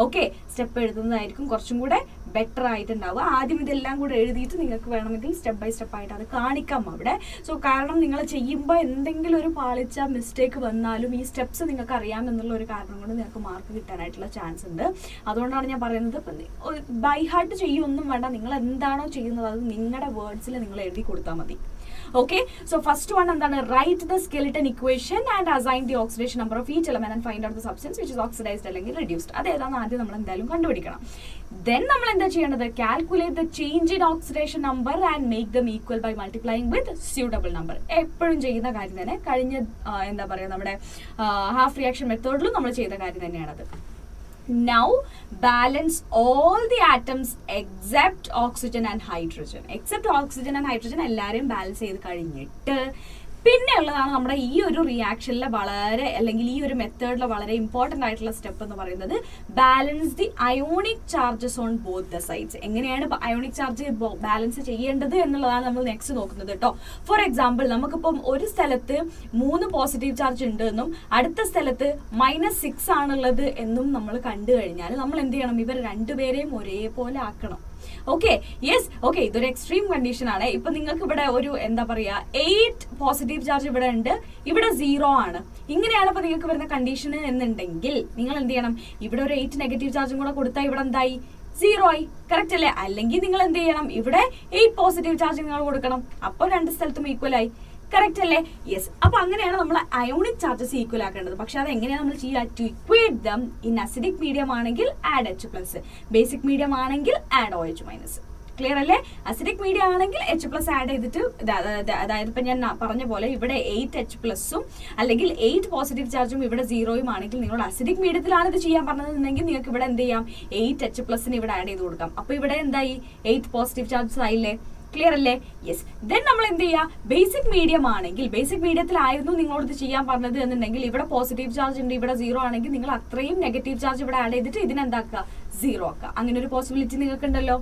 ഓക്കെ, സ്റ്റെപ്പ് എഴുതുന്നതായിരിക്കും കുറച്ചും കൂടെ ബെറ്റർ ആയിട്ടുണ്ടാവുക. ആദ്യം ഇതെല്ലാം കൂടെ എഴുതിയിട്ട് നിങ്ങൾക്ക് വേണമെങ്കിൽ സ്റ്റെപ്പ് ബൈ സ്റ്റെപ്പ് ആയിട്ട് അത് കാണിക്കാം അവിടെ. സോ കാരണം നിങ്ങൾ ചെയ്യുമ്പോൾ എന്തെങ്കിലും ഒരു പാളിച്ച മിസ്റ്റേക്ക് വന്നാലും ഈ സ്റ്റെപ്സ് നിങ്ങൾക്ക് അറിയാമെന്നുള്ള ഒരു കാരണം കൊണ്ട് നിങ്ങൾക്ക് മാർക്ക് കിട്ടാനായിട്ടുള്ള ചാൻസ് ഉണ്ട്. അതുകൊണ്ടാണ് ഞാൻ പറയുന്നത്, ബൈ ഹാർട്ട് ചെയ്യൊന്നും വേണ്ട. നിങ്ങൾ എന്താണോ ചെയ്യുന്നത് അത് നിങ്ങളുടെ വേർഡ്സിൽ നിങ്ങൾ എഴുതി കൊടുത്താൽ മതി. Okay, so first one എന്താണ്? Write the skeleton equation and assign the oxidation number of each element and find out the substance which is oxidized അല്ലെങ്കിൽ reduced. അതേതാണ് ആദ്യം നമ്മൾ എന്തായാലും കണ്ടുപിടിക്കണം. Then നമ്മൾ എന്താ ചെയ്യേണ്ടത്? Calculate the change in oxidation number and make them equal by multiplying with suitable number. എപ്പോഴും ചെയ്യുന്ന കാര്യം തന്നെ, കഴിഞ്ഞ എന്താ പറയുക നമ്മുടെ ഹാഫ് റിയാക്ഷൻ മെത്തേഡിലും നമ്മൾ ചെയ്ത കാര്യം തന്നെയാണത്. Now balance all the atoms except oxygen and hydrogen. Except oxygen and hydrogen എല്ലാവരെയും ബാലൻസ് ചെയ്ത് കഴിഞ്ഞിട്ട് പിന്നെ ഉള്ളതാണ് നമ്മുടെ ഈ ഒരു റിയാക്ഷനിലെ വളരെ അല്ലെങ്കിൽ ഈ ഒരു മെത്തേഡിലെ വളരെ ഇമ്പോർട്ടന്റ് ആയിട്ടുള്ള സ്റ്റെപ്പ് എന്ന് പറയുന്നത് balance the ionic charges on both the sides. എങ്ങനെയാണ് അയോണിക് ചാർജ് ബാലൻസ് ചെയ്യേണ്ടത് എന്നുള്ളതാണ് നമ്മൾ നെക്സ്റ്റ് നോക്കുന്നത് കേട്ടോ. ഫോർ എക്സാമ്പിൾ, നമുക്കിപ്പം ഒരു സ്ഥലത്ത് 3 പോസിറ്റീവ് ചാർജ് ഉണ്ട് എന്നും അടുത്ത സ്ഥലത്ത് -6 ആണുള്ളത് എന്നും നമ്മൾ കണ്ടു കഴിഞ്ഞാൽ നമ്മൾ എന്ത് ചെയ്യണം? ഇവർ രണ്ടുപേരെയും ഒരേപോലെ ആക്കണം. ഓക്കെ, യെസ്, ഓക്കെ, ഇതൊരു എക്സ്ട്രീം കണ്ടീഷൻ ആണ്. ഇപ്പൊ നിങ്ങൾക്ക് ഇവിടെ ഒരു എന്താ പറയാ 8 പോസിറ്റീവ് ചാർജ് ഇവിടെ ഉണ്ട്, ഇവിടെ 0 ആണ്. ഇങ്ങനെയാണ് ഇപ്പൊ നിങ്ങൾക്ക് വരുന്ന കണ്ടീഷൻ എന്നുണ്ടെങ്കിൽ നിങ്ങൾ എന്ത് ചെയ്യണം? ഇവിടെ ഒരു 8 നെഗറ്റീവ് ചാർജും കൂടെ കൊടുത്താൽ ഇവിടെ എന്തായി? 0 ആയി. കറക്റ്റ് അല്ലേ? അല്ലെങ്കിൽ നിങ്ങൾ എന്ത് ചെയ്യണം? ഇവിടെ 8 പോസിറ്റീവ് ചാർജ് നിങ്ങൾ കൊടുക്കണം, അപ്പോൾ രണ്ട് സ്ഥലത്തും ഈക്വൽ ആയി. കറക്റ്റ് അല്ലേ? യെസ്. അപ്പൊ അങ്ങനെയാണ് നമ്മൾ അയോണിക് ചാർജസ് ഈക്വൽ ആക്കേണ്ടത്. പക്ഷെ അത് എങ്ങനെയാണ് നമ്മൾ ചെയ്യുക? To equate them in acidic medium ആണെങ്കിൽ ആഡ് H+, ബേസിക് മീഡിയം ആണെങ്കിൽ ആഡ് OH-. ക്ലിയർ അല്ലേ? അസിഡിക് മീഡിയം ആണെങ്കിൽ H+ ആഡ് ചെയ്തിട്ട്, അതായത് ഇപ്പൊ ഞാൻ പറഞ്ഞ പോലെ ഇവിടെ 8H+ അല്ലെങ്കിൽ 8 പോസിറ്റീവ് ചാർജും ഇവിടെ 0 ആണെങ്കിൽ നിങ്ങൾ അസിഡിക് മീഡിയത്തിലാണ് ഇത് ചെയ്യാൻ പറഞ്ഞതെന്നുണ്ടെങ്കിൽ നിങ്ങൾക്ക് ഇവിടെ എന്ത് ചെയ്യാം? 8H+ ഇവിടെ ആഡ് ചെയ്ത് കൊടുക്കാം. അപ്പൊ ഇവിടെ എന്തായി? 8 പോസിറ്റീവ് ചാർജസ് ആയില്ലേ? ക്ലിയർ അല്ലേ? യെസ്. ദെൻ നമ്മൾ എന്ത് ചെയ്യുക? ബേസിക് മീഡിയം ആണെങ്കിൽ, ബേസിക് മീഡിയത്തിലായിരുന്നു നിങ്ങളോട് ഇത് ചെയ്യാൻ പറഞ്ഞത് എന്നുണ്ടെങ്കിൽ ഇവിടെ പോസിറ്റീവ് ചാർജ് ഉണ്ട്, ഇവിടെ 0 ആണെങ്കിൽ നിങ്ങൾ അത്രയും നെഗറ്റീവ് ചാർജ് ഇവിടെ ആഡ് ചെയ്തിട്ട് ഇതിനെന്താക്കുക? 0 ആക്കുക. അങ്ങനെ ഒരു പോസിബിലിറ്റി നിങ്ങൾക്ക് ഉണ്ടല്ലോ.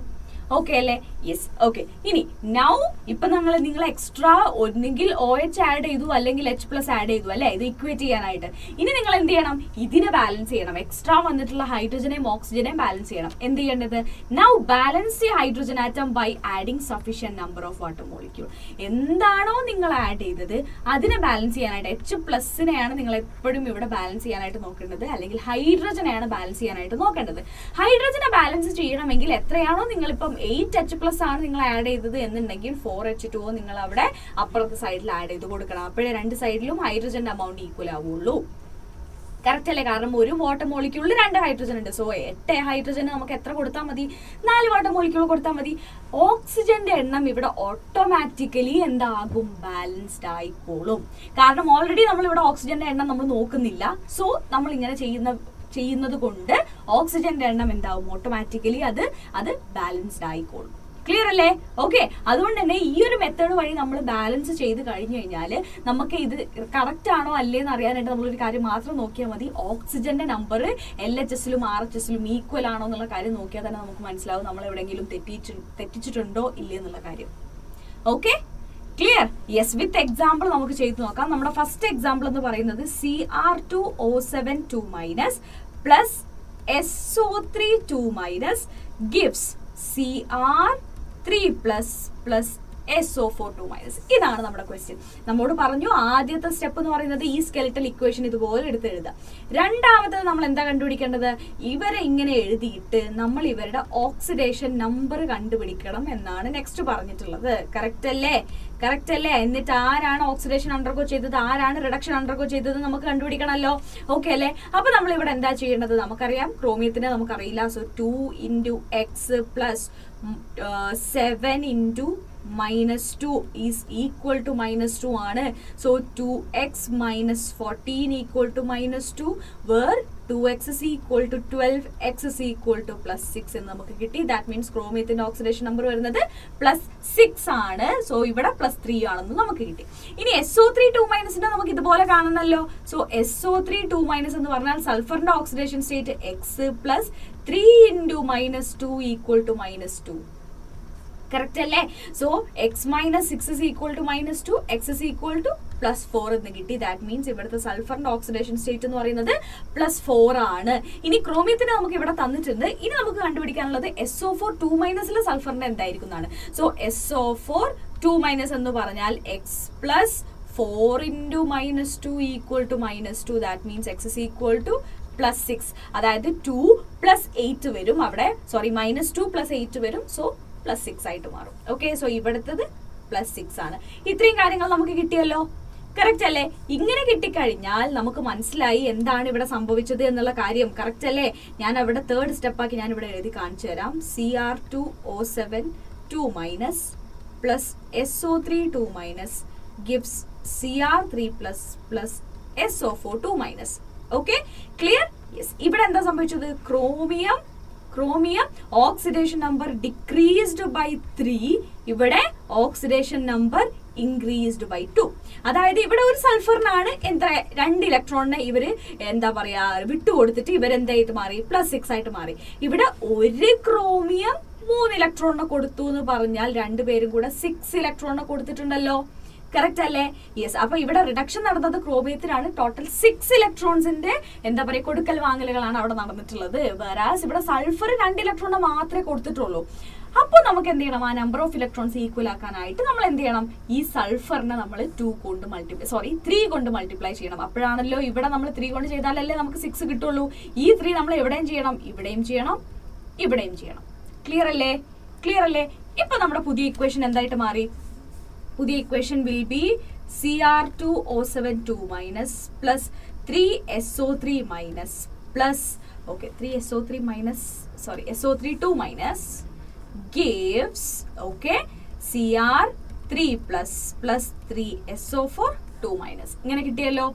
ഓക്കെ അല്ലേ? യെസ്. ഓക്കെ. ഇനി നൗ ഇപ്പൊ നിങ്ങൾ എക്സ്ട്രാ ഒന്നെങ്കിൽ OH ആഡ് ചെയ്തു അല്ലെങ്കിൽ H+ ആഡ് ചെയ്തു അല്ലെ, ഇത് ഇക്വേറ്റ് ചെയ്യാനായിട്ട്. ഇനി നിങ്ങൾ എന്ത് ചെയ്യണം? ഇതിനെ ബാലൻസ് ചെയ്യണം. എക്സ്ട്രാ വന്നിട്ടുള്ള ഹൈഡ്രജനെയും ഓക്സിജനെയും ബാലൻസ് ചെയ്യണം. എന്ത് ചെയ്യേണ്ടത്? Now balance the hydrogen atom by adding sufficient number of water molecule. എന്താണോ നിങ്ങൾ ആഡ് ചെയ്തത് അതിനെ ബാലൻസ് ചെയ്യാനായിട്ട് H+നെയാണ് നിങ്ങൾ എപ്പോഴും ഇവിടെ ബാലൻസ് ചെയ്യാനായിട്ട് നോക്കേണ്ടത്, അല്ലെങ്കിൽ ഹൈഡ്രജനെയാണ് ബാലൻസ് ചെയ്യാനായിട്ട് നോക്കേണ്ടത്. ഹൈഡ്രജനെ ബാലൻസ് ചെയ്യണമെങ്കിൽ എത്രയാണോ നിങ്ങളിപ്പം 8H+ ആണ് നിങ്ങൾ ആഡ് ചെയ്തത് എന്നുണ്ടെങ്കിൽ 4H2O നിങ്ങൾ അവിടെ അപ്പുറത്തെ സൈഡിൽ ആഡ് ചെയ്ത് കൊടുക്കണം. അപ്പോഴേ രണ്ട് സൈഡിലും ഹൈഡ്രജന്റെ അമൗണ്ട് ഈക്വൽ ആവുള്ളൂ. കറക്റ്റ് അല്ലേ? കാരണം ഒരു വാട്ടർ മോളിക്യൂളിൽ 2 ഹൈഡ്രജൻ ഉണ്ട്. സോ 8 ഹൈഡ്രജന് നമുക്ക് എത്ര കൊടുത്താൽ മതി? 4 വാട്ടർ മോളിക്യൂൾ കൊടുത്താൽ മതി. ഓക്സിജന്റെ എണ്ണം ഇവിടെ ഓട്ടോമാറ്റിക്കലി എന്താകും? ബാലൻസ്ഡ് ആയിക്കോളും. കാരണം ഓൾറെഡി നമ്മൾ ഇവിടെ ഓക്സിജന്റെ എണ്ണം നമ്മൾ നോക്കുന്നില്ല. സോ നമ്മൾ ഇങ്ങനെ ചെയ്യുന്നത് കൊണ്ട് ഓക്സിജന്റെ എണ്ണം എന്താവും? ഓട്ടോമാറ്റിക്കലി അത് ബാലൻസ്ഡ് ആയിക്കോളും. ക്ലിയർ അല്ലേ? ഓക്കെ. അതുകൊണ്ട് തന്നെ ഈ ഒരു മെത്തേഡ് വഴി നമ്മൾ ബാലൻസ് ചെയ്ത് കഴിഞ്ഞു കഴിഞ്ഞാൽ നമുക്ക് ഇത് കറക്റ്റ് ആണോ അല്ലേന്ന് അറിയാനായിട്ട് നമ്മളൊരു കാര്യം മാത്രം നോക്കിയാൽ മതി. ഓക്സിജന്റെ നമ്പർ LHSലും RHSലും ഈക്വൽ ആണോ എന്നുള്ള കാര്യം നോക്കിയാൽ തന്നെ നമുക്ക് മനസ്സിലാവും നമ്മൾ എവിടെയെങ്കിലും തെറ്റിച്ചിട്ടുണ്ടോ ഇല്ലേ എന്നുള്ള കാര്യം. Okay, clear? Yes. With example നമുക്ക് ചെയ്ത് നോക്കാം. നമ്മുടെ ഫസ്റ്റ് എക്സാമ്പിൾ എന്ന് പറയുന്നത് Cr2O7 2- plus SO3 2- gives Cr3+ plus SO4 2-. ഇതാണ് നമ്മുടെ ക്വസ്റ്റ്യൻ. നമ്മോട് പറഞ്ഞു ആദ്യത്തെ സ്റ്റെപ്പ് എന്ന് പറയുന്നത് ഈ സ്കെലിറ്റൽ ഇക്വേഷൻ ഇതുപോലെ എടുത്ത് എഴുതുക. രണ്ടാമത്തത് നമ്മൾ എന്താ കണ്ടുപിടിക്കേണ്ടത്? ഇവരെ ഇങ്ങനെ എഴുതിയിട്ട് നമ്മൾ ഇവരുടെ ഓക്സിഡേഷൻ നമ്പർ കണ്ടുപിടിക്കണം എന്നാണ് നെക്സ്റ്റ് പറഞ്ഞിട്ടുള്ളത്. കറക്റ്റ് അല്ലേ? കറക്റ്റ് അല്ലേ? എന്നിട്ട് ആരാണ് ഓക്സിഡേഷൻ അണ്ടർഗോ ചെയ്തത്, ആരാണ് റിഡക്ഷൻ അണ്ടർഗോ ചെയ്തത് നമുക്ക് കണ്ടുപിടിക്കണമല്ലോ. ഓക്കെ അല്ലേ? അപ്പൊ നമ്മൾ ഇവിടെ എന്താ ചെയ്യേണ്ടത്? നമുക്കറിയാം ക്രോമിയത്തിന് നമുക്കറിയില്ല. So 2 × X plus 7 × -2 is equal to -2 ആണ്. So 2x - 14 equal to -2 where 2x is equal to 12, x is equal to +6 എന്ന് നമുക്ക് കിട്ടി. ദാറ്റ് മീൻസ് ക്രോമിയത്തിന്റെ ഓക്സിഡേഷൻ നമ്പർ വരുന്നത് +6 ആണ്. സോ ഇവിടെ +3 ആണെന്ന് നമുക്ക് കിട്ടി. ഇനി SO3 2- നമുക്ക് ഇതുപോലെ കാണണമല്ലോ. സോ SO3 2- എന്ന് പറഞ്ഞാൽ സൾഫറിന്റെ oxidation state x plus 3 × -2 equal to -2. Correct അല്ലേ? So x - 6 is equal to -2, x is equal to +4 എന്ന് കിട്ടി. ദാറ്റ് മീൻസ് ഇവിടുത്തെ സൾഫറിന്റെ ഓക്സിഡേഷൻ സ്റ്റേറ്റ് എന്ന് പറയുന്നത് +4 ആണ്. ഇനി ക്രോമിയത്തിന് നമുക്ക് ഇവിടെ തന്നിട്ടുണ്ട്. ഇനി നമുക്ക് കണ്ടുപിടിക്കാനുള്ളത് SO4 2- സൾഫറിന്റെ എന്തായിരിക്കും എന്നാണ്. സോ SO4 2- എന്ന് പറഞ്ഞാൽ x plus 4 × -2 equal to -2. That means x is equal to +6. അതായത് 2 + 8 വരും അവിടെ. സോറി, -2 + 8 വരും. സോ +6 ആയിട്ട് മാറും. ഓക്കെ, സോ ഇവിടുത്തത് +6 ആണ്. ഇത്രയും കാര്യങ്ങൾ നമുക്ക് കിട്ടിയല്ലോ. കറക്റ്റ് അല്ലേ? ഇങ്ങനെ കിട്ടിക്കഴിഞ്ഞാൽ നമുക്ക് മനസ്സിലായി എന്താണ് ഇവിടെ സംഭവിച്ചത് എന്നുള്ള കാര്യം. കറക്റ്റ് അല്ലേ? ഞാൻ അവിടെ തേർഡ് സ്റ്റെപ്പാക്കി ഞാൻ ഇവിടെ എഴുതി കാണിച്ചു തരാം. Cr2O7 2- plus SO3 2- gives Cr3+ plus SO4 2-. Okay, clear? Yes. ഇവിടെ എന്താ സംഭവിച്ചത്? Chromium oxidation number decreased by 3, ഇവിടെ ഓക്സിഡേഷൻ നമ്പർ increased by 2. അതായത് ഇവിടെ ഒരു സൾഫറിനാണ് എന്താ 2 ഇലക്ട്രോണിനെ ഇവര് എന്താ പറയാ വിട്ടുകൊടുത്തിട്ട് ഇവരെന്തായിട്ട് മാറി +6 ആയിട്ട് മാറി. ഇവിടെ ഒരു ക്രോമിയം 3 ഇലക്ട്രോണിനെ കൊടുത്തു എന്ന് പറഞ്ഞാൽ രണ്ടുപേരും കൂടെ 6 ഇലക്ട്രോണിനെ കൊടുത്തിട്ടുണ്ടല്ലോ. കറക്റ്റ് അല്ലേ? യെസ്. അപ്പൊ ഇവിടെ റിഡക്ഷൻ നടന്നത് ക്രോമിയത്തിലാണ്. ടോട്ടൽ 6 ഇലക്ട്രോൺസിന്റെ എന്താ പറയുക കൊടുക്കൽ വാങ്ങലുകളാണ് അവിടെ നടന്നിട്ടുള്ളത്. വേറാസ് ഇവിടെ സൾഫർ 2 ഇലക്ട്രോണിനെ മാത്രമേ കൊടുത്തിട്ടുള്ളൂ. അപ്പോൾ നമുക്ക് എന്ത് ചെയ്യണം? ആ നമ്പർ ഓഫ് ഇലക്ട്രോൺസ് ഈക്വൽ ആക്കാനായിട്ട് നമ്മൾ എന്ത് ചെയ്യണം? ഈ സൾഫറിനെ നമ്മൾ 3 കൊണ്ട് മൾട്ടിപ്ലൈ ചെയ്യണം. അപ്പോഴാണല്ലോ ഇവിടെ നമ്മൾ 3 കൊണ്ട് ചെയ്താലല്ലേ നമുക്ക് 6 കിട്ടുള്ളൂ. ഈ 3 നമ്മൾ എവിടെയും ചെയ്യണം? ഇവിടെയും ചെയ്യണം, ഇവിടെയും ചെയ്യണം. ക്ലിയർ അല്ലേ? ക്ലിയർ അല്ലേ? ഇപ്പൊ നമ്മുടെ പുതിയ ഇക്വേഷൻ എന്തായിട്ട് മാറി? പുതിയ equation will B Cr2O72 minus plus 3SO3 minus plus SO32 minus gives Cr3 plus 3SO4 2 minus. ഇങ്ങനെ കിട്ടിയല്ലോ.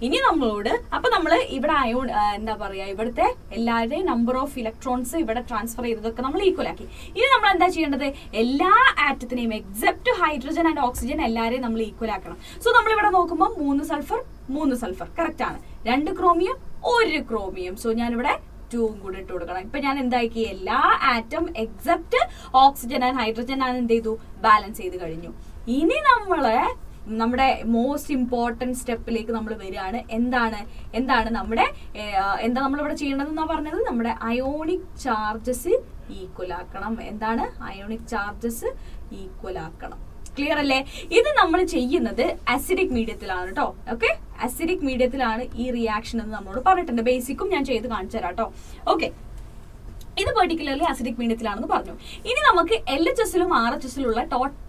ഇനി നമ്മളോട് അപ്പൊ നമ്മൾ ഇവിടെ അയോൺ എന്താ പറയാ ഇവിടുത്തെ എല്ലാവരുടെയും നമ്പർ ഓഫ് ഇലക്ട്രോൺസ് ഇവിടെ ട്രാൻസ്ഫർ ചെയ്തതൊക്കെ നമ്മൾ ഈക്വൽ ആക്കി. ഇനി നമ്മൾ എന്താ ചെയ്യേണ്ടത്? എല്ലാ ആറ്റത്തിനെയും എക്സെപ്റ്റ് ഹൈഡ്രജൻ ആൻഡ് ഓക്സിജൻ എല്ലാവരെയും നമ്മൾ ഈക്വൽ ആക്കണം. സോ നമ്മൾ ഇവിടെ നോക്കുമ്പോൾ 3 സൾഫർ കറക്റ്റ് ആണ്, 2 ക്രോമിയം 1 ക്രോമിയം. സോ ഞാനിവിടെ 2 കൂടെ ഇട്ട് കൊടുക്കണം. ഇപ്പൊ ഞാൻ എന്താക്കി? എല്ലാ atom except oxygen and hydrogen ആണ് എന്ത് ചെയ്തു? ബാലൻസ് ചെയ്ത് കഴിഞ്ഞു. ഇനി നമ്മുടെ മോസ്റ്റ് ഇമ്പോർട്ടൻറ്റ് സ്റ്റെപ്പിലേക്ക് നമ്മൾ വരികയാണ്. എന്താണ് നമ്മുടെ നമ്മളിവിടെ ചെയ്യേണ്ടതെന്നാ പറഞ്ഞത്? നമ്മുടെ അയോണിക് ചാർജസ് ഈക്വൽ ആക്കണം. എന്താണ്? അയോണിക് ചാർജസ് ഈക്വൽ ആക്കണം. ക്ലിയർ അല്ലേ? ഇത് നമ്മൾ ചെയ്യുന്നത് അസിഡിക് മീഡിയത്തിലാണ് കേട്ടോ. ഓക്കെ, അസിഡിക് മീഡിയത്തിലാണ് ഈ റിയാക്ഷൻ എന്ന് നമ്മളോട് പറഞ്ഞിട്ടുണ്ട്. ബേസിക്കും ഞാൻ ചെയ്ത് കാണിച്ചു തരാം കേട്ടോ. ഓക്കെ, ഇത് പെർട്ടിക്കുലർലി അസിഡിക് മീഡിയത്തിലാണെന്ന് പറഞ്ഞു. ഇനി നമുക്ക് LHSലും RHSലുള്ള ടോട്ടൽ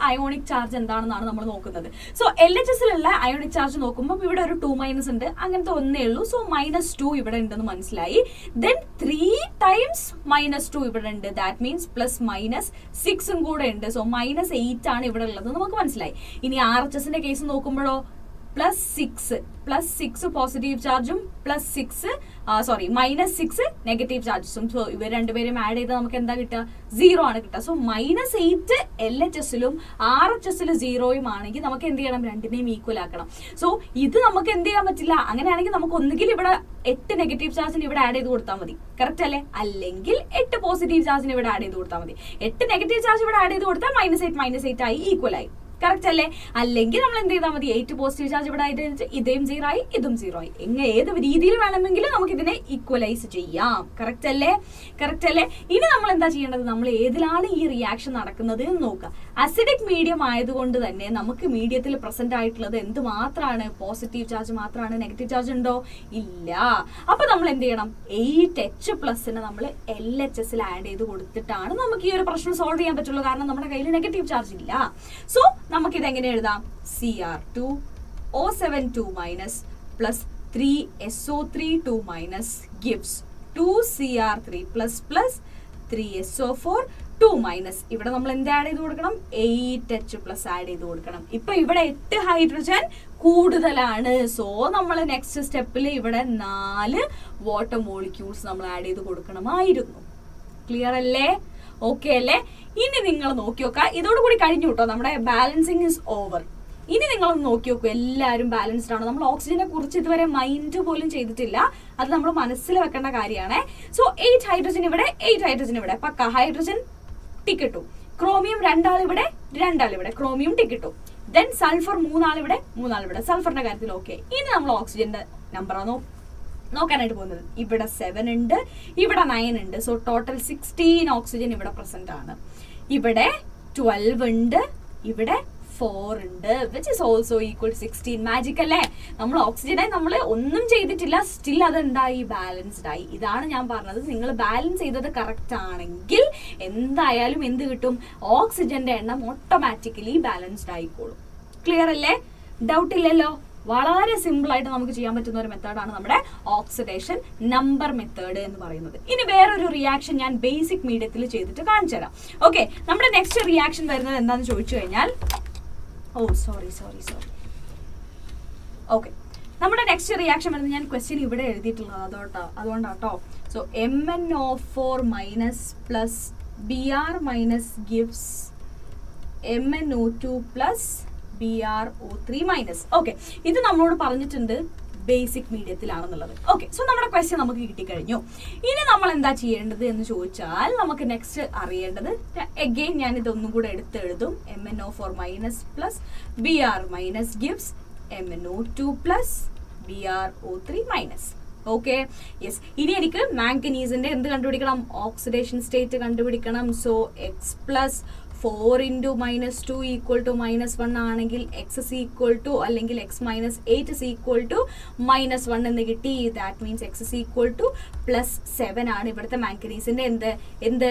അയോണിക് ചാർജ് എന്താണെന്നാണ് നമ്മൾ നോക്കുന്നത്. സോ LHSലുള്ള അയോണിക് ചാർജ് നോക്കുമ്പോൾ ഇവിടെ ഒരു 2- ഉണ്ട്, അങ്ങനത്തെ ഒന്നേ ഉള്ളൂ. സോ -2 ഇവിടെ ഉണ്ടെന്ന് മനസ്സിലായി. ദെൻ 3 ടൈംസ് -2 ഇവിടെ ഉണ്ട്. ദാറ്റ് മീൻസ് +-6 കൂടെ ഉണ്ട്. സോ -8 ആണ് ഇവിടെ ഉള്ളത് നമുക്ക് മനസ്സിലായി. ഇനി RHSന്റെ കേസ് നോക്കുമ്പോഴോ +6 പോസിറ്റീവ് ചാർജും -6 നെഗറ്റീവ് ചാർജസും. സോ ഇവർ രണ്ടുപേരും ആഡ് ചെയ്താൽ നമുക്ക് എന്താ കിട്ടുക? 0 ആണ് കിട്ടുക. സോ -8 LHSലും RHSലും 0 ആണെങ്കിൽ നമുക്ക് എന്ത് ചെയ്യണം? രണ്ടിനെയും ഈക്വൽ ആക്കണം. സോ ഇത് നമുക്ക് എന്ത് ചെയ്യാൻ പറ്റില്ല. അങ്ങനെയാണെങ്കിൽ നമുക്ക് ഒന്നുകിൽ ഇവിടെ 8 നെഗറ്റീവ് ചാർജിന് ഇവിടെ ആഡ് ചെയ്ത് കൊടുത്താൽ മതി. കറക്റ്റ് അല്ലേ? അല്ലെങ്കിൽ 8 പോസിറ്റീവ് ചാർജിന് ഇവിടെ ആഡ് ചെയ്ത് കൊടുത്താൽ മതി. 8 നെഗറ്റീവ് ചാർജ് ഇവിടെ ആഡ് ചെയ്ത് കൊടുത്താൽ -8 ആയി ഈക്വൽ ആയി. കറക്റ്റ് അല്ലേ? അല്ലെങ്കിൽ നമ്മൾ എന്ത് ചെയ്താൽ മതി? 8 പോസിറ്റീവ് ചാർജ് ഇവിടെ ആയിട്ട് ഇതേം 0 ആയി, ഇതും 0 ആയി. ഏത് രീതിയിൽ വേണമെങ്കിലും നമുക്ക് ഇതിനെ ഈക്വലൈസ് ചെയ്യാം. കറക്റ്റ് അല്ലേ? ഇനി നമ്മൾ എന്താ ചെയ്യേണ്ടത്? നമ്മൾ ഏതിലാണ് ഈ റിയാക്ഷൻ നടക്കുന്നത് എന്ന് നോക്കുക. അസിഡിക് മീഡിയം ആയതുകൊണ്ട് തന്നെ നമുക്ക് മീഡിയത്തിൽ പ്രസന്റ് ആയിട്ടുള്ളത് എന്ത് മാത്രമാണ്? പോസിറ്റീവ് ചാർജ് മാത്രമാണ്. നെഗറ്റീവ് ചാർജ് ഉണ്ടോ? ഇല്ല. അപ്പൊ നമ്മൾ എന്ത് ചെയ്യണം? 8H+ നമ്മൾ LHSൽ ആഡ് ചെയ്ത് കൊടുത്തിട്ടാണ് നമുക്ക് ഈ ഒരു പ്രശ്നം സോൾവ് ചെയ്യാൻ പറ്റുള്ളൂ. കാരണം നമ്മുടെ കയ്യിൽ നെഗറ്റീവ് ചാർജ് ഇല്ല. സോ നമുക്കിത് എങ്ങനെ എഴുതാം? Cr2O72 minus plus 3SO32 minus gives 2Cr3 plus 3SO4 2 minus ഇവിടെ നമ്മൾ എന്ത് ആഡ് ചെയ്ത് കൊടുക്കണം? 8H+ ആഡ് ചെയ്ത് കൊടുക്കണം. ഇപ്പൊ ഇവിടെ 8 ഹൈഡ്രജൻ കൂടുതലാണ്. സോ നമ്മൾ നെക്സ്റ്റ് സ്റ്റെപ്പിൽ ഇവിടെ 4 വാട്ടർ മോളിക്യൂൾസ് നമ്മൾ ആഡ് ചെയ്ത് കൊടുക്കണമായിരുന്നു. ക്ലിയർ അല്ലേ? ഓക്കെ അല്ലേ? ഇനി നിങ്ങൾ നോക്കി നോക്കുക. ഇതോടുകൂടി കഴിഞ്ഞു കേട്ടോ, നമ്മുടെ ബാലൻസിങ് ഇസ് ഓവർ. ഇനി നിങ്ങളൊന്ന് നോക്കി നോക്കൂ, എല്ലാവരും ബാലൻസ്ഡ് ആണ്. നമ്മൾ ഓക്സിജനെ കുറിച്ച് ഇതുവരെ മൈൻഡ് പോലും ചെയ്തിട്ടില്ല. അത് നമ്മൾ മനസ്സിൽ വെക്കേണ്ട കാര്യമാണ്. സോ 8 ഹൈഡ്രജൻ ഇവിടെ, 8 ഹൈഡ്രജൻ ഇവിടെ, പക്ക ഹൈഡ്രജൻ ടിക്കിട്ടു. ക്രോമിയം 2 ആൾ ഇവിടെ, 2 ആൾ ഇവിടെ, ക്രോമിയം ടിക്കിട്ടു. ദെൻ സൾഫർ 3 ആൾ ഇവിടെ, 3 ആൾ ഇവിടെ. സൾഫറിന്റെ കാര്യത്തിൽ ഓക്കെ. ഇനി നമ്മൾ ഓക്സിജന്റെ നമ്പറാണ് നോക്കാനായിട്ട് പോകുന്നത്. ഇവിടെ 7 ഉണ്ട്, ഇവിടെ 9 ഉണ്ട്. സോ ടോട്ടൽ 16 ഓക്സിജൻ ഇവിടെ പ്രസന്റ് ആണ്. ഇവിടെ 12 ഉണ്ട്, ഇവിടെ 4 ഉണ്ട്, which is also equal 16. Magic അല്ലേ? നമ്മൾ ഓക്സിജനെ നമ്മൾ ഒന്നും ചെയ്തിട്ടില്ല, സ്റ്റിൽ അത് എന്തായി? ബാലൻസ്ഡ് ആയി. ഇതാണ് ഞാൻ പറഞ്ഞത്. നിങ്ങൾ ബാലൻസ് ചെയ്തത് കറക്റ്റ് ആണെങ്കിൽ എന്തായാലും എന്ത് കിട്ടും? ഓക്സിജന്റെ എണ്ണം ഓട്ടോമാറ്റിക്കലി ബാലൻസ്ഡ് ആയിക്കോളും. ക്ലിയർ അല്ലേ? ഡൗട്ട് ഇല്ലല്ലോ? വളരെ സിമ്പിൾ ആയിട്ട് നമുക്ക് ചെയ്യാൻ പറ്റുന്ന ഒരു മെത്തേഡാണ് നമ്മുടെ ഓക്സിഡേഷൻ നമ്പർ മെത്തേഡ് എന്ന് പറയുന്നത്. ഇനി വേറൊരു റിയാക്ഷൻ ഞാൻ ബേസിക് മീഡിയത്തിൽ ചെയ്തിട്ട് കാണിച്ചു തരാം. ഓക്കെ, നമ്മുടെ നെക്സ്റ്റ് റിയാക്ഷൻ വരുന്നത് എന്താണെന്ന് ചോദിച്ചു കഴിഞ്ഞാൽ സോറി ഓക്കെ, നമ്മുടെ നെക്സ്റ്റ് റിയാക്ഷൻ വരുന്നത് ഞാൻ ക്വസ്റ്റ്യൻ ഇവിടെ എഴുതിയിട്ടുള്ളത് അതുകൊണ്ടാട്ടോ. So MnO4 minus plus Br minus gives MnO2 plus BrO3 minus. Okay, ഇത് നമ്മളോട് പറഞ്ഞിട്ടുണ്ട് ബേസിക് മീഡിയത്തിലാണെന്നുള്ളത്. ഓക്കെ, സോ നമ്മുടെ ക്വസ്റ്റ്യൻ നമുക്ക് കിട്ടിക്കഴിഞ്ഞു. ഇനി നമ്മൾ എന്താ ചെയ്യേണ്ടത് എന്ന് ചോദിച്ചാൽ നമുക്ക് നെക്സ്റ്റ് അറിയേണ്ടത്, അഗെയിൻ ഞാൻ ഇതൊന്നും കൂടെ എടുത്തെഴുതും. MnO4 minus plus Br minus gives MnO2 plus BrO3 minus. Okay, yes. ഇനി എനിക്ക് മാംഗനീസിന്റെ എന്ത് കണ്ടുപിടിക്കണം? ഓക്സിഡേഷൻ സ്റ്റേറ്റ് കണ്ടുപിടിക്കണം. So X plus 4 into -2 equal to -1 ആണെങ്കിൽ x is equal to അല്ലെങ്കിൽ x minus 8 is equal to -1 എന്ന് കിട്ടി. That means x is equal to +7 ആണ് ഇവിടുത്തെ മാംഗനീസിന്റെ എന്ത്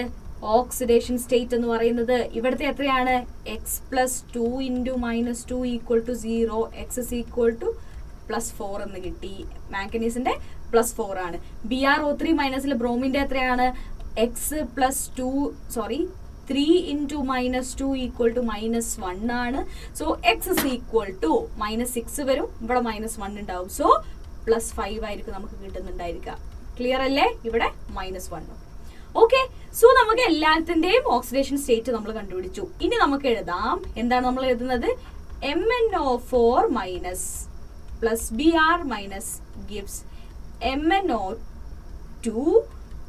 ഓക്സിഡേഷൻ സ്റ്റേറ്റ് എന്ന് പറയുന്നത്. ഇവിടുത്തെ എത്രയാണ്? x plus 2 into -2 equal to 0, x is equal to +4 എന്ന് കിട്ടി. മാംഗനീസിന്റെ +4 ആണ്. BrO3 മൈനസിൽ ബ്രോമിന്റെ എത്രയാണ്? x plus 3 into -2 equal to -1 ആണ്. So x is equal to -6 വരും, ഇവിടെ -1 ഉണ്ടാവും. സോ +5 ആയിരിക്കും നമുക്ക് കിട്ടുന്നുണ്ടായിരിക്കുക. ക്ലിയർ അല്ലേ? ഇവിടെ -1. ഓക്കെ, സോ നമുക്ക് എല്ലാത്തിന്റെയും ഓക്സിഡേഷൻ സ്റ്റേറ്റ് നമ്മൾ കണ്ടുപിടിച്ചു. ഇനി നമുക്ക് എഴുതാം. എന്താണ് നമ്മൾ എഴുതുന്നത്? MnO4 minus plus Br minus gives MnO2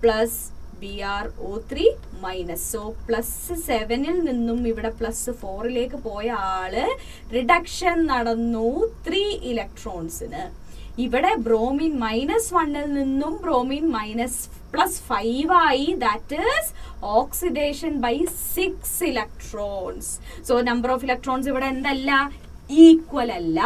plus BrO3 minus. So +7 നിന്നും ഇവിടെ +4 പോയ ആള് റിഡക്ഷൻ നടന്നു 3 ഇലക്ട്രോൺസിന്. ഇവിടെ ബ്രോമിൻ -1 നിന്നും ബ്രോമിൻ +5 ആയി. That is oxidation by 6 electrons. So number of electrons ഇവിടെ എന്തല്ല? ഈക്വൽ അല്ല.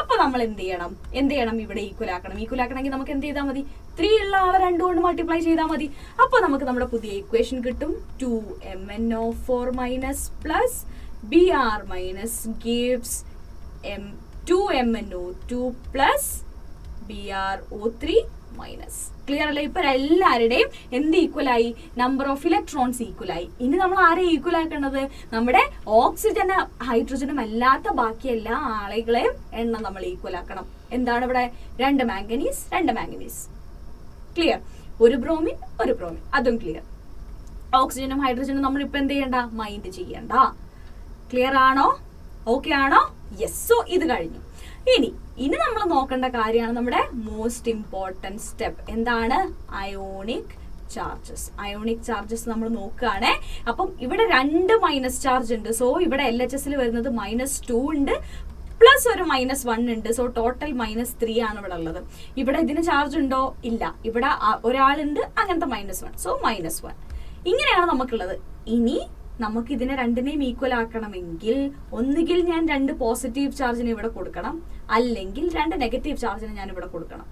അപ്പൊ നമ്മൾ എന്ത് ചെയ്യണം? ഇവിടെ ഈക്വൽ ആക്കണമെങ്കിൽ നമുക്ക് എന്ത് ചെയ്താൽ മതി? 3 ഉള്ള ആളെ 2 കൊണ്ട് മൾട്ടിപ്ലൈ ചെയ്താൽ മതി. അപ്പൊ നമുക്ക് നമ്മുടെ പുതിയ ഇക്വേഷൻ കിട്ടും. 2MnO4 minus plus Br minus gives 2MnO2 plus BrO3 minus. Clear അല്ലേ? ഇപ്പൊ എല്ലാവരുടെയും എന്ത് ഈക്വലായി? നമ്പർ ഓഫ് ഇലക്ട്രോൺസ് ഈക്വലായി. ഇനി നമ്മൾ ആരെ ഈക്വൽ ആക്കേണ്ടത്? നമ്മുടെ ഓക്സിജനും ഹൈഡ്രജനും അല്ലാത്ത ബാക്കി എല്ലാ ആളുകളെയും എണ്ണം നമ്മൾ ഈക്വൽ ആക്കണം. എന്താണ് ഇവിടെ? 2 മാംഗനീസ്. ക്ലിയർ? ഒരു ബ്രോമിൻ. അതും ക്ലിയർ. ഓക്സിജനും ഹൈഡ്രജനും നമ്മൾ ഇപ്പൊ എന്ത് ചെയ്യണ്ട? മൈൻഡ് ചെയ്യണ്ട. ക്ലിയർ ആണോ? ഓക്കെ ആണോ? യെസ്. സോ ഇത് കഴിഞ്ഞു. ഇനി നമ്മൾ നോക്കേണ്ട കാര്യമാണ് നമ്മുടെ മോസ്റ്റ് ഇമ്പോർട്ടൻറ്റ് സ്റ്റെപ്പ്. എന്താണ്? അയോണിക് ചാർജസ് നമ്മൾ നോക്കുകയാണേ. അപ്പം ഇവിടെ 2 മൈനസ് ചാർജ് ഉണ്ട്. സോ ഇവിടെ LHSൽ വരുന്നത് -2 ഉണ്ട്, പ്ലസ് ഒരു -1 ഉണ്ട്. സോ ടോട്ടൽ -3 ആണ് ഇവിടെ ഉള്ളത്. ഇവിടെ ഇതിന് ചാർജ് ഉണ്ടോ? ഇല്ല. ഇവിടെ ഒരാളുണ്ട്, അങ്ങനത്തെ -1. സോ -1 ഇങ്ങനെയാണ് നമുക്കുള്ളത്. ഇനി നമുക്ക് ഇതിനെ രണ്ടിനെയും ഈക്വൽ ആക്കണമെങ്കിൽ ഒന്നുകിൽ ഞാൻ 2 പോസിറ്റീവ് ചാർജിന് ഇവിടെ കൊടുക്കണം, അല്ലെങ്കിൽ 2 നെഗറ്റീവ് ചാർജിന് ഞാൻ ഇവിടെ കൊടുക്കണം.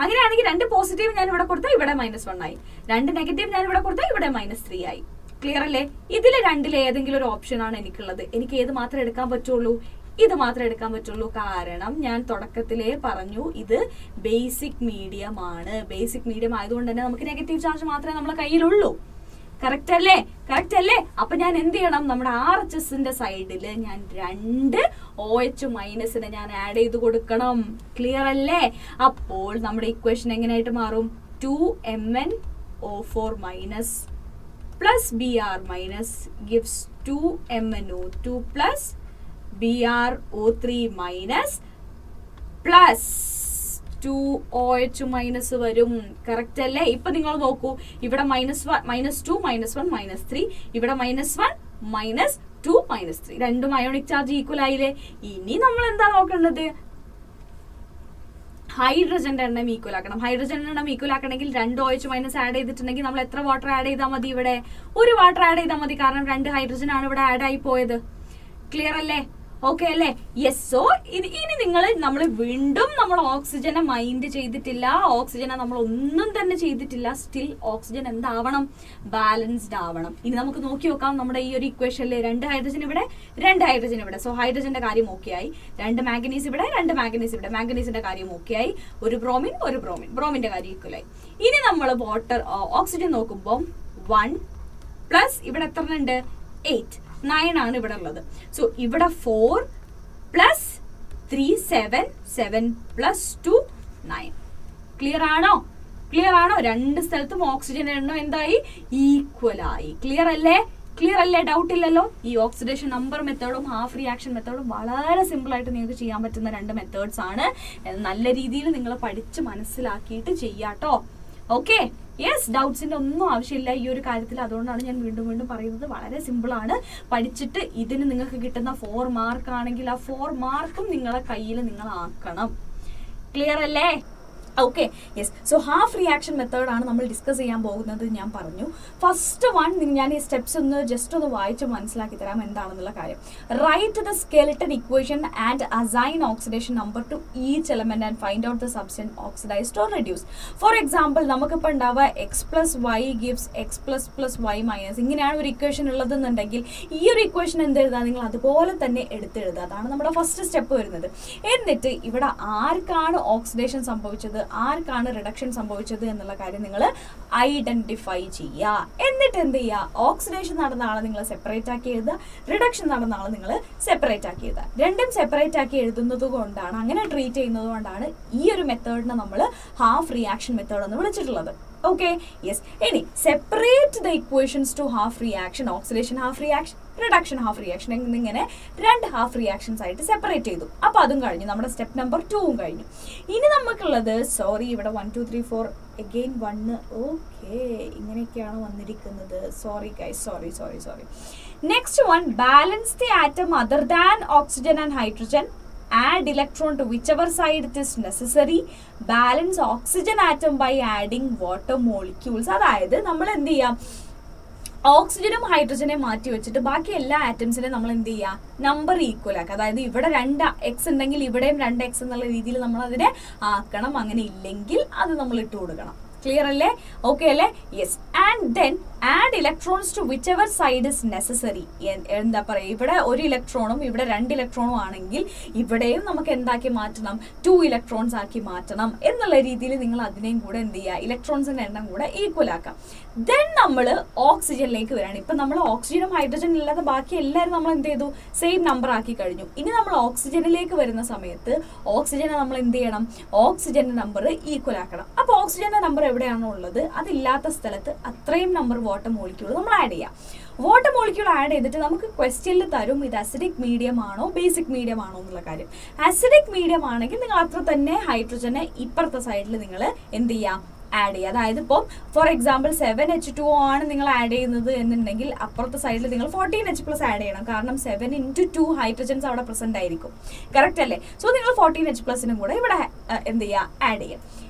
അങ്ങനെയാണെങ്കിൽ 2 പോസിറ്റീവ് ഞാൻ ഇവിടെ കൊടുത്താൽ ഇവിടെ -1 ആയി, 2 നെഗറ്റീവ് ഞാൻ ഇവിടെ കൊടുത്താൽ ഇവിടെ -3 ആയി. ക്ലിയർ അല്ലേ? ഇതിൽ രണ്ടിലെ ഏതെങ്കിലും ഒരു ഓപ്ഷൻ ആണ് എനിക്കുള്ളത്. എനിക്ക് ഏത് മാത്രമേ എടുക്കാൻ പറ്റുള്ളൂ? ഇത് മാത്രമേ എടുക്കാൻ പറ്റുള്ളൂ. കാരണം ഞാൻ തുടക്കത്തിലേ പറഞ്ഞു ഇത് ബേസിക് മീഡിയം ആണ്. ബേസിക് മീഡിയം ആയതുകൊണ്ട് തന്നെ നമുക്ക് നെഗറ്റീവ് ചാർജ് മാത്രമേ നമ്മളെ കയ്യിലുള്ളൂ. കറക്റ്റ് അല്ലേ? അപ്പൊ ഞാൻ എന്ത് ചെയ്യണം? നമ്മുടെ RHSന്റെ സൈഡില് ഞാൻ 2 OH മൈനസിനെ ഞാൻ ആഡ് ചെയ്ത് കൊടുക്കണം. ക്ലിയർ അല്ലേ? അപ്പോൾ നമ്മുടെ ഇക്വേഷൻ എങ്ങനെയായിട്ട് മാറും? 2MnO4 minus plus Br minus gives 2MnO2 plus BrO3 minus plus 2OH minus വരും. കറക്റ്റ് അല്ലേ? ഇപ്പൊ നിങ്ങൾ നോക്കൂ, ഇവിടെ -2 -1 -3, ഇവിടെ -1 -2 -3, രണ്ടും അയോണിക് ചാർജ് ഈക്വൽ ആയില്ലേ? ഇനി നമ്മൾ എന്താ നോക്കേണ്ടത്? ഹൈഡ്രജന്റെ എണ്ണം ഈക്വൽ ആക്കണം. ഹൈഡ്രജന്റെ എണ്ണം ഈക്വൽ ആക്കണമെങ്കിൽ 2 OH മൈനസ് ആഡ് ചെയ്തിട്ടുണ്ടെങ്കിൽ നമ്മൾ എത്ര വാട്ടർ ആഡ് ചെയ്താൽ മതി? ഇവിടെ 1 വാട്ടർ ആഡ് ചെയ്താൽ മതി. കാരണം 2 ഹൈഡ്രജൻ ആണ് ഇവിടെ ആഡ് ആയി പോയത്. ക്ലിയർ അല്ലേ? ഓക്കെ അല്ലേ? യെസ്. സോ ഇനി നമ്മൾ വീണ്ടും നമ്മൾ ഓക്സിജനെ മൈൻഡ് ചെയ്തിട്ടില്ല, ഓക്സിജനെ നമ്മൾ ഒന്നും തന്നെ ചെയ്തിട്ടില്ല. Still oxygen എന്താവണം? ബാലൻസ്ഡ് ആവണം. ഇനി നമുക്ക് നോക്കി നോക്കാം നമ്മുടെ ഈ ഒരു ഇക്വേഷനിൽ 2 ഹൈഡ്രജൻ ഇവിടെ, 2 ഹൈഡ്രജൻ ഇവിടെ. സോ ഹൈഡ്രജന്റെ കാര്യം ഓക്കെ ആയി. 2 മാംഗനീസ് ഇവിടെ, 2 മാംഗനീസ് ഇവിടെ. മാംഗനീസിന്റെ കാര്യം ഓക്കെ ആയി. ഒരു ബ്രോമിൻ, ബ്രോമിന്റെ കാര്യം ഈക്വൽ ആയി. ഇനി നമ്മൾ ഓക്സിജൻ നോക്കുമ്പോൾ 1 പ്ലസ് ഇവിടെ എത്ര ഉണ്ട്? 8, 9 ആണ് ഇവിടെ ഉള്ളത്. സോ ഇവിടെ 4 പ്ലസ് 3 7 പ്ലസ് 2 9. ക്ലിയർ ആണോ? 2 സ്ഥലത്തും ഓക്സിജൻ എണ്ണം എന്തായി? ഈക്വൽ ആയി. ക്ലിയർ അല്ലേ? ക്ലിയർ അല്ലേ? ഡൗട്ട് ഇല്ലല്ലോ? ഈ ഓക്സിഡേഷൻ നമ്പർ മെത്തേഡും ഹാഫ് റിയാക്ഷൻ മെത്തേഡും വളരെ സിമ്പിൾ ആയിട്ട് നിങ്ങൾക്ക് ചെയ്യാൻ പറ്റുന്ന 2 മെത്തേഡ്സ് ആണ്. നല്ല രീതിയിൽ നിങ്ങൾ പഠിച്ച് മനസ്സിലാക്കിയിട്ട് ചെയ്യാട്ടോ. ഓക്കെ, യെസ്, ഡൗട്ട്സിന്റെ ഒന്നും ആവശ്യമില്ല ഈ ഒരു കാര്യത്തിൽ. അതുകൊണ്ടാണ് ഞാൻ വീണ്ടും വീണ്ടും പറയുന്നത്. വളരെ സിമ്പിൾ ആണ്. പഠിച്ചിട്ട് ഇതിന് നിങ്ങൾക്ക് കിട്ടുന്ന 4 മാർക്ക് ആണെങ്കിൽ ആ 4 മാർക്കും നിങ്ങളെ കയ്യിൽ നിങ്ങൾ ആക്കണം. ക്ലിയർ അല്ലേ? Okay, yes. So half reaction method ആണ് നമ്മൾ ഡിസ്കസ് ചെയ്യാൻ പോകുന്നത്. ഞാൻ പറഞ്ഞു ഫസ്റ്റ് വൺ, ഞാൻ ഈ സ്റ്റെപ്സ് ഒന്ന് ജസ്റ്റ് ഒന്ന് വായിച്ച് മനസ്സിലാക്കി തരാം എന്താണെന്നുള്ള കാര്യം. Write the skeleton equation and assign oxidation number to each element and find out the substance oxidised or reduce. For example, നമുക്കിപ്പോൾ ഉണ്ടാവുക x plus y gives x plus plus y minus, ഇങ്ങനെയാണ് ഒരു ഇക്വേഷൻ ഉള്ളതെന്നുണ്ടെങ്കിൽ ഈ ഒരു equation എന്ത് എഴുതാം? നിങ്ങൾ അതുപോലെ തന്നെ എടുത്തെഴുതുക. അതാണ് നമ്മുടെ ഫസ്റ്റ് സ്റ്റെപ്പ് വരുന്നത്. എന്നിട്ട് ഇവിടെ ആർക്കാണ് ഓക്സിഡേഷൻ സംഭവിച്ചത്, ആർക്കാണ് റിഡക്ഷൻ സംഭവിച്ചത് എന്നുള്ള കാര്യം നിങ്ങൾ ഐഡന്റിഫൈ ചെയ്യുക. എന്നിട്ട് എന്ത് ചെയ്യുക? ഓക്സിഡേഷൻ നടന്ന ആളെ നിങ്ങൾ സെപ്പറേറ്റ് ആക്കി എഴുതുക, റിഡക്ഷൻ നടന്ന ആളെ നിങ്ങൾ സെപ്പറേറ്റ് ആക്കി എഴുതുക. രണ്ടും സെപ്പറേറ്റ് ആക്കി എഴുതുന്നത് കൊണ്ടാണ്, അങ്ങനെ ട്രീറ്റ് ചെയ്യുന്നത് കൊണ്ടാണ് ഈ ഒരു മെത്തേഡിനെ നമ്മൾ ഹാഫ് റിയാക്ഷൻ മെത്തേഡ് എന്ന് വിളിച്ചിട്ടുള്ളത്. Okay, yes. ഇനി separate the equations to half reaction, oxidation half reaction, reduction half reaction എന്നിങ്ങനെ 2 ഹാഫ് റിയാക്ഷൻസ് ആയിട്ട് സെപ്പറേറ്റ് ചെയ്തു. അപ്പോൾ അതും കഴിഞ്ഞു, നമ്മുടെ സ്റ്റെപ്പ് നമ്പർ 2 കഴിഞ്ഞു. ഇനി നമുക്കുള്ളത്, സോറി ഇവിടെ 1 2 3 4 അഗെയിൻ 1. ഓക്കെ, ഇങ്ങനെയൊക്കെയാണ് വന്നിരിക്കുന്നത്. Sorry guys, sorry. Next one, balance the atom other than oxygen and hydrogen, add electron to whichever side it is necessary, balance oxygen atom by adding water molecules. അതായത് നമ്മൾ എന്ത് ചെയ്യാം? ഓക്സിജനും ഹൈഡ്രജനെ മാറ്റി വെച്ചിട്ട് ബാക്കി എല്ലാ ആറ്റംസിനെ നമ്മൾ എന്ത് ചെയ്യുക? നമ്പർ ഈക്വൽ ആക്കുക. അതായത് ഇവിടെ 2 എക്സ് ഉണ്ടെങ്കിൽ ഇവിടെയും 2 എക്സ് എന്നുള്ള രീതിയിൽ നമ്മൾ അതിനെ ആക്കണം. അങ്ങനെ ഇല്ലെങ്കിൽ അത് നമ്മൾ ഇട്ട് കൊടുക്കണം. ക്ലിയർ അല്ലേ? ഓക്കെ അല്ലേ? Yes. And then add electrons to whichever side is necessary. എന്താ പറയുക, ഇവിടെ 1 ഇലക്ട്രോണും ഇവിടെ 2 ഇലക്ട്രോണും ആണെങ്കിൽ ഇവിടെയും നമുക്ക് എന്താക്കി മാറ്റണം? 2 ഇലക്ട്രോൺസ് ആക്കി മാറ്റണം എന്നുള്ള രീതിയിൽ നിങ്ങൾ അതിനെയും കൂടെ എന്ത് ചെയ്യുക? ഇലക്ട്രോൺസിന്റെ എണ്ണം കൂടെ ഈക്വൽ ആക്കാം. ദെൻ നമ്മൾ ഓക്സിജനിലേക്ക് വരികയാണ്. ഇപ്പം നമ്മൾ ഓക്സിജനും ഹൈഡ്രജനും ഇല്ലാതെ ബാക്കി എല്ലാവരും നമ്മൾ എന്ത് ചെയ്തു? സെയിം നമ്പർ ആക്കി കഴിഞ്ഞു. ഇനി നമ്മൾ ഓക്സിജനിലേക്ക് വരുന്ന സമയത്ത് ഓക്സിജനെ നമ്മൾ എന്ത് ചെയ്യണം? ഓക്സിജന്റെ നമ്പർ ഈക്വൽ ആക്കണം. അപ്പോൾ ഓക്സിജന്റെ നമ്പർ എവിടെയാണോ ഉള്ളത് അതില്ലാത്ത സ്ഥലത്ത് അത്രയും നമ്പർ വാട്ടർ മോളിക്യൂൾ നമ്മൾ ആഡ് ചെയ്യാം. വാട്ടർ മോളിക്യൂൾ ആഡ് ചെയ്തിട്ട് നമുക്ക് ക്വസ്റ്റ്യനിൽ തരും ഇത് അസിഡിക് മീഡിയം ആണോ ബേസിക് മീഡിയം ആണോ എന്നുള്ള കാര്യം. അസിഡിക് മീഡിയം ആണെങ്കിൽ നിങ്ങൾ അത്ര തന്നെ ഹൈഡ്രജനെ ഇപ്പുറത്തെ സൈഡിൽ നിങ്ങൾ എന്ത് ചെയ്യാം? ആഡ് ചെയ്യുക. അതായത് ഇപ്പോൾ ഫോർ എക്സാമ്പിൾ 7H2O ആണ് നിങ്ങൾ ആഡ് ചെയ്യുന്നത് എന്നുണ്ടെങ്കിൽ അപ്പുറത്തെ സൈഡിൽ നിങ്ങൾ 14H+ ആഡ് ചെയ്യണം. കാരണം 7 × 2 ഹൈഡ്രജൻസ് അവിടെ പ്രസന്റ് ആയിരിക്കും. കറക്റ്റ് അല്ലേ? സോ നിങ്ങൾ 14H+നും കൂടെ ഇവിടെ എന്ത് ചെയ്യുക? ആഡ് ചെയ്യുക.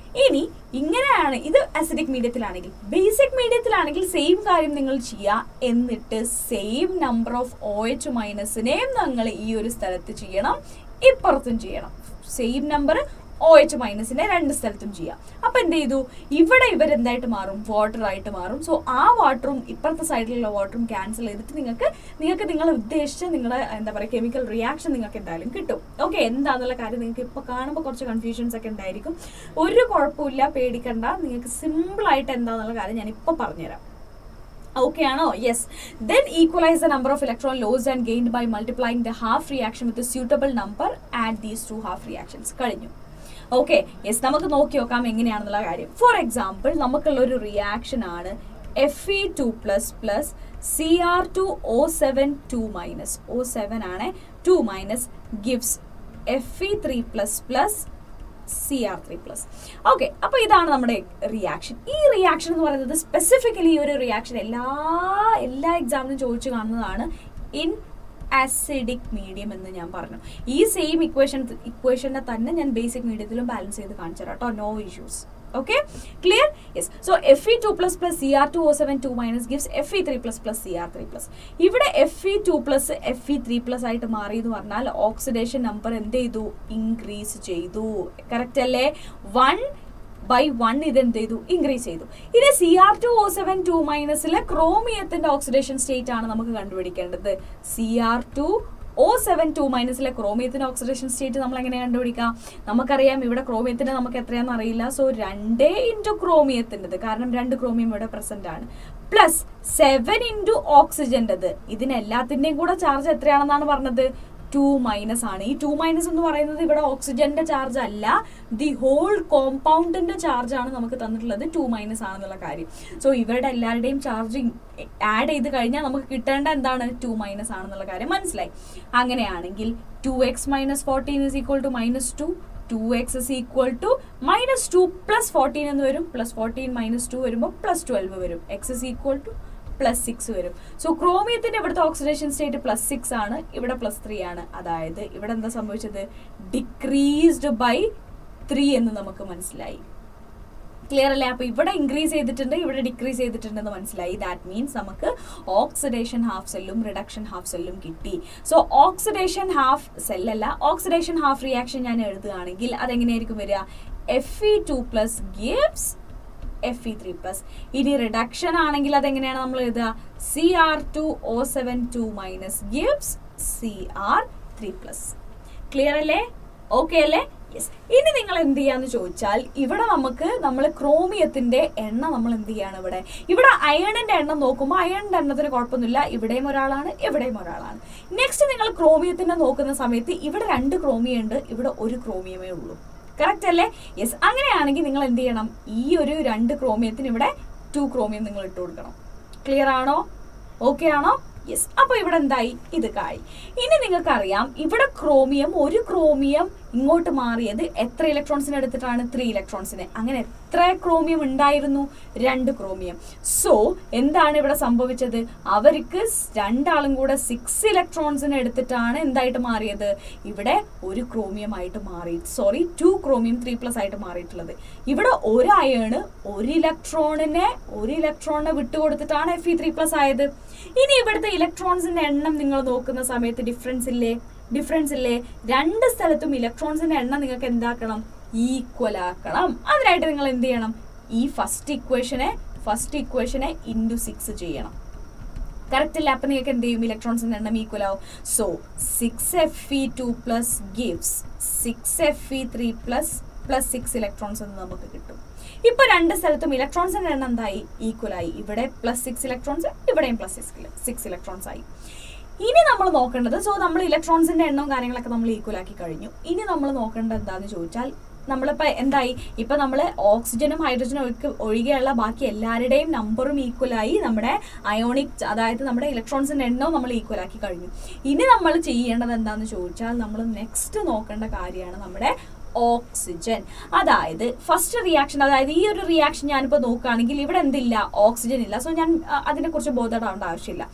ഇനി ഇങ്ങനെയാണ് ഇത് അസിഡിക് മീഡിയത്തിലാണെങ്കിൽ. ബേസിക് മീഡിയത്തിലാണെങ്കിൽ സെയിം കാര്യം നിങ്ങൾ ചെയ്യുക. എന്നിട്ട് സെയിം നമ്പർ ഓഫ് OH- നിങ്ങൾ ഈ ഒരു സ്ഥലത്ത് ചെയ്യണം, ഇപ്പുറത്തും ചെയ്യണം. സെയിം നമ്പർ OH- 2 സ്ഥലത്തും ചെയ്യാം. അപ്പൊ എന്ത് ചെയ്തു? ഇവിടെ ഇവരെന്തായിട്ട് മാറും? വാട്ടർ ആയിട്ട് മാറും. സോ ആ വാട്ടറും ഇപ്പുറത്തെ സൈഡിലുള്ള വാട്ടറും ക്യാൻസൽ ചെയ്തിട്ട് നിങ്ങൾക്ക് നിങ്ങൾ ഉദ്ദേശിച്ച നിങ്ങളുടെ എന്താ പറയുക കെമിക്കൽ റിയാക്ഷൻ നിങ്ങൾക്ക് എന്തായാലും കിട്ടും. ഓക്കെ, എന്താണെന്നുള്ള കാര്യം നിങ്ങൾക്ക് ഇപ്പോൾ കാണുമ്പോൾ കുറച്ച് കൺഫ്യൂഷൻസ് ഒക്കെ ഉണ്ടായിരിക്കും. ഒരു കുഴപ്പമില്ല, പേടിക്കണ്ട. നിങ്ങൾക്ക് സിമ്പിൾ ആയിട്ട് എന്താണെന്നുള്ള കാര്യം ഞാൻ ഇപ്പോൾ പറഞ്ഞുതരാം. Okay ആണോ? Yes. Then equalize the number of electron lost and gained by multiplying the half reaction with a suitable number. Add these 2 half reactions. കഴിഞ്ഞു. Okay, yes. നമുക്ക് നോക്കി നോക്കാം എങ്ങനെയാണെന്നുള്ള കാര്യം. ഫോർ എക്സാമ്പിൾ നമുക്കുള്ള ഒരു റിയാക്ഷൻ ആണ് Fe2++ Cr2O7 2- O7 ആണ് 2- gives Fe3++ Cr3+. Okay, അപ്പൊ ഇതാണ് നമ്മുടെ റിയാക്ഷൻ. ഈ റിയാക്ഷൻ എന്ന് പറയുന്നത് സ്പെസിഫിക്കലി ഈ ഒരു റിയാക്ഷൻ എല്ലാ എക്സാമിനും ചോദിച്ചു കാണുന്നതാണ് ഇൻ അസിഡിക് മീഡിയം എന്ന് ഞാൻ പറഞ്ഞു. ഈ സെയിം ഇക്വേഷനെ തന്നെ ഞാൻ ബേസിക് മീഡിയത്തിലും ബാലൻസ് ചെയ്ത് കാണിച്ചു തരാം കേട്ടോ. No issues. Okay, clear? Yes. So Fe2++ Cr2O7 2- gives Fe3++ Cr3+. ഇവിടെ Fe2+ Fe3+ ആയിട്ട് മാറി എന്ന് പറഞ്ഞാൽ ഓക്സിഡേഷൻ നമ്പർ എന്ത് ചെയ്തു? ഇൻക്രീസ് ചെയ്തു. കറക്റ്റ് അല്ലേ? 1/1 ഇതെന്ത് ചെയ്തു? ഇൻക്രീസ് ചെയ്തു. ഇനി Cr2O7 2- ക്രോമിയത്തിന്റെ ഓക്സിഡേഷൻ സ്റ്റേറ്റ് ആണ് നമുക്ക് കണ്ടുപിടിക്കേണ്ടത്. Cr2O7 2- ക്രോമിയത്തിന്റെ ഓക്സിഡേഷൻ സ്റ്റേറ്റ് നമ്മൾ എങ്ങനെ കണ്ടുപിടിക്കാം? നമുക്കറിയാം ഇവിടെ ക്രോമിയത്തിന്റെ നമുക്ക് എത്രയാണെന്ന് അറിയില്ല. സോ 2 × ക്രോമിയത്തിൻ്റെത്, കാരണം 2 ക്രോമിയം ഇവിടെ പ്രസന്റ് ആണ്, പ്ലസ് 7 × ഓക്സിജന്റെത്. ഇതിനെല്ലാത്തിന്റെയും കൂടെ ചാർജ് എത്രയാണെന്നാണ് പറഞ്ഞത്? 2- ആണ്. ഈ 2- എന്ന് പറയുന്നത് ഇവിടെ ഓക്സിജന്റെ ചാർജ് അല്ല, ദി ഹോൾ കോമ്പൗണ്ടിന്റെ ചാർജ് ആണ് നമുക്ക് തന്നിട്ടുള്ളത് 2- ആണെന്നുള്ള കാര്യം. സോ ഇവരുടെ എല്ലാവരുടെയും ചാർജ് ആഡ് ചെയ്ത് കഴിഞ്ഞാൽ നമുക്ക് കിട്ടേണ്ട എന്താണ് 2- ആണെന്നുള്ള കാര്യം മനസ്സിലായി. അങ്ങനെയാണെങ്കിൽ 2x - 14 is equal to -2, 2x is equal to -2 plus 14 എന്ന് വരും, പ്ലസ് 14 -2 വരുമ്പോൾ +12 വരും, x is equal to +6 വരും. സോ ക്രോമിയത്തിന്റെ ഇവിടുത്തെ ഓക്സിഡേഷൻ സ്റ്റേറ്റ് +6 ആണ്, ഇവിടെ +3 ആണ്. അതായത് ഇവിടെ എന്താ സംഭവിച്ചത്, ഡിക്രീസ്ഡ് ബൈ 3 എന്ന് നമുക്ക് മനസ്സിലായി. ക്ലിയർ അല്ലേ? അപ്പൊ ഇവിടെ ഇൻക്രീസ് ചെയ്തിട്ടുണ്ട്, ഇവിടെ ഡിക്രീസ് ചെയ്തിട്ടുണ്ടെന്ന് മനസ്സിലായി. ദാറ്റ് മീൻസ് നമുക്ക് ഓക്സിഡേഷൻ ഹാഫ് സെല്ലും റിഡക്ഷൻ ഹാഫ് സെല്ലും കിട്ടി. സോ ഓക്സിഡേഷൻ ഹാഫ് സെല്ലല്ല, ഓക്സിഡേഷൻ ഹാഫ് റിയാക്ഷൻ ഞാൻ എഴുതുകയാണെങ്കിൽ അതെങ്ങനെയായിരിക്കും വരിക, Fe2+ gives Fe3+. ഇനി റിഡക്ഷൻ ആണെങ്കിൽ അതെങ്ങനെയാണ് നമ്മൾ എഴുതുക, Cr2O72- gives Cr3+. ക്ലിയർ അല്ലേ? ഓക്കെ അല്ലേ? യെസ്. ഇനി നിങ്ങൾ എന്ത് ചെയ്യാന്ന് ചോദിച്ചാൽ ഇവിടെ നമ്മൾ ക്രോമിയത്തിന്റെ എണ്ണം നമ്മൾ എന്ത് ചെയ്യാണ്, ഇവിടെ അയണിന്റെ എണ്ണം നോക്കുമ്പോൾ അയണിന്റെ എണ്ണത്തിന് കുഴപ്പമൊന്നുമില്ല, ഇവിടെയും ഒരാളാണ് ഇവിടെയും ഒരാളാണ്. നെക്സ്റ്റ് നിങ്ങൾ ക്രോമിയത്തിന്റെ നോക്കുന്ന സമയത്ത് ഇവിടെ 2 ക്രോമിയം ഉണ്ട്, ഇവിടെ 1 ക്രോമിയമേ ഉള്ളൂ. കറക്റ്റ് അല്ലേ? യെസ്. അങ്ങനെയാണെങ്കിൽ നിങ്ങൾ എന്ത് ചെയ്യണം, ഈ ഒരു 2 ക്രോമിയത്തിന് ഇവിടെ 2 ക്രോമിയം നിങ്ങൾ ഇട്ട് കൊടുക്കണം. ക്ലിയർ ആണോ? ഓക്കെ ആണോ? യെസ്. അപ്പൊ ഇവിടെ എന്തായി, ഇത് കായി. ഇനി നിങ്ങൾക്കറിയാം ഇവിടെ ഒരു ക്രോമിയം ഇങ്ങോട്ട് മാറിയത് എത്ര ഇലക്ട്രോൺസിനെ എടുത്തിട്ടാണ്, 3 ഇലക്ട്രോൺസിനെ. അങ്ങനെ എത്ര ക്രോമിയം ഉണ്ടായിരുന്നു, 2 ക്രോമിയം. സോ എന്താണ് ഇവിടെ സംഭവിച്ചത്, അവർക്ക് 2 ആളും കൂടെ 6 ഇലക്ട്രോൺസിനെ എടുത്തിട്ടാണ് എന്തായിട്ട് മാറിയത്, ഇവിടെ 1 ക്രോമിയം ആയിട്ട് മാറി, 2 ക്രോമിയം 3+ ആയിട്ട് മാറിയിട്ടുള്ളത്. ഇവിടെ ഒരു അയേണ് 1 ഇലക്ട്രോണിനെ വിട്ടുകൊടുത്തിട്ടാണ് Fe3+ ആയത്. ഇനി ഇവിടുത്തെ ഇലക്ട്രോൺസിന്റെ എണ്ണം നിങ്ങൾ നോക്കുന്ന സമയത്ത് ഡിഫറൻസ് ഇല്ലേ, 2 സ്ഥലത്തും ഇലക്ട്രോൺസിന്റെ എണ്ണം നിങ്ങൾക്ക് എന്താക്കണം, ഈക്വൽ ആക്കണം. അതിനായിട്ട് നിങ്ങൾ എന്ത് ചെയ്യണം, ഈ ഫസ്റ്റ് ഇക്വേഷനെ × 6 ചെയ്യണം. കറക്റ്റ് അല്ലേ? അപ്പൊ നിങ്ങൾക്ക് എന്ത് ചെയ്യും, ഇലക്ട്രോൺസിന്റെ എണ്ണം ഈക്വൽ ആവും. So 6Fe2+ gives 6Fe3+ +6 electrons എന്ന് നമുക്ക് കിട്ടും. ഇപ്പൊ 2 സ്ഥലത്തും ഇലക്ട്രോൺസിന്റെ എണ്ണം എന്തായി, ഈക്വൽ ആയി. ഇവിടെ +6 ഇലക്ട്രോൺസ്, ഇവിടെയും +6 ഇലക്ട്രോൺസ് ആയി. ഇനി നമ്മൾ നോക്കേണ്ടത്, സോ നമ്മൾ ഇലക്ട്രോൺസിന്റെ എണ്ണവും കാര്യങ്ങളൊക്കെ നമ്മൾ ഈക്വൽ ആക്കി കഴിഞ്ഞു. ഇനി നമ്മൾ നോക്കേണ്ടത് എന്താന്ന് ചോദിച്ചാൽ, നമ്മളിപ്പോ എന്തായി, ഇപ്പൊ നമ്മൾ ഓക്സിജനും ഹൈഡ്രജനും ഒഴികെയുള്ള ബാക്കി എല്ലാവരുടെയും നമ്പറും ഈക്വലായി, നമ്മുടെ അയോണിക് അതായത് നമ്മുടെ ഇലക്ട്രോൺസിന്റെ എണ്ണവും നമ്മൾ ഈക്വൽ ആക്കി കഴിഞ്ഞു. ഇനി നമ്മൾ ചെയ്യേണ്ടത് എന്താന്ന് ചോദിച്ചാൽ, നമ്മൾ നെക്സ്റ്റ് നോക്കേണ്ട കാര്യമാണ് നമ്മുടെ ഓക്സിജൻ. അതായത് ഫസ്റ്റ് റിയാക്ഷൻ, അതായത് ഈ ഒരു റിയാക്ഷൻ ഞാനിപ്പോൾ നോക്കുകയാണെങ്കിൽ ഇവിടെ എന്തില്ല, ഓക്സിജൻ ഇല്ല. സോ ഞാൻ അതിനെക്കുറിച്ച് ബോധപ്പെടേണ്ട ആവശ്യമില്ല.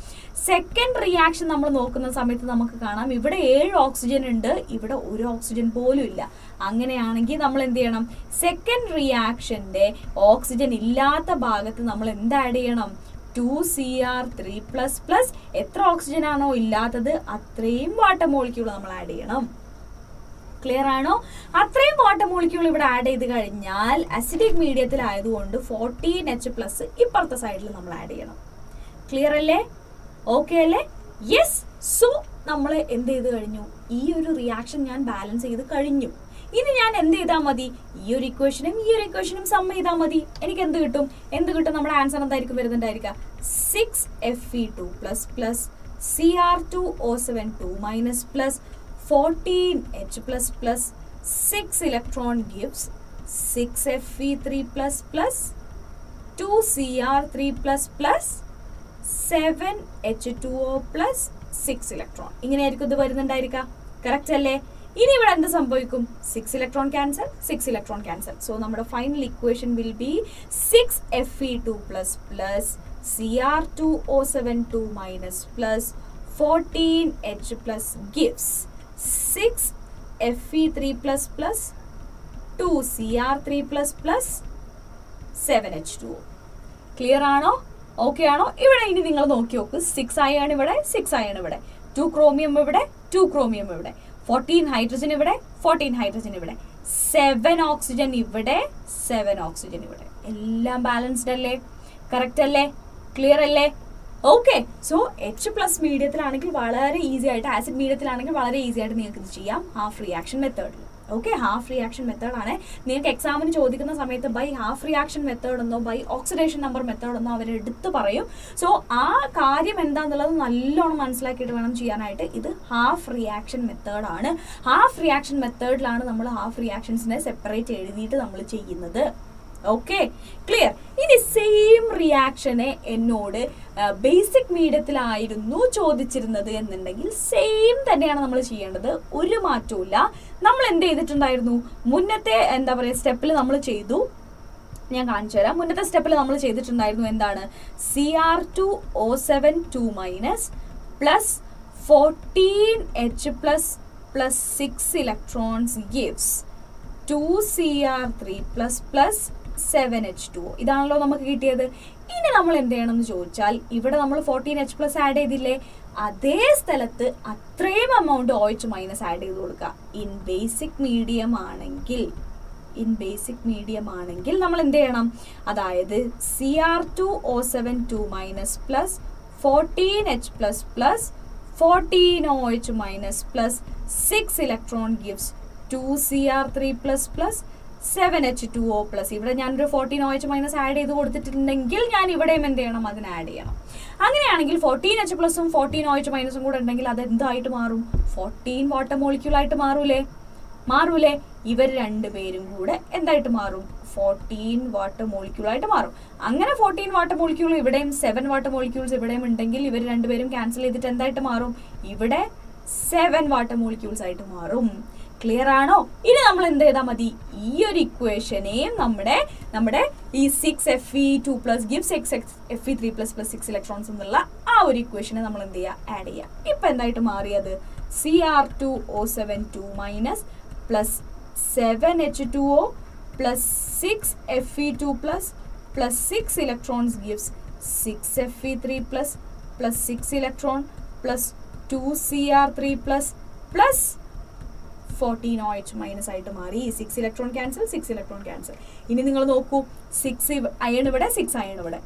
സെക്കൻഡ് റിയാക്ഷൻ നമ്മൾ നോക്കുന്ന സമയത്ത് നമുക്ക് കാണാം ഇവിടെ 7 ഓക്സിജൻ ഉണ്ട്, ഇവിടെ 1 ഓക്സിജൻ പോലും ഇല്ല. അങ്ങനെയാണെങ്കിൽ നമ്മൾ എന്ത് ചെയ്യണം, സെക്കൻഡ് റിയാക്ഷന്റെ ഓക്സിജൻ ഇല്ലാത്ത ഭാഗത്ത് നമ്മൾ എന്ത് ആഡ് ചെയ്യണം, 2Cr3++ എത്ര ഓക്സിജൻ ആണോ ഇല്ലാത്തത് അത്രയും വാട്ടർ മോളിക്യൂൾ നമ്മൾ ആഡ് ചെയ്യണം. ക്ലിയർ ആണോ? അത്രയും വാട്ടർ മോളിക്യൂൾ ഇവിടെ ആഡ് ചെയ്ത് കഴിഞ്ഞാൽ അസിഡിക് മീഡിയത്തിലായതുകൊണ്ട് 14H+ ഇപ്പുറത്തെ സൈഡിൽ നമ്മൾ ആഡ് ചെയ്യണം. ക്ലിയർ അല്ലേ? ഓക്കെ അല്ലേ? യെസ്. സോ നമ്മൾ എന്ത് ചെയ്ത് കഴിഞ്ഞു, ഈ ഒരു റിയാക്ഷൻ ഞാൻ ബാലൻസ് ചെയ്ത് കഴിഞ്ഞു. ഇനി ഞാൻ എന്ത് ചെയ്താൽ മതി, ഈ ഒരു ഇക്വേഷനും സം ചെയ്താൽ മതി. എനിക്ക് എന്ത് കിട്ടും, നമ്മുടെ ആൻസർ എന്തായിരിക്കും വരുന്നുണ്ടായിരിക്കുക, 6Fe2++ Cr2O72- 14H++ 6 electron gives 6Fe3++ 2Cr3++ 7H2O+ 6 electron. ഇങ്ങനെയായിരിക്കും ഇത് വരുന്നുണ്ടായിരിക്കുക. കറക്റ്റ് അല്ലേ? ഇനി ഇവിടെ എന്ത് സംഭവിക്കും, 6 electron cancel, 6 electron cancel. So നമ്മുടെ final equation will be 6Fe2++ Cr2O72- 14H+ gives 6Fe3++ 2Cr3++ 7H2O. Clear ആണോ? ഓക്കെ ആണോ? ഇവിടെ ഇനി നിങ്ങൾ നോക്കി നോക്ക്, 6 ആയാണ് ഇവിടെ, 6 ആയാണ് ഇവിടെ, 2 ക്രോമിയം ഇവിടെ, 2 ക്രോമിയം ഇവിടെ, 14 ഹൈഡ്രജൻ ഇവിടെ, 14 ഹൈഡ്രജൻ ഇവിടെ, 7 ഓക്സിജൻ ഇവിടെ, 7 ഓക്സിജൻ ഇവിടെ. എല്ലാം ബാലൻസ്ഡ് അല്ലേ? കറക്റ്റ് അല്ലേ? ക്ലിയർ അല്ലേ? ഓക്കെ. സോ H+ മീഡിയത്തിലാണെങ്കിൽ വളരെ ഈസി ആയിട്ട്, ആസിഡ് മീഡിയത്തിലാണെങ്കിൽ വളരെ ഈസി ആയിട്ട് നിങ്ങൾക്ക് ഇത് ചെയ്യാം, ഹാഫ് റിയാക്ഷൻ മെത്തേഡിൽ. ഓക്കെ, ഹാഫ് റിയാക്ഷൻ മെത്തേഡാണ്. നിങ്ങൾക്ക് എക്സാമിന് ചോദിക്കുന്ന സമയത്ത് ബൈ ഹാഫ് റിയാക്ഷൻ മെത്തേഡ് എന്നോ ബൈ ഓക്സിഡേഷൻ നമ്പർ മെത്തേഡ് എന്നോ അവർ എടുത്ത് പറയും. സോ ആ കാര്യം എന്താണെന്നുള്ളത് നല്ലോണം മനസ്സിലാക്കിയിട്ട് വേണം ചെയ്യാനായിട്ട്. ഇത് ഹാഫ് റിയാക്ഷൻ മെത്തേഡാണ്. ഹാഫ് റിയാക്ഷൻ മെത്തേഡിലാണ് നമ്മൾ ഹാഫ് റിയാക്ഷൻസിനെ സെപ്പറേറ്റ് എഴുതിയിട്ട് നമ്മൾ ചെയ്യുന്നത്. Okay, clear. ഇനി സെയിം റിയാക്ഷനെ എന്നോട് ബേസിക് മീഡിയത്തിലായിരുന്നു ചോദിച്ചിരുന്നത് എന്നുണ്ടെങ്കിൽ സെയിം തന്നെയാണ് നമ്മൾ ചെയ്യേണ്ടത്, ഒരു മാറ്റവും. നമ്മൾ എന്ത് ചെയ്തിട്ടുണ്ടായിരുന്നു, മുന്നത്തെ എന്താ പറയുക സ്റ്റെപ്പിൽ നമ്മൾ ചെയ്തു. ഞാൻ കാണിച്ചു തരാം. മുന്നത്തെ സ്റ്റെപ്പിൽ നമ്മൾ ചെയ്തിട്ടുണ്ടായിരുന്നു എന്താണ്, Cr2O7 2- plus 14H plus 6 electrons gives 2Cr3 plus 7H2O. ഇതാണല്ലോ നമുക്ക് കിട്ടിയത്. ഇനി നമ്മൾ എന്ത് ചെയ്യണം എന്ന് ചോദിച്ചാൽ, ഇവിടെ നമ്മൾ 14H+ ആഡ് ചെയ്തില്ലേ, അതേ സ്ഥലത്ത് അത്രയും എമൗണ്ട് OH- ആഡ് ചെയ്ത് കൊടുക്കുക. ഇൻ ബേസിക് മീഡിയം ആണെങ്കിൽ നമ്മൾ എന്ത് ചെയ്യണം, അതായത് Cr2O7 2- plus 14H+ plus 14OH- plus 6 electron gives 2Cr3 plus 7H2O plus. ഇവിടെ ഞാനൊരു 14OH- ആഡ് ചെയ്ത് കൊടുത്തിട്ടുണ്ടെങ്കിൽ ഞാൻ ഇവിടെയും എന്ത് ചെയ്യണം, അതിന് ആഡ് ചെയ്യണം. അങ്ങനെയാണെങ്കിൽ 14H+ 14OH- കൂടെ ഉണ്ടെങ്കിൽ അത് എന്തായിട്ട് മാറും, 14 വാട്ടർ മോളിക്യൂൾ ആയിട്ട് മാറൂലേ. ഇവർ രണ്ടുപേരും കൂടെ എന്തായിട്ട് മാറും, 14 വാട്ടർ മോളിക്യൂൾ ആയിട്ട് മാറും. അങ്ങനെ 14 വാട്ടർ മോളിക്യൂൾ ഇവിടെയും 7 വാട്ടർ മോളിക്യൂൾസ് ഇവിടെയും ഉണ്ടെങ്കിൽ ഇവർ രണ്ടുപേരും ക്യാൻസൽ ചെയ്തിട്ട് എന്തായിട്ട് മാറും, ഇവിടെ 7 വാട്ടർ മോളിക്യൂൾസ് ആയിട്ട് മാറും. ക്ലിയർ ആണോ? ഇനി നമ്മൾ എന്ത് ചെയ്താൽ മതി, ഈ ഒരു ഇക്വേഷനെയും നമ്മുടെ ഈ 6Fe2 plus give 6Fe3 plus 6 electrons എന്നുള്ള ആ ഒരു ഇക്വേഷനെ നമ്മൾ എന്ത് ചെയ്യുക, ആഡ് ചെയ്യുക. ഇപ്പൊ എന്തായിട്ട് മാറിയത്, Cr2O7 2- plus 7H2O plus 6Fe2 plus 6 electrons gives 6Fe3 plus 6 electron plus 2Cr3 plus 14OH- ആയിട്ട് മാറി. 6 ഇലക്ട്രോൺ ക്യാൻസൽ. ഇനി നിങ്ങൾ നോക്കൂ, 6 അയൺ ഇവിടെ, 6 അയൺ ഇവിടെ,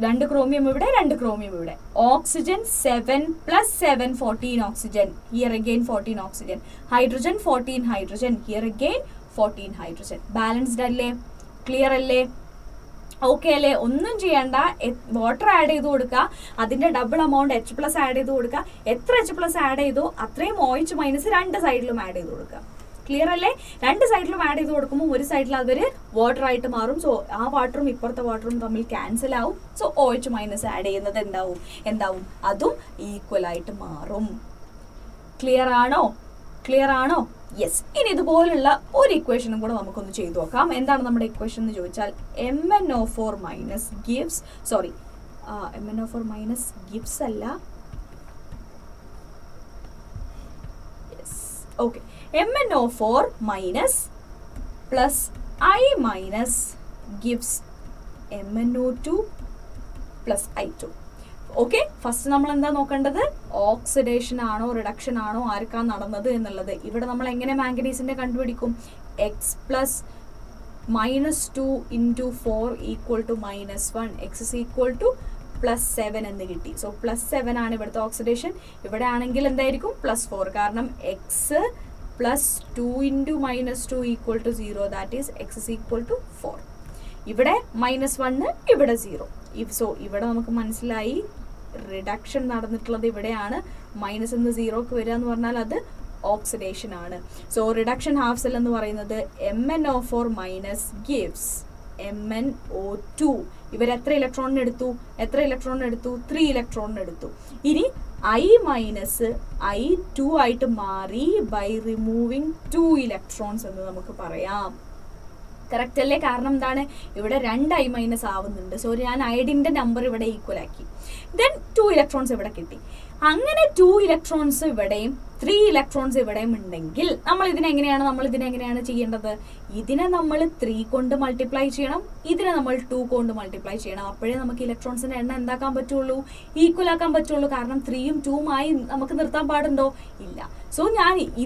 2 ക്രോമിയം ഇവിടെ, 2 ക്രോമിയം ഇവിടെ. Oxygen 7 plus 7 14 oxygen, here again 14 oxygen. Hydrogen 14 hydrogen, here again 14 hydrogen. Balanced അല്ലേ, ക്ലിയർ അല്ലേ, ഓക്കെ അല്ലേ? ഒന്നും ചെയ്യണ്ട, വാട്ടർ ആഡ് ചെയ്ത് കൊടുക്കുക, അതിന്റെ ഡബിൾ എമൗണ്ട് H+ ആഡ് ചെയ്ത് കൊടുക്കുക. എത്ര H+ ആഡ് ചെയ്തോ അത്രയും OH- രണ്ട് സൈഡിലും ആഡ് ചെയ്ത് കൊടുക്കുക. ക്ലിയർ അല്ലേ? രണ്ട് സൈഡിലും ആഡ് ചെയ്ത് കൊടുക്കുമ്പോൾ ഒരു സൈഡിൽ അതൊരു വാട്ടർ ആയിട്ട് മാറും. സോ ആ വാട്ടറും ഇപ്പുറത്തെ വാട്ടറും തമ്മിൽ ക്യാൻസൽ ആവും. സോ OH- ആഡ് ചെയ്യുന്നത് എന്താവും, അതും ഈക്വൽ ആയിട്ട് മാറും. ക്ലിയർ ആണോ? യെസ്. ഇനി ഇതുപോലുള്ള ഒരു ഇക്വേഷനും കൂടെ നമുക്കൊന്ന് ചെയ്തു നോക്കാം. എന്താണ് നമ്മുടെ ഇക്വേഷൻ എന്ന് ചോദിച്ചാൽ, MnO4- gives MnO4- gives അല്ല, okay, MnO4- plus I- gives MnO2 plus I2. Okay, first നമ്മൾ എന്താ നോക്കേണ്ടത്, ഓക്സിഡേഷൻ ആണോ റിഡക്ഷൻ ആണോ ആർക്കാണ് നടന്നത് എന്നുള്ളത്. ഇവിടെ നമ്മൾ എങ്ങനെ മാംഗനീസിന്റെ കണ്ടുപിടിക്കും, X പ്ലസ് -2 × 4 = -1, X = +7 എന്ന് കിട്ടി. സോ +7 ആണ് ഇവിടുത്തെ ഓക്സിഡേഷൻ. ഇവിടെ ആണെങ്കിൽ എന്തായിരിക്കും, +4, കാരണം X plus 2 × -2 = 0, that is X = 4. ഇവിടെ -1, ഇവിടെ 0. സോ ഇവിടെ നമുക്ക് മനസ്സിലായി റിഡക്ഷൻ നടന്നിട്ടുള്ളത് ഇവിടെയാണ്. മൈനസ് എന്ന് 0ക്ക് വരിക എന്ന് പറഞ്ഞാൽ അത് ഓക്സിഡേഷൻ ആണ്. സോ റിഡക്ഷൻ ഹാഫ് സെൽ എന്ന് പറയുന്നത് MnO4- ഗിവ്സ് MnO2. ഇവർ എത്ര ഇലക്ട്രോണിന് എടുത്തു, 3 ഇലക്ട്രോണിന് എടുത്തു. ഇനി I- I2 ആയിട്ട് മാറി ബൈ റിമൂവിങ് 2 ഇലക്ട്രോൺസ് എന്ന് നമുക്ക് പറയാം. കറക്റ്റ് അല്ലേ? കാരണം എന്താണ്, ഇവിടെ 2 I- ആവുന്നുണ്ട്. സോ ഞാൻ അയഡിന്റെ നമ്പർ ഇവിടെ ഈക്വൽ ആക്കി. ദെൻ 2 ഇലക്ട്രോൺസ് ഇവിടെ കിട്ടി. അങ്ങനെ 2 ഇലക്ട്രോൺസ് ഇവിടെയും 3 ഇലക്ട്രോൺസ് ഇവിടെയും ഉണ്ടെങ്കിൽ നമ്മൾ ഇതിനെങ്ങനെയാണ് ചെയ്യേണ്ടത്, ഇതിനെ നമ്മൾ 3 കൊണ്ട് മൾട്ടിപ്ലൈ ചെയ്യണം, ഇതിനെ നമ്മൾ 2 കൊണ്ട് മൾട്ടിപ്ലൈ ചെയ്യണം. അപ്പോഴേ നമുക്ക് ഇലക്ട്രോൺസിന്റെ എണ്ണം എന്താക്കാൻ പറ്റുള്ളൂ, ഈക്വൽ ആക്കാൻ പറ്റുള്ളൂ. കാരണം 3ഉം 2ഉമായി നമുക്ക് നിർത്താൻ പാടുണ്ടോ, ഇല്ല. സോ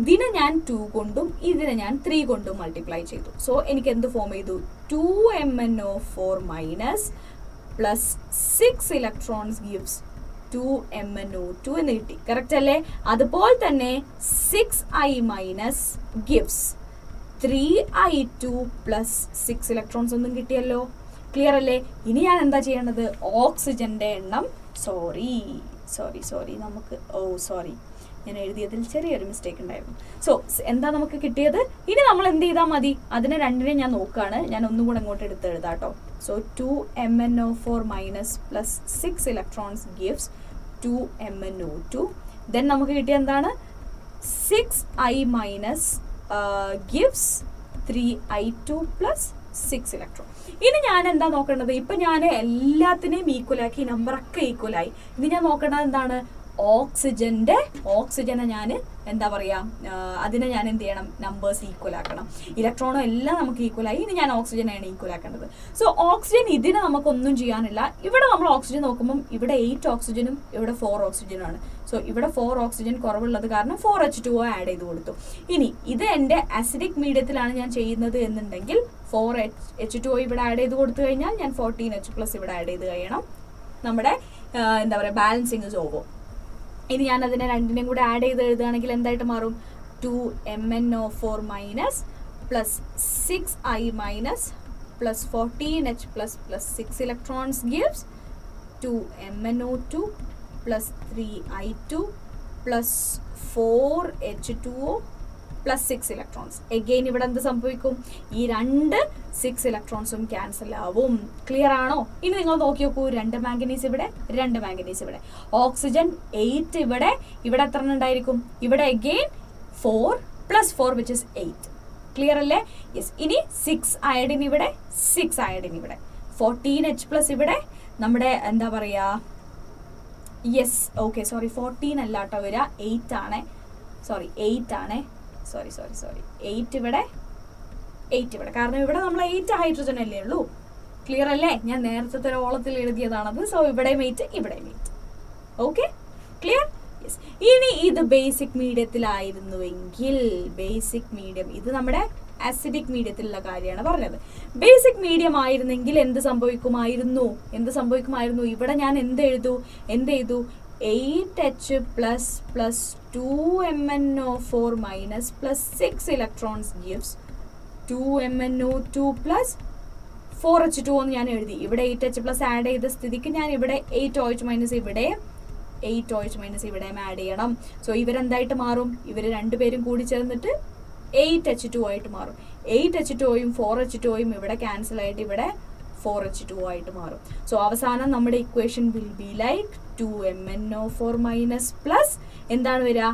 ഇതിനെ ഞാൻ 2 കൊണ്ടും ഇതിനെ ഞാൻ 3 കൊണ്ടും മൾട്ടിപ്ലൈ ചെയ്തു. സോ എനിക്ക് എന്ത് ഫോം ചെയ്തു, 2MnO4- plus 6 electrons gives 2MnO2 എന്ന് കിട്ടി. കറക്റ്റ് അല്ലേ? അതുപോലെ തന്നെ 6I- gives 3i2 plus 6 electrons ഒന്നും കിട്ടിയല്ലോ. ക്ലിയർ അല്ലേ? ഇനി ഞാൻ എന്താ ചെയ്യേണ്ടത്? ഓക്സിജന്റെ എണ്ണം സോറി നമുക്ക് ഞാൻ എഴുതിയതിൽ ചെറിയൊരു മിസ്റ്റേക്ക് ഉണ്ടായിരുന്നു. സോ എന്താ നമുക്ക് കിട്ടിയത്? ഇനി നമ്മൾ എന്ത് ചെയ്താൽ മതി? അതിനെ രണ്ടിനെ ഞാൻ നോക്കുകയാണ്. ഞാൻ ഒന്നും കൂടെ അങ്ങോട്ട് എടുത്ത് എഴുതാം കേട്ടോ. So 2MnO4 minus plus 6 electrons gives 2MnO2. Then നമുക്ക് കിട്ടിയ എന്താണ്? 6i minus gives 3i2 plus 6 electron. ഇനി ഞാൻ എന്താ നോക്കേണ്ടത്? ഇപ്പൊ ഞാൻ എല്ലാത്തിനെയും ഈക്വലാക്കി, നമ്പറൊക്കെ ഈക്വലായി. ഇനി ഞാൻ നോക്കേണ്ടത് എന്താണ്? ഓക്സിജനെ ഞാൻ എന്താ പറയാ, അതിനെ ഞാൻ എന്ത് ചെയ്യണം? നമ്പേഴ്സ് ഈക്വൽ ആക്കണം. ഇലക്ട്രോണും എല്ലാം നമുക്ക് ഈക്വലായി. ഇനി ഞാൻ ഓക്സിജനെയാണ് ഈക്വൽ ആക്കേണ്ടത്. സോ ഓക്സിജൻ ഇതിന് നമുക്കൊന്നും ചെയ്യാനില്ല. ഇവിടെ നമ്മൾ ഓക്സിജൻ നോക്കുമ്പോൾ ഇവിടെ 8 ഓക്സിജനും ഇവിടെ 4 ഓക്സിജനും ആണ്. സോ ഇവിടെ 4 ഓക്സിജൻ കുറവുള്ളത് കാരണം 4H2O ആഡ് ചെയ്ത് കൊടുത്തു. ഇനി ഇത് എൻ്റെ അസിഡിക് മീഡിയത്തിലാണ് ഞാൻ ചെയ്യുന്നത് എന്നുണ്ടെങ്കിൽ 4H2O ഇവിടെ ആഡ് ചെയ്ത് കൊടുത്തു കഴിഞ്ഞാൽ ഞാൻ 14H+ ഇവിടെ ആഡ് ചെയ്ത് കഴിയണം. നമ്മുടെ എന്താ പറയുക, ബാലൻസിങ് ഇസ് ഓവർ. ഇനി ഞാൻ അതിനെ രണ്ടിനെയും കൂടെ ആഡ് ചെയ്ത് എഴുതുകയാണെങ്കിൽ എന്തായിട്ട് മാറും? 2MnO4 minus plus 6i minus plus 14H plus 6 electrons gives 2MnO2 plus 3i2 plus 4H2O plus 6 electrons. Again ഇവിടെ എന്ത് സംഭവിക്കും? ഈ രണ്ട് 6 ഇലക്ട്രോൺസും ക്യാൻസൽ ആവും. ക്ലിയർ ആണോ? ഇനി നിങ്ങൾ നോക്കി നോക്കൂ. 2 മാംഗനീസ് ഇവിടെ, 2 മാംഗനീസ് ഇവിടെ. ഓക്സിജൻ 8 ഇവിടെ എത്ര ഉണ്ടായിരിക്കും? ഇവിടെ again 4 plus 4 which is 8. Clear അല്ലേ? യെസ്. ഇനി 6 അയഡിൻ ഇവിടെ, 6 അയഡിൻ ഇവിടെ. 14H+ ഇവിടെ നമ്മുടെ എന്താ പറയാ, യെസ് ഓക്കെ സോറി 14 അല്ല കേട്ടോ വരിക, 8 ആണ്. സോറി 8 ആണ്. സോറി 8 ഇവിടെ, കാരണം ഇവിടെ നമ്മൾ 8 ഹൈഡ്രജൻ അല്ലേ ഉള്ളൂ. ക്ലിയർ അല്ലേ? ഞാൻ നേരത്തെ ഓളത്തിൽ എഴുതിയതാണത്. സോ ഇവിടെയും 8, ഇവിടെയും 8. Okay clear? യെസ്. ഇനി ഇത് ബേസിക് മീഡിയത്തിലായിരുന്നുവെങ്കിൽ, ബേസിക് മീഡിയം ഇത് നമ്മുടെ അസിഡിക് മീഡിയത്തിലുള്ള കാര്യമാണ് പറഞ്ഞത്. ബേസിക് മീഡിയം ആയിരുന്നെങ്കിൽ എന്ത് സംഭവിക്കുമായിരുന്നു? ഇവിടെ ഞാൻ എന്ത് ചെയ്തു? 8H plus 2MnO4 minus plus 6 electrons gives 2MnO2 plus 4H2O എന്ന് ഞാൻ എഴുതി. ഇവിടെ 8H plus ആഡ് ചെയ്ത സ്ഥിതിക്ക് ഞാൻ ഇവിടെ 8OH minus ഇവിടെ 8OH minus ഇവിടെയും ആഡ് ചെയ്യണം. സോ ഇവരെന്തായിട്ട് മാറും? ഇവർ രണ്ടുപേരും കൂടി ചേർന്നിട്ട് 8H2O ആയിട്ട് മാറും. 8H2Oയും 4H2Oയും ഇവിടെ ക്യാൻസൽ ആയിട്ട് ഇവിടെ 4H2O ആയിട്ട് മാറും. സോ അവസാനം നമ്മുടെ equation will be like 2MnO4 minus plus എന്താണ് വരിക?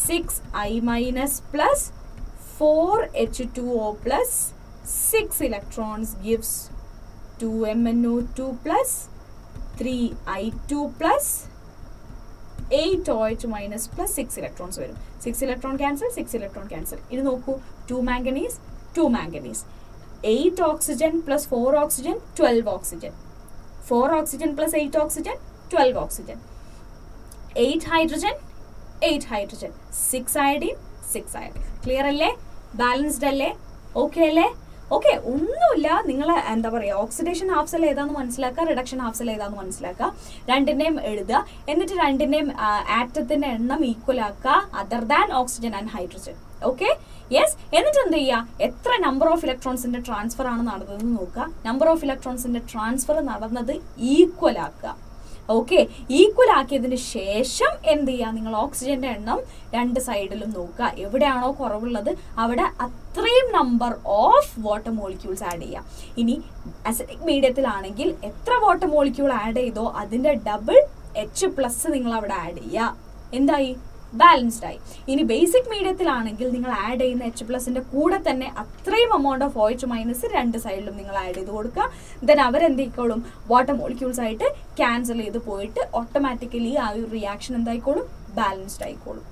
6i minus plus 4H2O plus 6 electrons gives 2MnO2 plus 3i2 plus 8OH minus plus 6 electrons വരും. 6 ഇലക്ട്രോൺ ക്യാൻസൽ, 6 ഇലക്ട്രോൺ ക്യാൻസൽ. ഇത് നോക്കൂ, 2 manganese 2 manganese, 8 oxygen plus 4 oxygen 12 oxygen, 4 oxygen plus 8 oxygen 12 oxygen, 8 hydrogen 8 hydrogen, 6 iodine 6 iodine. Clear അല്ലേ? Balanced അല്ലേ? Okay അല്ലേ? Okay, ഒന്നുമില്ല. നിങ്ങൾ എന്താ പറയുക, ഓക്സിഡേഷൻ ഹാഫ് സെൽ ഏതാണെന്ന് മനസ്സിലാക്കുക, റിഡക്ഷൻ ഹാഫ് സെൽ ഏതാണെന്ന് മനസ്സിലാക്കുക, രണ്ടിൻ്റെയും എഴുതുക. എന്നിട്ട് രണ്ടിൻ്റെയും ആറ്റത്തിൻ്റെ എണ്ണം ഈക്വൽ ആക്കുക other than oxygen and hydrogen. Okay yes. എന്നിട്ട് എന്ത് ചെയ്യുക? എത്ര നമ്പർ ഓഫ് ഇലക്ട്രോൺസിന്റെ ട്രാൻസ്ഫർ ആണ് നടന്നതെന്ന് നോക്കുക. നമ്പർ ഓഫ് ഇലക്ട്രോൺസിന്റെ ട്രാൻസ്ഫർ നടന്നത് ഈക്വൽ ആക്കുക. ഓക്കെ, ഈക്വൽ ആക്കിയതിന് ശേഷം എന്ത് ചെയ്യുക? നിങ്ങൾ ഓക്സിജന്റെ എണ്ണം രണ്ട് സൈഡിലും നോക്കുക. എവിടെയാണോ കുറവുള്ളത് അവിടെ അത്രയും number of water molecules add ചെയ്യുക. ഇനി അസിഡിക് മീഡിയത്തിലാണെങ്കിൽ എത്ര വാട്ടർ മോളിക്യൂൾ ആഡ് ചെയ്തോ അതിന്റെ ഡബിൾ H+ നിങ്ങൾ അവിടെ ആഡ് ചെയ്യുക. എന്തായി? ബാലൻസ്ഡ് ആയി. ഇനി ബേസിക് മീഡിയത്തിലാണെങ്കിൽ നിങ്ങൾ ആഡ് ചെയ്യുന്ന H+ന്റെ കൂടെ തന്നെ അത്രയും എമൗണ്ട് ഓഫ് OH- രണ്ട് സൈഡിലും നിങ്ങൾ ആഡ് ചെയ്ത് കൊടുക്കുക. ദെൻ അവരെന്തായിക്കോളും? വാട്ടർ മോളിക്യൂൾസ് ആയിട്ട് ക്യാൻസൽ ചെയ്ത് പോയിട്ട് ഓട്ടോമാറ്റിക്കലി ആ ഒരു റിയാക്ഷൻ എന്തായിക്കോളും? ബാലൻസ്ഡ് ആയിക്കോളും.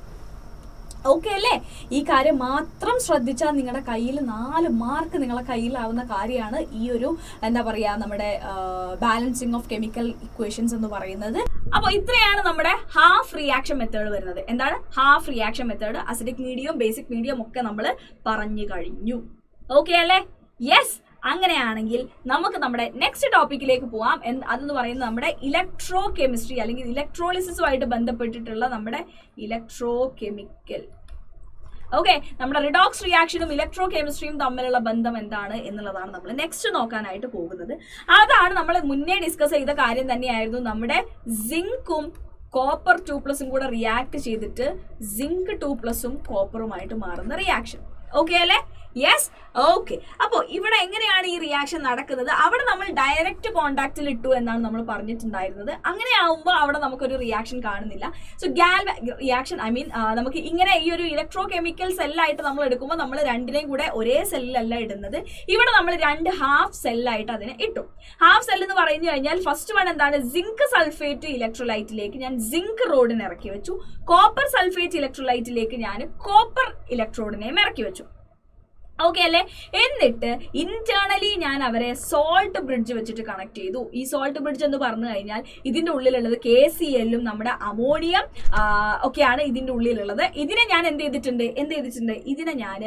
ഓക്കെ അല്ലേ? ഈ കാര്യം മാത്രം ശ്രദ്ധിച്ചാൽ നിങ്ങളുടെ കയ്യിൽ 4 മാർക്ക് നിങ്ങളുടെ കയ്യിലാവുന്ന കാര്യമാണ് ഈ ഒരു എന്താ പറയുക നമ്മുടെ ബാലൻസിങ് ഓഫ് കെമിക്കൽ ഇക്വേഷൻസ് എന്ന് പറയുന്നത്. അപ്പോൾ ഇത്രയാണ് നമ്മുടെ ഹാഫ് റിയാക്ഷൻ മെത്തേഡ് വരുന്നത്. എന്താണ് half reaction method? Acidic medium basic medium ഒക്കെ നമ്മൾ പറഞ്ഞു കഴിഞ്ഞു. ഓക്കെ അല്ലേ? യെസ്. അങ്ങനെയാണെങ്കിൽ നമുക്ക് നമ്മുടെ നെക്സ്റ്റ് ടോപ്പിക്കിലേക്ക് പോവാം. അതെന്ന് പറയുന്നത് നമ്മുടെ ഇലക്ട്രോ കെമിസ്ട്രി അല്ലെങ്കിൽ ഇലക്ട്രോളിസിസുമായിട്ട് ബന്ധപ്പെട്ടിട്ടുള്ള നമ്മുടെ ഇലക്ട്രോ കെമിക്കൽ ഓക്കെ, നമ്മുടെ റിഡോക്സ് റിയാക്ഷനും ഇലക്ട്രോ കെമിസ്ട്രിയും തമ്മിലുള്ള ബന്ധം എന്താണ് എന്നുള്ളതാണ് നമ്മൾ നെക്സ്റ്റ് നോക്കാനായിട്ട് പോകുന്നത്. അതാണ് നമ്മൾ മുന്നേ ഡിസ്കസ് ചെയ്ത കാര്യം തന്നെയായിരുന്നു. നമ്മുടെ സിങ്കും കോപ്പർ 2+ കൂടെ റിയാക്ട് ചെയ്തിട്ട് സിങ്ക് 2+ കോപ്പറുമായിട്ട് മാറുന്ന റിയാക്ഷൻ. ഓക്കെ അല്ലേ? Yes, okay. അപ്പോൾ ഇവിടെ എങ്ങനെയാണ് ഈ റിയാക്ഷൻ നടക്കുന്നത്? അവിടെ നമ്മൾ ഡയറക്റ്റ് കോണ്ടാക്റ്റിൽ ഇട്ടു എന്നാണ് നമ്മൾ പറഞ്ഞിട്ടുണ്ടായിരുന്നത്. അങ്ങനെ ആവുമ്പോൾ അവിടെ നമുക്കൊരു റിയാക്ഷൻ കാണുന്നില്ല. സോ റിയാക്ഷൻ നമുക്ക് ഇങ്ങനെ ഈ ഒരു ഇലക്ട്രോ കെമിക്കൽ സെല്ലായിട്ട് നമ്മൾ എടുക്കുമ്പോൾ നമ്മൾ രണ്ടിനെയും കൂടെ ഒരേ സെല്ലല്ല ഇടുന്നത്. ഇവിടെ നമ്മൾ 2 ഹാഫ് സെല്ലായിട്ട് അതിനെ ഇട്ടു. ഹാഫ് സെൽ എന്ന് പറഞ്ഞു കഴിഞ്ഞാൽ ഫസ്റ്റ് വൺ എന്താണ്? സിങ്ക് സൾഫേറ്റ് ഇലക്ട്രോലൈറ്റിലേക്ക് ഞാൻ സിങ്ക് റോഡിനെ ഇറക്കി വെച്ചു. കോപ്പർ സൾഫേറ്റ് ഇലക്ട്രോലൈറ്റിലേക്ക് ഞാൻ കോപ്പർ ഇലക്ട്രോഡിനെയും ഇറക്കി വെച്ചു. ഓക്കെ അല്ലേ? എന്നിട്ട് ഇന്റേണലി ഞാൻ അവരെ സോൾട്ട് ബ്രിഡ്ജ് വെച്ചിട്ട് കണക്ട് ചെയ്തു. ഈ സോൾട്ട് ബ്രിഡ്ജ് എന്ന് പറഞ്ഞു കഴിഞ്ഞാൽ ഇതിന്റെ ഉള്ളിലുള്ളത് KCl-ഉം നമ്മുടെ അമോണിയം ഒക്കെയാണ് ഇതിന്റെ ഉള്ളിലുള്ളത്. ഇതിനെ ഞാൻ എന്ത് ചെയ്തിട്ടുണ്ട്? ഇതിനെ ഞാൻ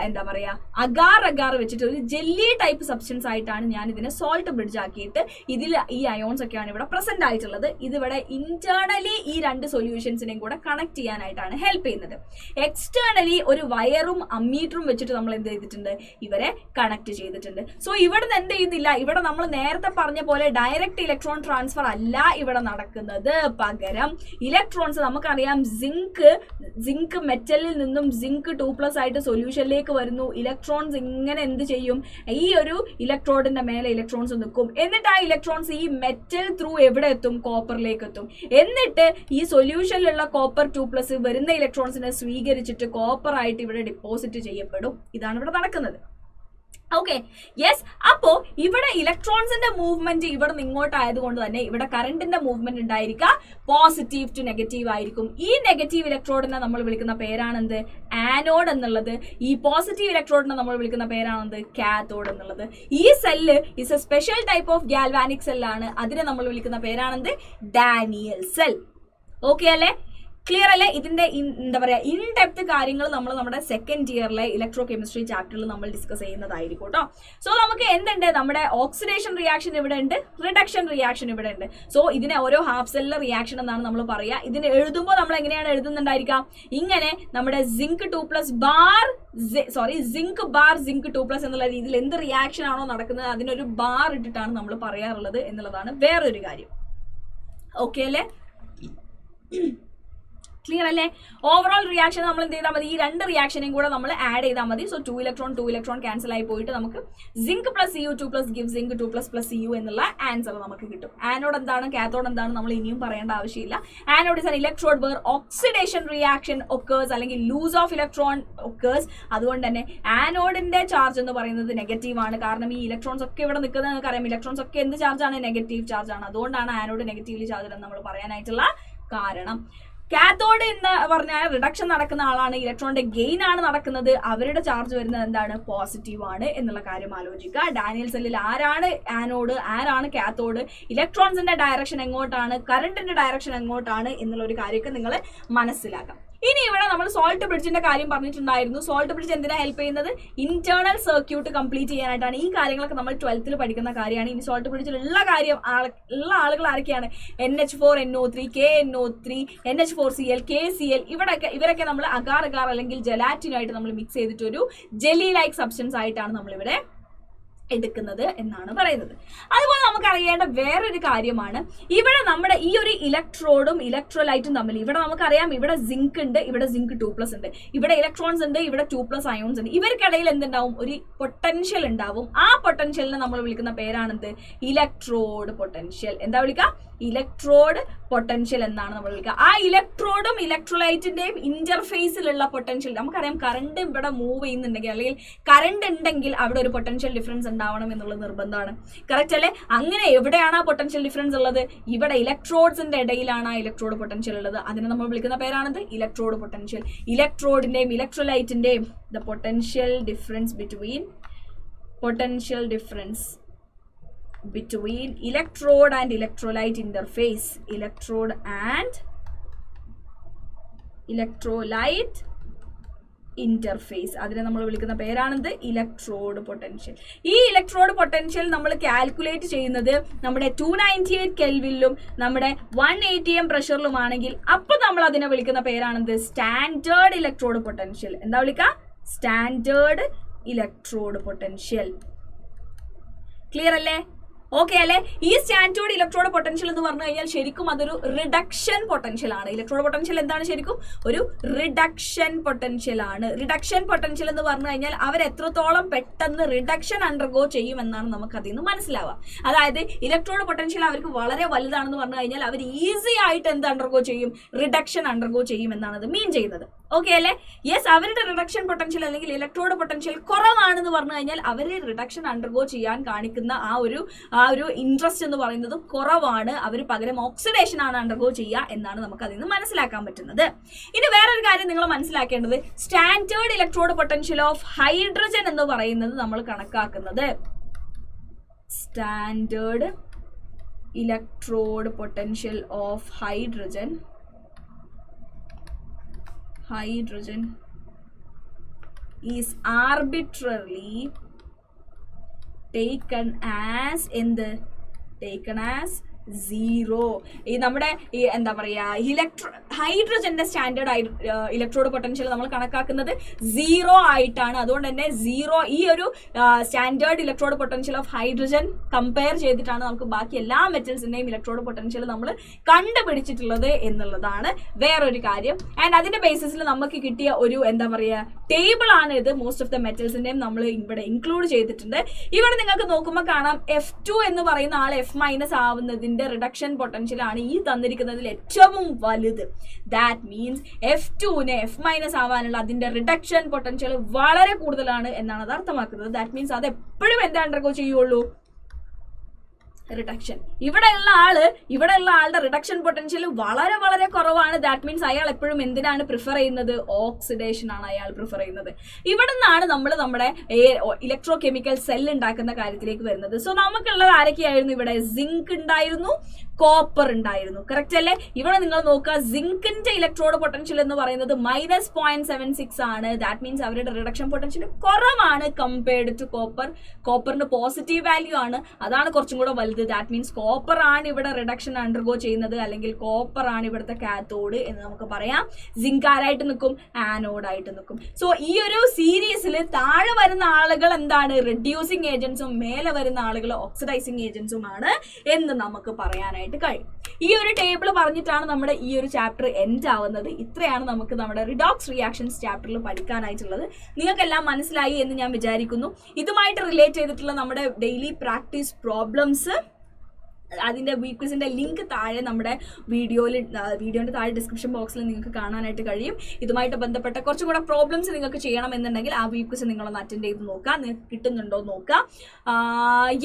എന്താ പറയാ, അഗാർ വെച്ചിട്ട് ഒരു ജെല്ലി ടൈപ്പ് സബ്സ്റ്റൻസ് ആയിട്ടാണ് ഞാൻ ഇതിനെ സോൾട്ട് ബ്രിഡ്ജ് ആക്കിയിട്ട് ഇതിൽ ഈ അയോൺസ് ഒക്കെയാണ് ഇവിടെ പ്രസന്റ് ആയിട്ടുള്ളത്. ഇതിവിടെ ഇന്റേണലി ഈ 2 സൊല്യൂഷൻസിനെയും കൂടെ കണക്ട് ചെയ്യാനായിട്ടാണ് ഹെൽപ്പ് ചെയ്യുന്നത്. എക്സ്റ്റേണലി ഒരു വയറും അമ്മീറ്ററും വെച്ചിട്ട് നമ്മൾ എന്ത് ചെയ്തിട്ടുണ്ട്? ഇവരെ കണക്ട് ചെയ്തിട്ടുണ്ട്. സോ ഇവിടുന്ന് എന്ത് ചെയ്യുന്നില്ല, ഇവിടെ നമ്മൾ നേരത്തെ പറഞ്ഞ പോലെ ഡയറക്റ്റ് ഇലക്ട്രോൺ ട്രാൻസ്ഫർ അല്ല ഇവിടെ നടക്കുന്നത്. പകരം ഇലക്ട്രോൺസ് നമുക്കറിയാം, സിങ്ക് മെറ്റലിൽ നിന്നും സിങ്ക് 2+ ആയിട്ട് സൊല്യൂഷനിലേക്ക് വരുന്നു. ഇലക്ട്രോൺസ് ഇങ്ങനെ എന്ത് ചെയ്യും? ഈ ഒരു ഇലക്ട്രോഡിന്റെ മേലെ ഇലക്ട്രോൺസ് നിൽക്കും. എന്നിട്ട് ആ ഇലക്ട്രോൺസ് ഈ മെറ്റൽ ത്രൂ എവിടെ എത്തും? കോപ്പറിലേക്ക് എത്തും. എന്നിട്ട് ഈ സൊല്യൂഷനിലുള്ള കോപ്പർ 2+ വരുന്ന ഇലക്ട്രോൺസിനെ സ്വീകരിച്ചിട്ട് കോപ്പർ ആയിട്ട് ഇവിടെ ഡിപ്പോസിറ്റ് ചെയ്യപ്പെടും. ഇതാണ് ഇവിടെ നടക്കുന്നത്. Okay, yes. അപ്പോ ഇവിടെ ഇലക്ട്രോൺസിന്റെ മൂവ്മെന്റ് ഇവിടെ നിന്ന് ഇങ്ങോട്ടായതുകൊണ്ട് തന്നെ ഇവിടെ കറണ്ടിന്റെ മൂവ്മെന്റ് ഉണ്ടായിരിക്കുക പോസിറ്റീവ് ടു നെഗറ്റീവ് ആയിരിക്കും. ഈ നെഗറ്റീവ് ഇലക്ട്രോഡിനെ നമ്മൾ വിളിക്കുന്ന പേരാണെന്ത്? ആനോഡ് എന്നുള്ളത്. ഈ പോസിറ്റീവ് ഇലക്ട്രോഡിനെ നമ്മൾ വിളിക്കുന്ന പേരാണെന്ത്? കാത്തോഡ് എന്നുള്ളത്. ഈ cell is a special type of galvanic സെല്ലാണ്. അതിനെ നമ്മൾ വിളിക്കുന്ന പേരാണെന്ത്? Daniell cell. ഓക്കെ അല്ലേ? ക്ലിയർ അല്ലേ? ഇതിന്റെ എന്താ പറയാ, ഇൻ ഡെപ്ത് കാര്യങ്ങൾ നമ്മൾ നമ്മുടെ സെക്കൻഡ് ഇയറിലെ ഇലക്ട്രോ കെമിസ്ട്രി ചാപ്റ്ററിൽ നമ്മൾ ഡിസ്കസ് ചെയ്യുന്നതായിരിക്കും കേട്ടോ. സോ നമുക്ക് എന്തുണ്ട്? നമ്മുടെ ഓക്സിഡേഷൻ റിയാക്ഷൻ ഇവിടെ ഉണ്ട്, റിഡക്ഷൻ റിയാക്ഷൻ ഇവിടെ ഉണ്ട്. സോ ഇതിനെ ഓരോ ഹാഫ് സെല്ലിലെ റിയാക്ഷൻ എന്നാണ് നമ്മൾ പറയുക. ഇതിന് എഴുതുമ്പോൾ നമ്മൾ എങ്ങനെയാണ് എഴുതുന്നുണ്ടായിരിക്കാം? ഇങ്ങനെ നമ്മുടെ zinc 2+ bar zinc bar zinc 2+ എന്നുള്ള രീതിയിൽ എന്ത് റിയാക്ഷൻ ആണോ നടക്കുന്നത് അതിനൊരു ബാർ ഇട്ടിട്ടാണ് നമ്മൾ പറയാറുള്ളത് എന്നുള്ളതാണ് വേറൊരു കാര്യം. ഓക്കെ അല്ലേ? ക്ലിയർ അല്ലേ? ഓവറോൾ റിയാക്ഷൻ നമ്മൾ എന്ത് ചെയ്താൽ മതി? ഈ 2 റിയാക്ഷനെയും കൂടെ നമ്മൾ ആഡ് ചെയ്താൽ മതി. സോ 2 ഇലക്ട്രോൺ ക്യാൻസൽ ആയി പോയിട്ട് നമുക്ക് zinc plus Cu 2+ give zinc 2+ plus Cu എന്നുള്ള ആൻസർ നമുക്ക് കിട്ടും. ആനോഡ് എന്താണ്, കാത്തോഡ് എന്താണ് നമ്മൾ ഇനിയും പറയേണ്ട ആവശ്യമില്ല. Anode is an electrode where oxidation reaction occurs, അല്ലെങ്കിൽ ലൂസ് ഓഫ് ഇലക്ട്രോൺ ഒക്കേഴ്സ്. അതുകൊണ്ട് തന്നെ ആനോഡിന്റെ ചാർജ് എന്ന് പറയുന്നത് നെഗറ്റീവ് ആണ്. കാരണം ഈ ഇലക്ട്രോൺസ് ഒക്കെ ഇവിടെ നിൽക്കുന്നത് നമുക്കറിയാം. ഇലക്ട്രോൺസ് ഒക്കെ എന്ത് ചാർജാണ്? നെഗറ്റീവ് ചാർജ് ആണ്. അതുകൊണ്ടാണ് ആനോഡ് നെഗറ്റീവ്ലി ചാർജ് എന്ന് നമ്മൾ പറയാനായിട്ടുള്ള കാരണം. കാത്തോഡ് എന്ന് പറഞ്ഞാൽ റിഡക്ഷൻ നടക്കുന്ന ആളാണ്, ഇലക്ട്രോണിന്റെ ഗെയിൻ ആണ് നടക്കുന്നത്. അവരുടെ ചാർജ് വരുന്നത് എന്താണ്? പോസിറ്റീവ് ആണ് എന്നുള്ള കാര്യം ആലോചിക്കുക. ഡാനിയൽ സെല്ലിൽ ആരാണ് ആനോഡ്, ആരാണ് കാത്തോഡ്, ഇലക്ട്രോൺസിന്റെ ഡയറക്ഷൻ എങ്ങോട്ടാണ്, കറണ്ടിന്റെ ഡയറക്ഷൻ എങ്ങോട്ടാണ് എന്നുള്ള ഒരു കാര്യമൊക്കെ നിങ്ങൾ മനസ്സിലാക്കാം. ഇനി ഇവിടെ നമ്മൾ സോൾട്ട് ബ്രിഡ്ജിന്റെ കാര്യം പറഞ്ഞിട്ടുണ്ടായിരുന്നു. സോൾട്ട് ബ്രിഡ്ജ് എന്തിനാ ഹെൽപ്പ് ചെയ്യുന്നത്? ഇന്റേണൽ സർക്യൂട്ട് കംപ്ലീറ്റ് ചെയ്യാനായിട്ടാണ്. ഈ കാര്യങ്ങളൊക്കെ നമ്മൾ 12th പഠിക്കുന്ന കാര്യമാണ്. ഇനി സോൾട്ട് ബ്രിഡ്ജിൽ ഉള്ള ആളുകൾ ആരൊക്കെയാണ്? NH4NO3, KNO3, NH4Cl, KCl. ഇവരൊക്കെ നമ്മൾ അഗാർ അല്ലെങ്കിൽ ജെലാറ്റിനായിട്ട് നമ്മൾ മിക്സ് ചെയ്തിട്ട് ഒരു ജെല്ലി ലൈക്ക് സബ്സ്റ്റൻസ് ആയിട്ടാണ് നമ്മളിവിടെ എടുക്കുന്നത് എന്നാണ് പറയുന്നത്. അതുപോലെ നമുക്ക് അറിയേണ്ട വേറൊരു കാര്യമാണ്, ഇവിടെ നമ്മുടെ ഈ ഒരു ഇലക്ട്രോഡും ഇലക്ട്രോലൈറ്റും തമ്മിൽ ഇവിടെ നമുക്കറിയാം, ഇവിടെ സിങ്ക് ഉണ്ട്, ഇവിടെ സിങ്ക് 2+ ഉണ്ട്, ഇവിടെ ഇലക്ട്രോൺസ് ഉണ്ട്, ഇവിടെ 2+ അയോൺസ് ഉണ്ട്. ഇവർക്കിടയിൽ എന്തുണ്ടാവും? ഒരു പൊട്ടൻഷ്യൽ ഉണ്ടാവും. ആ പൊട്ടൻഷ്യലിനെ നമ്മൾ വിളിക്കുന്ന പേരാണെന്ത്? Electrode potential. എന്താ വിളിക്കുക? ഇലക്ട്രോഡ് പൊട്ടൻഷ്യൽ എന്നാണ് നമ്മൾ വിളിക്കുക. ആ ഇലക്ട്രോഡും ഇലക്ട്രോലൈറ്റിന്റെയും ഇന്റർഫേസിലുള്ള പൊട്ടൻഷ്യൽ, നമുക്കറിയാം കറണ്ട് ഇവിടെ മൂവ് ചെയ്യുന്നുണ്ടെങ്കിൽ അല്ലെങ്കിൽ കറണ്ട് ഉണ്ടെങ്കിൽ അവിടെ ഒരു പൊട്ടൻഷ്യൽ ഡിഫറൻസ് ഉണ്ടാവണം എന്നുള്ളത് നിർബന്ധമാണ്. കറക്റ്റ് അല്ലേ? അങ്ങനെ എവിടെയാണ് ആ പൊട്ടൻഷ്യൽ ഡിഫറൻസ് ഉള്ളത്? ഇവിടെ ഇലക്ട്രോഡ്സിന്റെ ഇടയിലാണ് ആ ഇലക്ട്രോഡ് പൊട്ടൻഷ്യൽ ഉള്ളത്. അതിനെ നമ്മൾ വിളിക്കുന്ന പേരാണത് ഇലക്ട്രോഡ് പൊട്ടൻഷ്യൽ. ഇലക്ട്രോഡിന്റെയും ഇലക്ട്രോലൈറ്റിന്റെയും the potential difference between electrode and electrolyte interface, electrode and electrolyte interface. അതിനെ നമ്മൾ വിളിക്കുന്ന പേരാണെന്ത്? Electrode potential. ഈ ഇലക്ട്രോഡ് പൊട്ടൻഷ്യൽ നമ്മൾ കാൽക്കുലേറ്റ് ചെയ്യുന്നത് നമ്മുടെ 298 കെൽവിനിലും നമ്മുടെ 180 m പ്രഷറിലുമാണെങ്കിൽ അപ്പോൾ നമ്മൾ അതിനെ വിളിക്കുന്ന പേരാണെന്ത്? Standard electrode potential. എന്താ വിളിക്കുക? Standard electrode potential. ക്ലിയർ അല്ലേ? ഓക്കെ അല്ലേ? ഈ സ്റ്റാൻഡേർഡ് ഇലക്ട്രോഡ് പൊട്ടൻഷ്യൽ എന്ന് പറഞ്ഞു കഴിഞ്ഞാൽ ശരിക്കും അതൊരു റിഡക്ഷൻ പൊട്ടൻഷ്യൽ ആണ്. ഇലക്ട്രോഡ് പൊട്ടൻഷ്യൽ എന്താണ്? ശരിക്കും ഒരു റിഡക്ഷൻ പൊട്ടൻഷ്യൽ ആണ്. റിഡക്ഷൻ പൊട്ടൻഷ്യൽ എന്ന് പറഞ്ഞു കഴിഞ്ഞാൽ അവർ എത്രത്തോളം പെട്ടെന്ന് റിഡക്ഷൻ അണ്ടർഗോ ചെയ്യുമെന്നാണ് നമുക്ക് അതിൽ നിന്ന് മനസ്സിലാവുക. അതായത് ഇലക്ട്രോഡ് പൊട്ടൻഷ്യൽ അവർക്ക് വളരെ വലുതാണെന്ന് പറഞ്ഞു കഴിഞ്ഞാൽ അവർ ഈസി ആയിട്ട് എന്ത് അണ്ടർഗോ ചെയ്യും? റിഡക്ഷൻ അണ്ടർഗോ ചെയ്യും എന്നാണ് അത് മീൻ ചെയ്യുന്നത്. ഓക്കെ അല്ലേ? യെസ്, അവരുടെ റിഡക്ഷൻ പൊട്ടൻഷ്യൽ അല്ലെങ്കിൽ ഇലക്ട്രോഡ് പൊട്ടൻഷ്യൽ കുറവാണെന്ന് പറഞ്ഞു കഴിഞ്ഞാൽ അവർ റിഡക്ഷൻ അണ്ടർഗോ ചെയ്യാൻ കാണിക്കുന്ന ആ ഒരു ഇൻട്രസ്റ്റ് എന്ന് പറയുന്നത് കുറവാണ്. അവർ പകരം ഓക്സിഡേഷൻ ആണ് അണ്ടർഗോ ചെയ്യുക എന്നാണ് നമുക്ക് അതിൽ നിന്ന് മനസ്സിലാക്കാൻ പറ്റുന്നത്. ഇനി വേറൊരു കാര്യം നിങ്ങൾ മനസ്സിലാക്കേണ്ടത്, standard electrode potential of hydrogen എന്ന് പറയുന്നത് നമ്മൾ കണക്കാക്കുന്നത് standard electrode potential of hydrogen is arbitrarily taken as zero. ഈ നമ്മുടെ ഈ എന്താ പറയുക ഹൈഡ്രജന്റെ സ്റ്റാൻഡേർഡ് ഇലക്ട്രോഡ് പൊട്ടൻഷ്യൽ നമ്മൾ കണക്കാക്കുന്നത് 0 ആയിട്ടാണ്. അതുകൊണ്ട് തന്നെ 0 ഈ ഒരു standard electrode potential of hydrogen compare ചെയ്തിട്ടാണ് നമുക്ക് ബാക്കി എല്ലാ മെറ്റൽസിന്റെയും ഇലക്ട്രോഡ് പൊട്ടൻഷ്യൽ നമ്മൾ കണ്ടുപിടിച്ചിട്ടുള്ളത് എന്നുള്ളതാണ് വേറൊരു കാര്യം. ആൻഡ് അതിന്റെ ബേസിസിൽ നമുക്ക് കിട്ടിയ ഒരു എന്താ പറയുക ടേബിൾ ആണ് ഇത്. മോസ്റ്റ് ഓഫ് ദ മെറ്റൽസിന്റെയും നമ്മൾ ഇവിടെ ഇൻക്ലൂഡ് ചെയ്തിട്ടുണ്ട്. ഇവിടെ നിങ്ങൾക്ക് നോക്കുമ്പോൾ കാണാം F2 എന്ന് പറയുന്ന ആൾ F- ആവുന്നതിന് റിഡക്ഷൻ പൊട്ടൻഷ്യൽ ആണ് ഈ തന്നിരിക്കുന്നതിൽ ഏറ്റവും വലുത്. ദാറ്റ് മീൻസ് F2ന് F- ആവാനുള്ള അതിന്റെ റിഡക്ഷൻ പൊട്ടൻഷ്യൽ വളരെ കൂടുതലാണ് എന്നാണ് അത് അർത്ഥമാക്കുന്നത്. ദാറ്റ് മീൻസ് അത് എപ്പോഴും എന്താ അണ്ടർഗോ ചെയ്യുള്ളൂ? റിഡക്ഷൻ. ഇവിടെയുള്ള ആളുടെ റിഡക്ഷൻ പൊട്ടൻഷ്യൽ വളരെ വളരെ കുറവാണ്. ദാറ്റ് മീൻസ് അയാൾ എപ്പോഴും എന്തിനാണ് പ്രിഫർ ചെയ്യുന്നത്? ഓക്സിഡേഷൻ ആണ് അയാൾ പ്രിഫർ ചെയ്യുന്നത്. ഇവിടെ നിന്നാണ് നമ്മൾ നമ്മുടെ ഇലക്ട്രോ കെമിക്കൽ സെൽ ഉണ്ടാക്കുന്ന കാര്യത്തിലേക്ക് വരുന്നത്. സോ നമുക്കുള്ളത് ആരൊക്കെയായിരുന്നു? ഇവിടെ സിങ്ക് ഉണ്ടായിരുന്നു, കോപ്പർ ഉണ്ടായിരുന്നു. കറക്റ്റ് അല്ലേ? ഇവിടെ നിങ്ങൾ നോക്കുക, സിങ്കിന്റെ ഇലക്ട്രോഡ് പൊട്ടൻഷ്യൽ എന്ന് പറയുന്നത് -0.76 ആണ്. ദാറ്റ് മീൻസ് അവരുടെ റിഡക്ഷൻ പൊട്ടൻഷ്യൽ കുറവാണ് കമ്പയർഡ് ടു കോപ്പർ. കോപ്പറിന് പോസിറ്റീവ് വാല്യൂ ആണ്, അതാണ് കുറച്ചും കൂടെ വലുത്. ദാറ്റ് മീൻസ് കോപ്പർ ആണ് ഇവിടെ റിഡക്ഷൻ അണ്ടർഗോ ചെയ്യുന്നത്, അല്ലെങ്കിൽ കോപ്പർ ആണ് ഇവിടുത്തെ കാത്തോഡ് എന്ന് നമുക്ക് പറയാം. സിങ്ക് ആരായിട്ട് നിൽക്കും? ആനോഡ് ആയിട്ട് നിൽക്കും. സോ ഈ ഒരു സീരീസിൽ താഴെ വരുന്ന ആളുകൾ എന്താണ്? റിഡ്യൂസിങ് ഏജൻസും മേലെ വരുന്ന ആളുകൾ ഓക്സിഡൈസിങ് ഏജൻസും ആണ് എന്ന് നമുക്ക് പറയാനായിട്ട് കഴിയും. ഈ ഒരു ടേബിൾ പറഞ്ഞിട്ടാണ് നമ്മുടെ ഈ ഒരു ചാപ്റ്റർ എൻഡ് ആവുന്നത്. ഇത്രയാണ് നമുക്ക് നമ്മുടെ റിഡോക്സ് റിയാക്ഷൻസ് ചാപ്റ്ററിൽ പഠിക്കാനായിട്ടുള്ളത്. നിങ്ങൾക്കെല്ലാം മനസ്സിലായി എന്ന് ഞാൻ വിചാരിക്കുന്നു. ഇതുമായിട്ട് റിലേറ്റ് ചെയ്തിട്ടുള്ള നമ്മുടെ ഡെയിലി പ്രാക്ടീസ് പ്രോബ്ലംസ് അതിന്റെ വീക്ക്സിന്റെ ലിങ്ക് താഴെ നമ്മുടെ വീഡിയോന്റെ താഴെ ഡിസ്ക്രിപ്ഷൻ ബോക്സിൽ നിങ്ങൾക്ക് കാണാനായിട്ട് കഴിയും. ഇതുമായിട്ട് ബന്ധപ്പെട്ട കുറച്ചും കൂടെ പ്രോബ്ലംസ് നിങ്ങൾക്ക് ചെയ്യണമെന്നുണ്ടെങ്കിൽ ആ വീക്ക്സ് നിങ്ങളൊന്ന് അറ്റൻഡ് ചെയ്ത് നോക്കുക, നിങ്ങൾക്ക് കിട്ടുന്നുണ്ടോ നോക്കുക.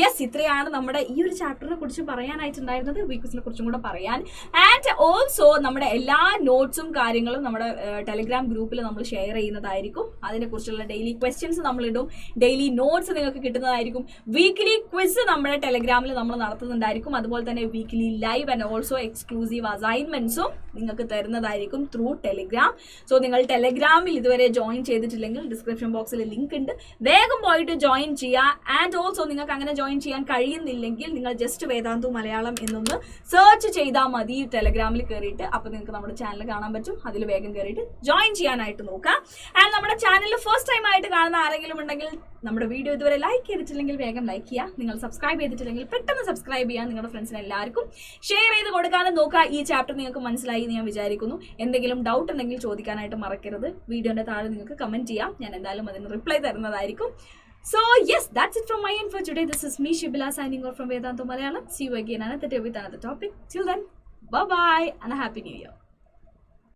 യെസ്, ഇത്രയാണ് നമ്മുടെ ഈ ഒരു ചാപ്റ്ററിനെ കുറിച്ച് പറയാനായിട്ടുണ്ടായിരുന്നത്. വീക്ക്സിനെ കുറിച്ചും കൂടെ പറയാൻ. ആൻഡ് ഓൾസോ നമ്മുടെ എല്ലാ നോട്ട്സും കാര്യങ്ങളും നമ്മുടെ ടെലിഗ്രാം ഗ്രൂപ്പിൽ നമ്മൾ ഷെയർ ചെയ്യുന്നതായിരിക്കും. അതിനെക്കുറിച്ചുള്ള ഡെയിലി ക്വസ്റ്റ്യൻസ് നമ്മളിടും, ഡെയിലി നോട്ട്സ് നിങ്ങൾക്ക് കിട്ടുന്നതായിരിക്കും. വീക്ക്ലി ക്വിസ് നമ്മുടെ ടെലിഗ്രാമിൽ നമ്മൾ നടത്തുന്നുണ്ടായിരിക്കും. അതുപോലെ തന്നെ weekly live and also exclusive അസൈൻമെന്റ്സും നിങ്ങൾക്ക് തരുന്നതായിരിക്കും ത്രൂ ടെലിഗ്രാം. സോ നിങ്ങൾ ടെലിഗ്രാമിൽ ഇതുവരെ ജോയിൻ ചെയ്തിട്ടില്ലെങ്കിൽ ഡിസ്ക്രിപ്ഷൻ ബോക്സിൽ ലിങ്ക് ഉണ്ട്, വേഗം പോയിട്ട് ജോയിൻ ചെയ്യുക. ആൻഡ് ഓൾസോ നിങ്ങൾക്ക് അങ്ങനെ ജോയിൻ ചെയ്യാൻ കഴിയുന്നില്ലെങ്കിൽ നിങ്ങൾ ജസ്റ്റ് വേദാന്തു മലയാളം എന്നൊന്ന് സെർച്ച് ചെയ്താൽ മതി ടെലിഗ്രാമിൽ കയറിയിട്ട്. അപ്പോൾ നിങ്ങൾക്ക് നമ്മുടെ ചാനൽ കാണാൻ പറ്റും. അതിൽ വേഗം കയറിയിട്ട് ജോയിൻ ചെയ്യാനായിട്ട് നോക്കുക. ആൻഡ് നമ്മുടെ ചാനൽ ഫസ്റ്റ് ടൈം ആയിട്ട് കാണുന്ന ആരെങ്കിലും ഉണ്ടെങ്കിൽ നമ്മുടെ വീഡിയോ ഇതുവരെ ലൈക്ക് ചെയ്തിട്ടില്ലെങ്കിൽ വേഗം ലൈക്ക് ചെയ്യുക. നിങ്ങൾ സബ്സ്ക്രൈബ് ചെയ്തിട്ടില്ലെങ്കിൽ പെട്ടെന്ന് സബ്സ്ക്രൈബ് ചെയ്യുക. നിങ്ങളുടെ ഫ്രണ്ട്സിന് എല്ലാവർക്കും ഷെയർ ചെയ്ത് കൊടുക്കാനും നോക്കുക. ഈ ചാപ്റ്റർ നിങ്ങൾക്ക് മനസ്സിലായി എന്ന് ഞാൻ വിചാരിക്കുന്നു. എന്തെങ്കിലും ഡൗട്ട് ഉണ്ടെങ്കിൽ ചോദിക്കാനായിട്ട് മറക്കരുത്. വീഡിയോന്റെ താഴെ നിങ്ങൾക്ക് കമന്റ് ചെയ്യാം, ഞാൻ എന്തായാലും അതിന് റിപ്ലൈ തരുന്നതായിരിക്കും. So yes, that's it from my end for today. This is me, Shibila, signing off from Vedantu Malayalam. See you again another day with another topic. Till then, bye bye and a happy new year.